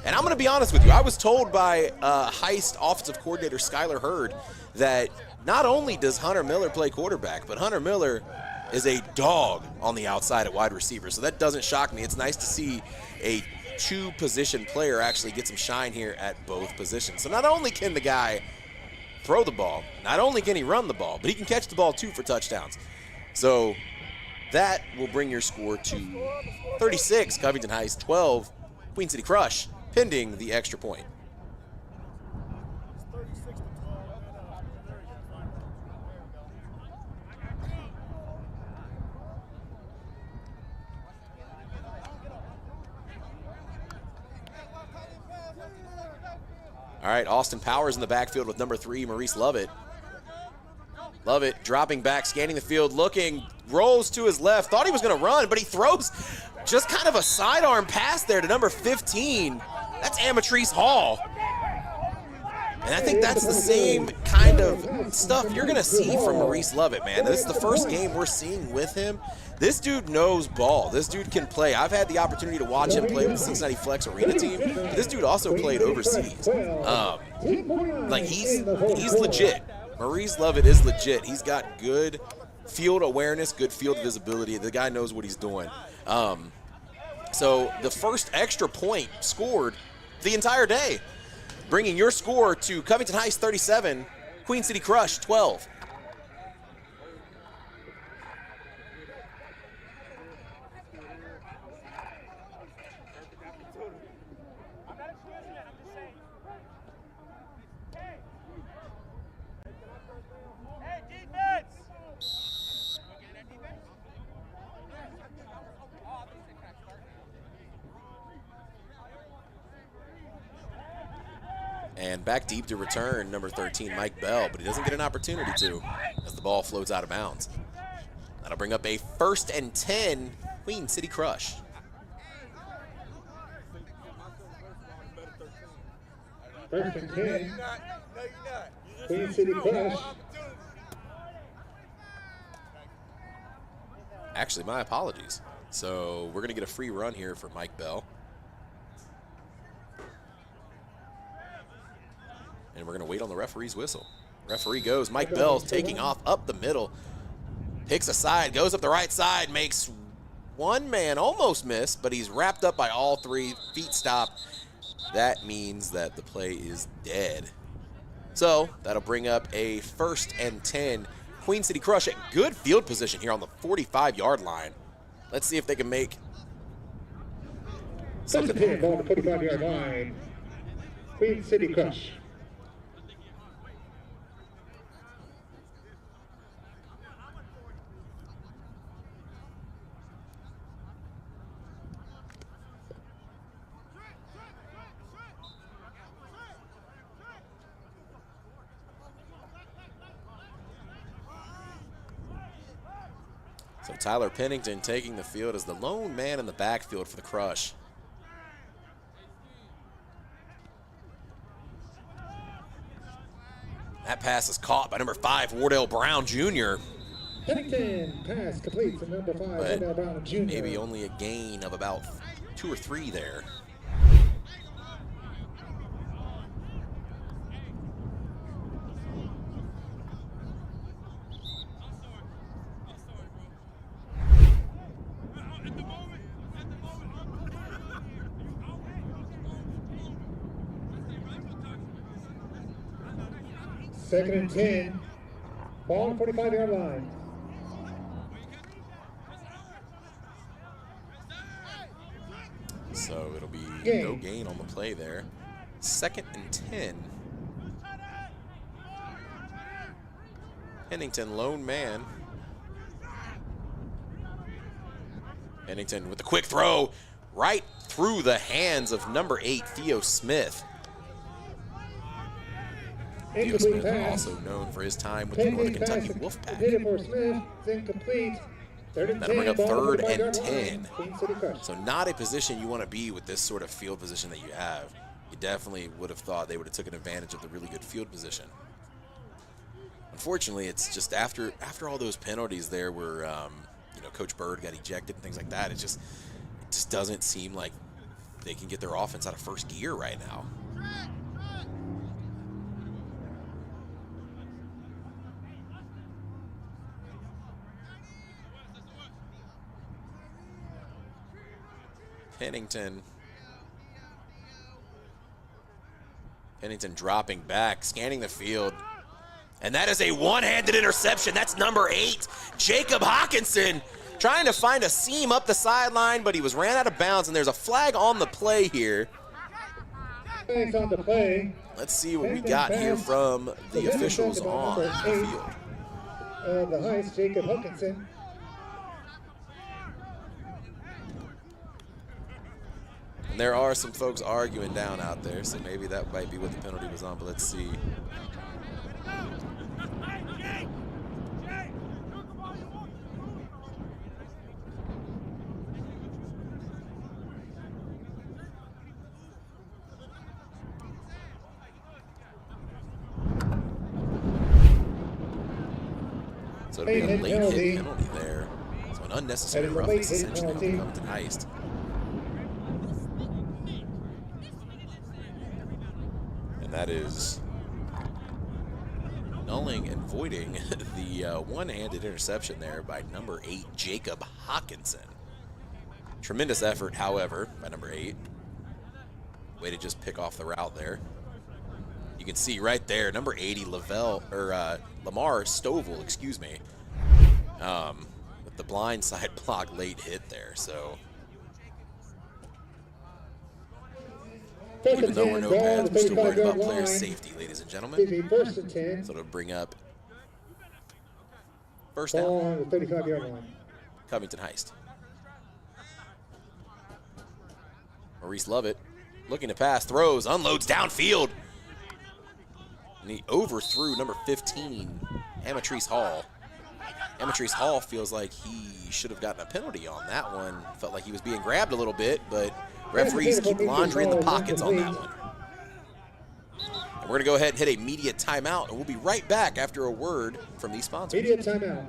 And I'm going to be honest with you. I was told by Heist offensive coordinator Skylar Hurd that not only does Hunter Miller play quarterback, but Hunter Miller is a dog on the outside at wide receiver. So that doesn't shock me. It's nice to see a two-position player actually get some shine here at both positions. So not only can the guy throw the ball, not only can he run the ball, but he can catch the ball too for touchdowns. So that will bring your score to 36, Covington Heist, 12, Queen City Crush, pending the extra point. All right, Austin Powers in the backfield with number 3, Maurice Lovett. Lovett dropping back, scanning the field, looking, rolls to his left, thought he was going to run, but he throws just kind of a sidearm pass there to number 15. That's Amatrice Hall. And I think that's the same kind of stuff you're going to see from Maurice Lovett, man. This is the first game we're seeing with him. This dude knows ball. This dude can play. I've had the opportunity to watch him play with the Cincinnati Flex Arena team. But this dude also played overseas. Like he's legit. Maurice Lovett is legit. He's got good field awareness, good field visibility. The guy knows what he's doing. So the first extra point scored the entire day, bringing your score to Covington Heist 37, Queen City Crush 12. And back deep to return, number 13, Mike Bell, but he doesn't get an opportunity to as the ball floats out of bounds. That'll bring up a 1st and 10, Queen City Crush. First and 10, Queen City Crush. Actually, my apologies. So we're going to get a free run here for Mike Bell. And we're going to wait on the referee's whistle. Referee goes. Mike Bell taking off up the middle. Picks a side, goes up the right side, makes one man almost miss, but he's wrapped up by all 3. Feet stop. That means that the play is dead. So that'll bring up a 1st and 10. Queen City Crush at good field position here on the 45-yard line. Let's see if they can make something happen. On the 45-yard line, Queen City Crush. So Tyler Pennington taking the field as the lone man in the backfield for the Crush. That pass is caught by number 5, Wardell Brown Jr. Pennington, pass complete to number 5, Wardell Brown Jr. Maybe only a gain of about 2 or 3 there. Second and 10. Ball on 45-yard line. So it'll be no gain on the play there. Second and 10. Pennington, lone man. Pennington with the quick throw right through the hands of number 8, Theo Smith. Theo Smith, also known for his time with the Northern Kentucky Wolfpack. That'll bring up 3rd and 10. So not a position you want to be with this sort of field position that you have. You definitely would have thought they would have taken advantage of the really good field position. Unfortunately, it's just after all those penalties there where Coach Bird got ejected and things like that, it just doesn't seem like they can get their offense out of first gear right now. Pennington dropping back, scanning the field. And that is a one-handed interception. That's number 8, Jacob Hawkinson, trying to find a seam up the sideline, but he was ran out of bounds, and there's a flag on the play here. Flags on the play. Let's see what we got here from the officials on the field. The heist, Jacob Hawkinson. And there are some folks arguing down out there, so maybe that might be what the penalty was on, but let's see. So it'll be a late hit penalty there. So an unnecessary roughness essentially on the Covington heist. That is nulling and voiding the one-handed interception there by number 8, Jacob Hawkinson. Tremendous effort, however, by number 8. Way to just pick off the route there. You can see right there, number 80, Lamar Stovall, excuse me, with the blind side block late hit there. So even though we're no pads, we're still worried about player safety, ladies and gentlemen. So it'll bring up first down. Ball on the 35-yard line. Covington heist. Maurice Lovett looking to pass, throws, unloads downfield. And he overthrew number 15, Amatrice Hall. Amatrice Hall feels like he should have gotten a penalty on that one. Felt like he was being grabbed a little bit, but referees keep laundering the pockets on that one. And we're going to go ahead and hit a media timeout, and we'll be right back after a word from these sponsors. Media timeout.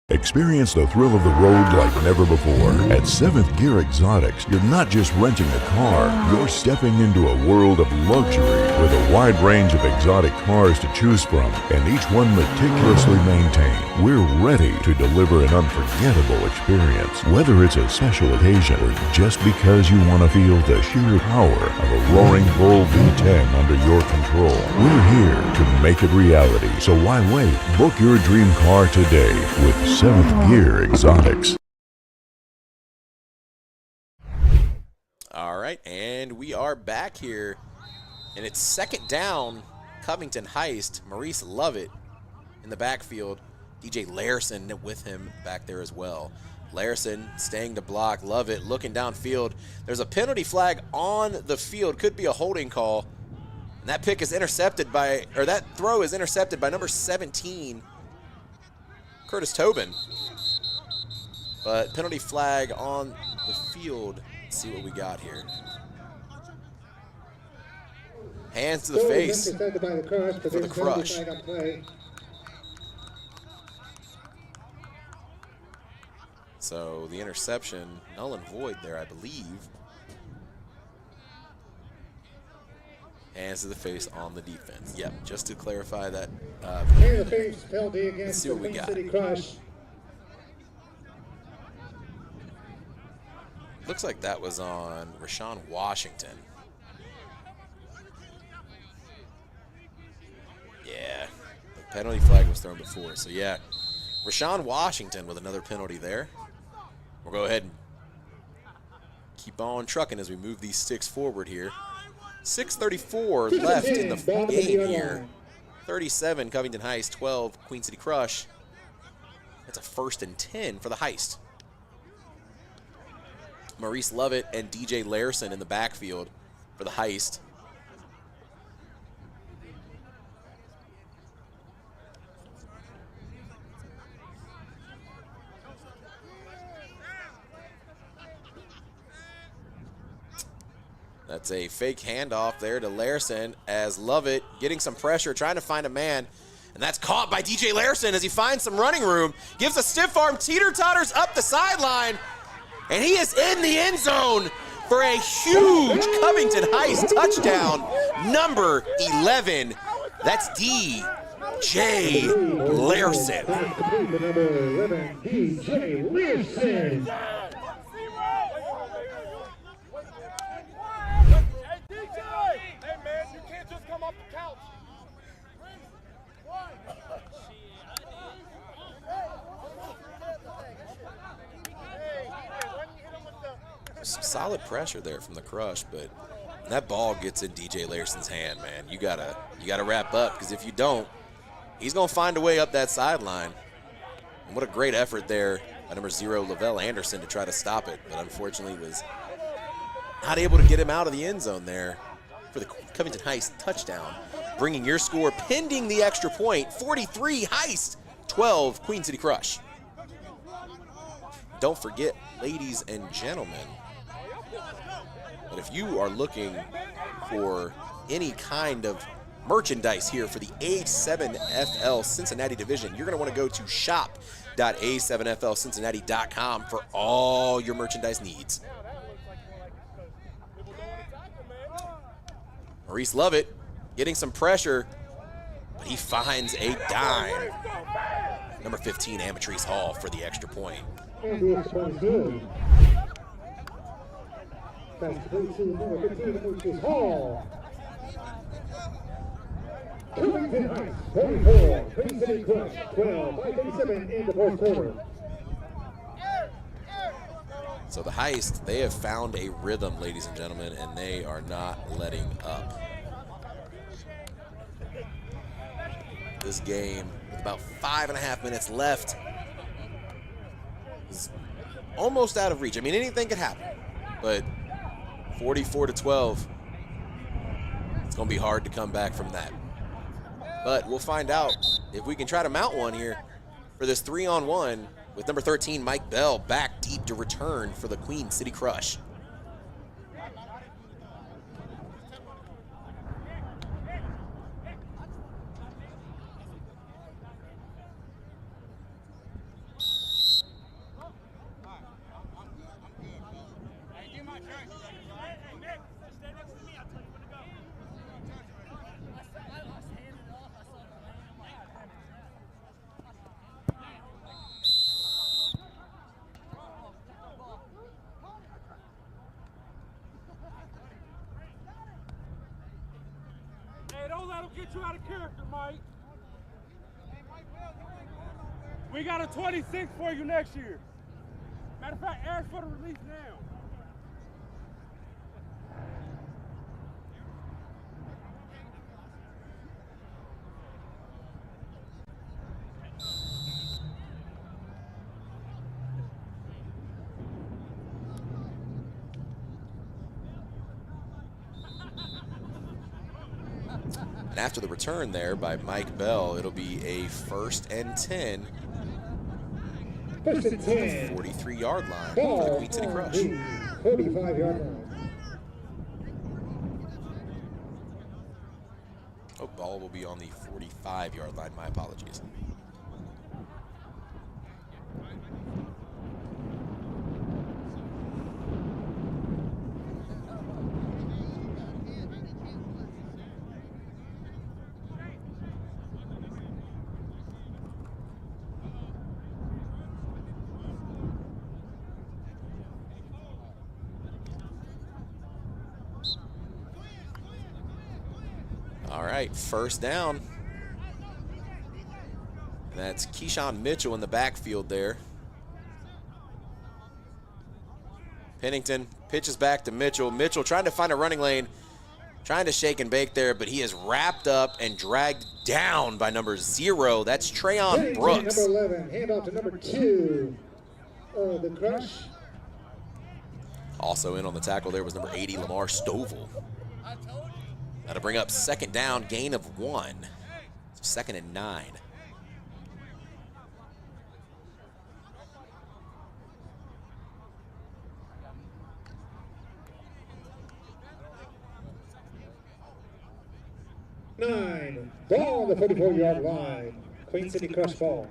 Experience the thrill of the road like never before. At 7th Gear Exotics, you're not just renting a car, you're stepping into a world of luxury With a wide range of exotic cars to choose from, and each one meticulously maintained, we're ready to deliver an unforgettable experience. Whether it's a special occasion or just because you want to feel the sheer power of a roaring Bull V10 under your control, we're here to make it reality. So why wait? Book your dream car today with 7th Gear Exotics. All right, and we are back here, and it's second down, Covington Heist. Maurice Lovett in the backfield. DJ Larson with him back there as well. Larson staying to block. Lovett looking downfield. There's a penalty flag on the field. Could be a holding call. And that pick is intercepted by, or that throw is intercepted by number 17, Curtis Tobin. But penalty flag on the field. Let's see what we got here. Hands to the face for the crush. So the interception, null and void there, I believe. Hands to the face on the defense. Yep, just to clarify that. Let's see what we got. Looks like that was on Rashawn Washington. Yeah, the penalty flag was thrown before. So yeah, Rashawn Washington with another penalty there. We'll go ahead and keep on trucking as we move these sticks forward here. 6:34 left in the game here. 37 Covington Heist, 12 Queen City Crush. That's a 1st and 10 for the Heist. Maurice Lovett and DJ Larson in the backfield for the Heist. That's a fake handoff there to Larson as Lovett getting some pressure, trying to find a man. And that's caught by DJ Larson as he finds some running room. Gives a stiff arm, teeter-totters up the sideline. And he is in the end zone for a huge Covington Heist touchdown. Number 11. That's DJ Larson. Number 11, DJ Larson. Hey, man, you can't just come off the couch. Some solid pressure there from the Crush, but that ball gets in DJ Larson's hand, man. You gotta wrap up, because if you don't, he's gonna find a way up that sideline. And what a great effort there by number 0, Lavelle Anderson, to try to stop it, but unfortunately was not able to get him out of the end zone there for the Covington Heist touchdown, bringing your score pending the extra point. 43 Heist, 12 Queen City Crush. Don't forget, ladies and gentlemen, that if you are looking for any kind of merchandise here for the A7FL Cincinnati division, you're going to want to go to shop.a7flcincinnati.com for all your merchandise needs. Maurice Lovett getting some pressure, but he finds a dime. Number 15, Amatrice Hall for the extra point. And the extra point is good. That's the play to number 15, Amatrice Hall. Covington Heights, 44, Queen City Crush, 12, 5:37 in the fourth quarter. So the Heist, they have found a rhythm, ladies and gentlemen, and they are not letting up. This game, with about 5.5 minutes left, is almost out of reach. I mean, anything could happen, but 44-12, it's going to be hard to come back from that. But we'll find out if we can try to mount one here for this 3-on-1 with number 13, Mike Bell, back deep to return for the Queen City Crush. We got a 26 for you next year. Matter of fact, ask for the release now. And after the return there by Mike Bell, it'll be a 1st and 10. 1st and 10. 43-yard line Ball for the Queen City Crush. 45-yard line. Oh, ball will be on the 45-yard line. My apologies. All right, 1st down. And that's Keyshawn Mitchell in the backfield there. Pennington pitches back to Mitchell. Mitchell trying to find a running lane, trying to shake and bake there, but he is wrapped up and dragged down by number 0. That's Trayon Brooks. Number 11, handoff to number 2 of the Crush. Also in on the tackle there was number 80, Lamar Stovall. That'll bring up 2nd down, gain of 1. So 2nd and 9. Ball on the 44-yard line. Queen City Crush ball.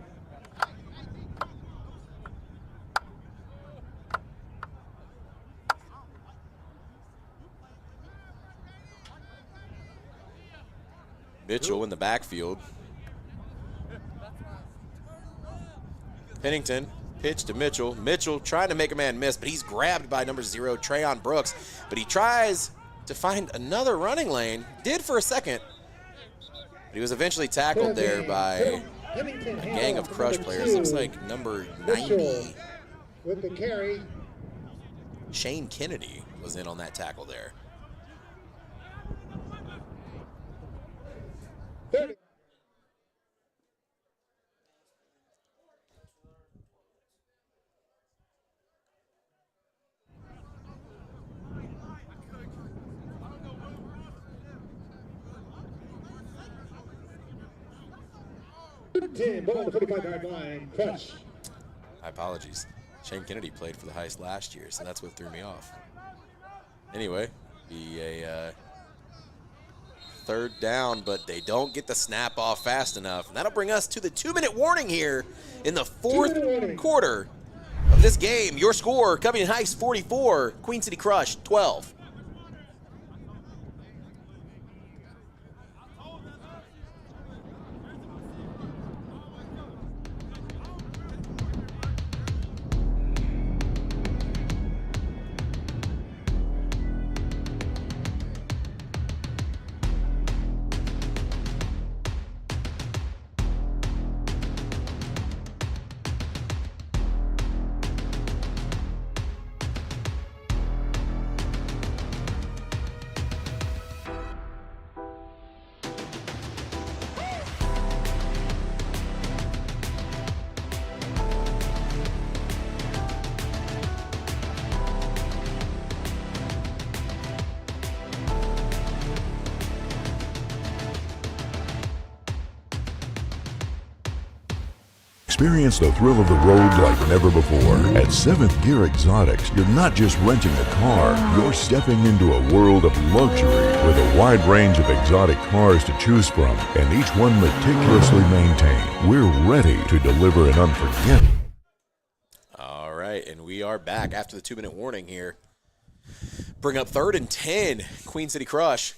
Mitchell in the backfield. Pennington, pitch to Mitchell. Mitchell trying to make a man miss, but he's grabbed by number 0, Trayon Brooks. But he tries to find another running lane. Did for a second. But he was eventually tackled there by a gang of Crush players. Looks like number 90. With the carry. Shane Kennedy was in on that tackle there. 30. Ball on the 45-yard line. Crush. My apologies. Shane Kennedy played for the Heist last year, so that's what threw me off. Anyway, be a 3rd down, but they don't get the snap off fast enough. And that'll bring us to the 2-minute warning here in the 4th quarter of this game. Your score, Covington Heist 44, Queen City Crush 12. Experience the thrill of the road like never before. At 7th Gear Exotics, you're not just renting a car, you're stepping into a world of luxury with a wide range of exotic cars to choose from, and each one meticulously maintained. We're ready to deliver an unforgettable. All right, and we are back after the 2-minute warning here. Bring up 3rd and 10, Queen City Crush.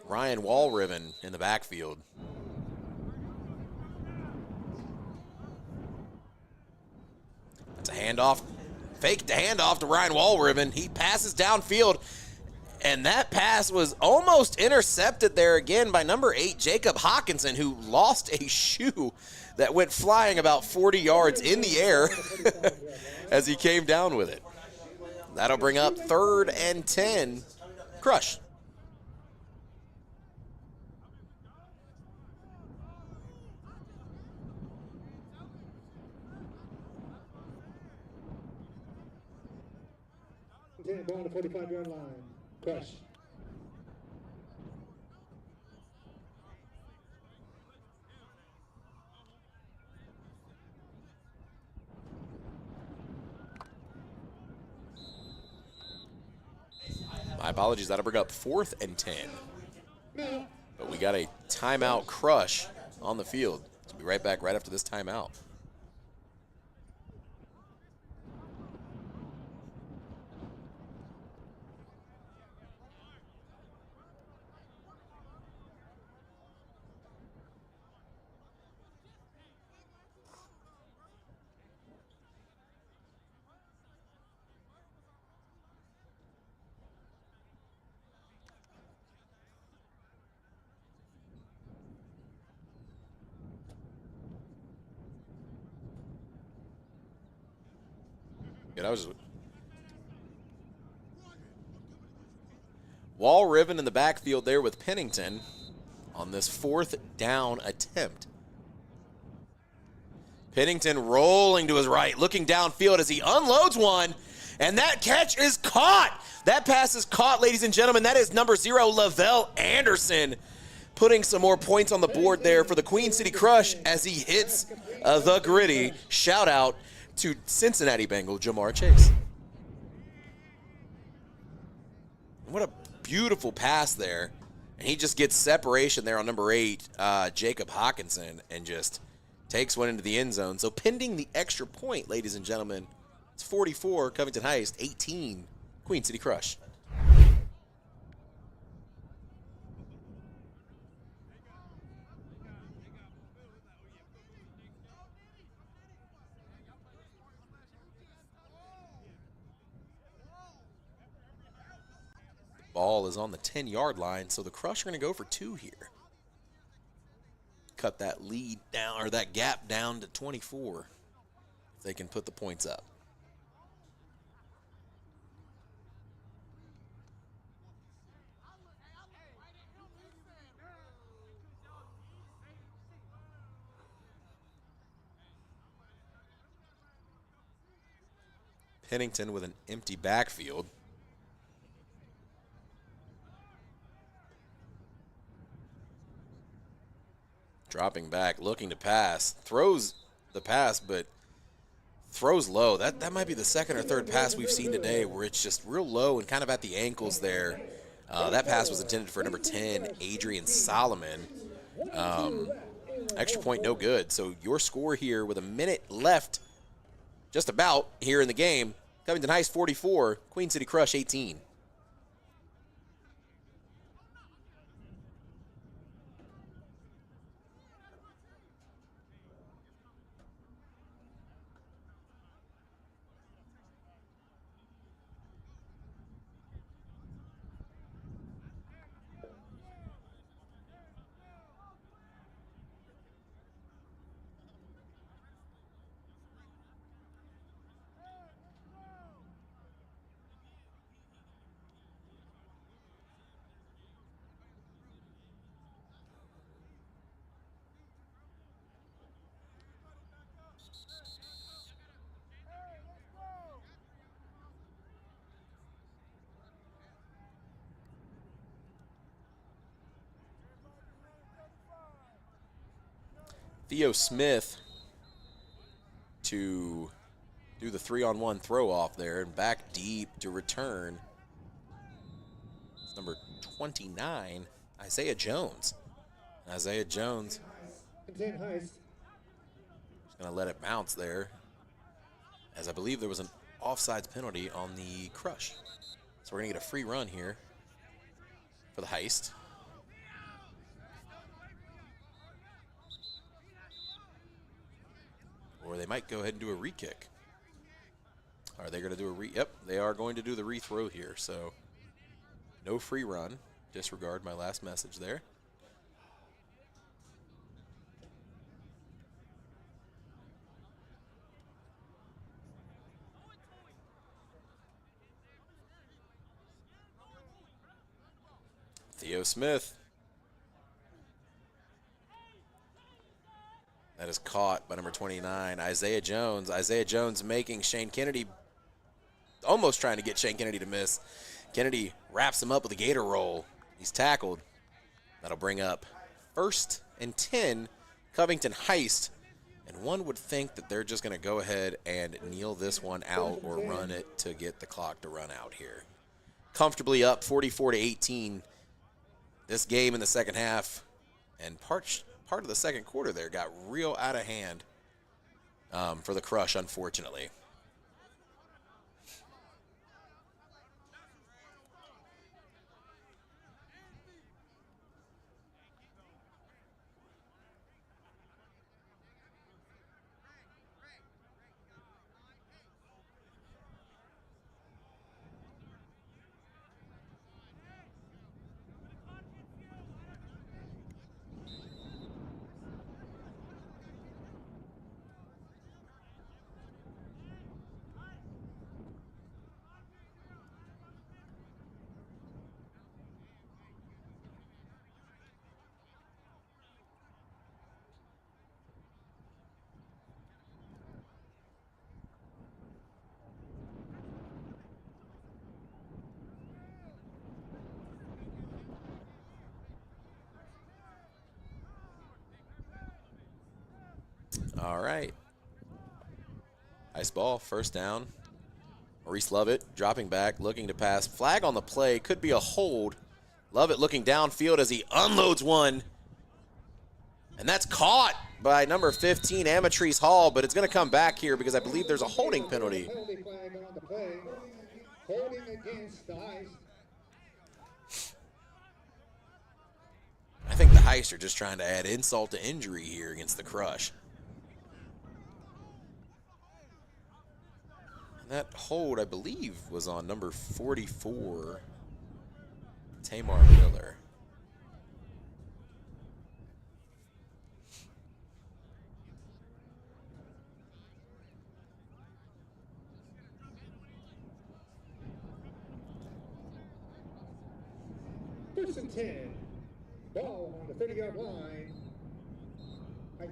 Ryan Walriven in the backfield. That's a handoff, fake the handoff to Ryan Walriven. He passes downfield, And that pass was almost intercepted there again by number 8, Jacob Hawkinson, who lost a shoe that went flying about 40 yards in the air as he came down with it. That'll bring up 3rd and 10. Crush. Ball on the 45-yard line. Crush. My apologies, that'll bring up 4th and 10. But we got a timeout Crush on the field. So we'll be right back right after this timeout. Yeah, that was Wall Riven in the backfield there with Pennington on this 4th down attempt. Pennington rolling to his right, looking downfield as he unloads one, and that catch is caught. That pass is caught, ladies and gentlemen. That is number 0, Lavelle Anderson, putting some more points on the board there for the Queen City Crush as he hits the gritty. Shout out to Cincinnati Bengal Jamar Chase. What a beautiful pass there. And he just gets separation there on number 8, Jacob Hawkinson, and just takes one into the end zone. So pending the extra point, ladies and gentlemen, it's 44, Covington Heist, 18, Queen City Crush. Ball is on the 10-yard line, so the Crush are going to go for 2 here. Cut that lead down, or that gap down to 24 if they can put the points up. Pennington with an empty backfield. Dropping back, looking to pass. Throws the pass, but throws low. That might be the 2nd or 3rd pass we've seen today where it's just real low and kind of at the ankles there. That pass was intended for number 10, Adrian Solomon. Extra point, no good. So your score here with a minute left, just about, here in the game. Covington Heist 44, Queen City Crush 18. Theo Smith to do the 3-on-1 throw off there and back deep to return. It's number 29, Isaiah Jones. Isaiah Jones just going to let it bounce there, as I believe there was an offsides penalty on the Crush. So we're going to get a free run here for the Heist. Or they might go ahead and do a re-kick. Are they going to do a yep, they are going to do the re-throw here. So No free run. Disregard my last message there. Theo Smith. That is caught by number 29, Isaiah Jones. Isaiah Jones making Shane Kennedy, almost trying to get Shane Kennedy to miss. Kennedy wraps him up with a gator roll. He's tackled. That'll bring up 1st and 10, Covington Heist. And one would think that they're just going to go ahead and kneel this one out or run it to get the clock to run out here. Comfortably up 44-18. This game in the second half and part of the second quarter there got real out of hand for the Crush, unfortunately. All right. Nice ball, first down. Maurice Lovett dropping back, looking to pass. Flag on the play, could be a hold. Lovett looking downfield as he unloads one. And that's caught by number 15, Amatrice Hall, but it's going to come back here because I believe there's a holding penalty. Holding flag on the play. Holding against the Heist. I think the Heist are just trying to add insult to injury here against the Crush. That hold, I believe, was on number 44, Tamar Miller. First and 10. Ball on the 30-yard line. Heist.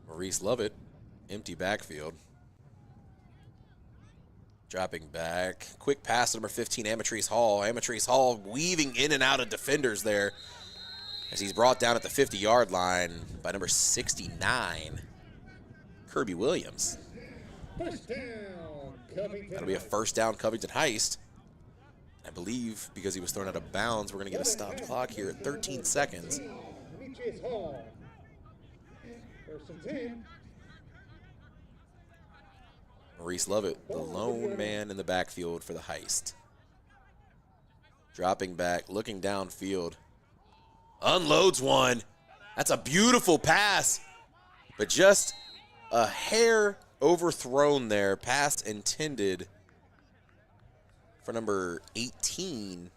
Maurice Lovett, empty backfield. Dropping back. Quick pass to number 15, Amatrice Hall. Amatrice Hall weaving in and out of defenders there as he's brought down at the 50-yard line by number 69, Kirby Williams. First down, Covington. That'll be a first down, Covington Heist. I believe because he was thrown out of bounds, we're going to get a stopped clock here at 13 seconds. Amatrice Hall. First and 10. Maurice Lovett, the lone man in the backfield for the Heist. Dropping back, looking downfield. Unloads one. That's a beautiful pass, but just a hair overthrown there. Pass intended for number 18,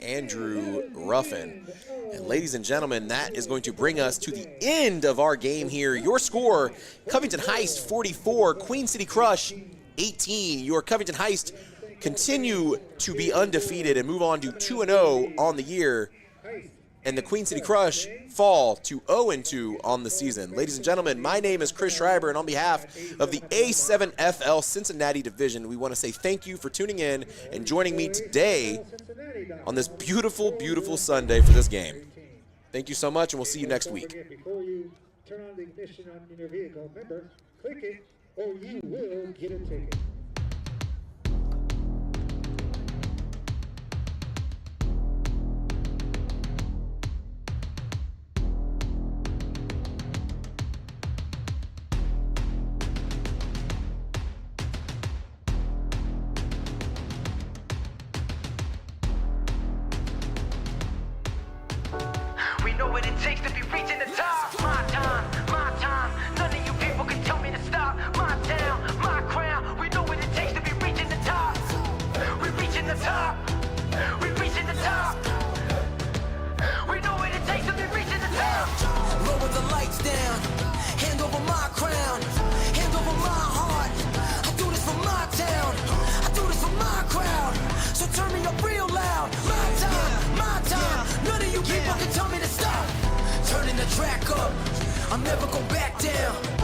Andrew Ruffin. And ladies and gentlemen, that is going to bring us to the end of our game here. Your score, Covington Heist 44, Queen City Crush 18. Your Covington Heist continue to be undefeated and move on to 2-0 on the year. And the Queen City Crush fall to 0-2 on the season. Ladies and gentlemen, my name is Chris Schreiber, and on behalf of the A7FL Cincinnati Division, we want to say thank you for tuning in and joining me today on this beautiful, beautiful Sunday for this game. Thank you so much, and we'll see you next week. Before you turn on the ignition on your vehicle, remember, click it or you will get a ticket. I'm never gonna back down.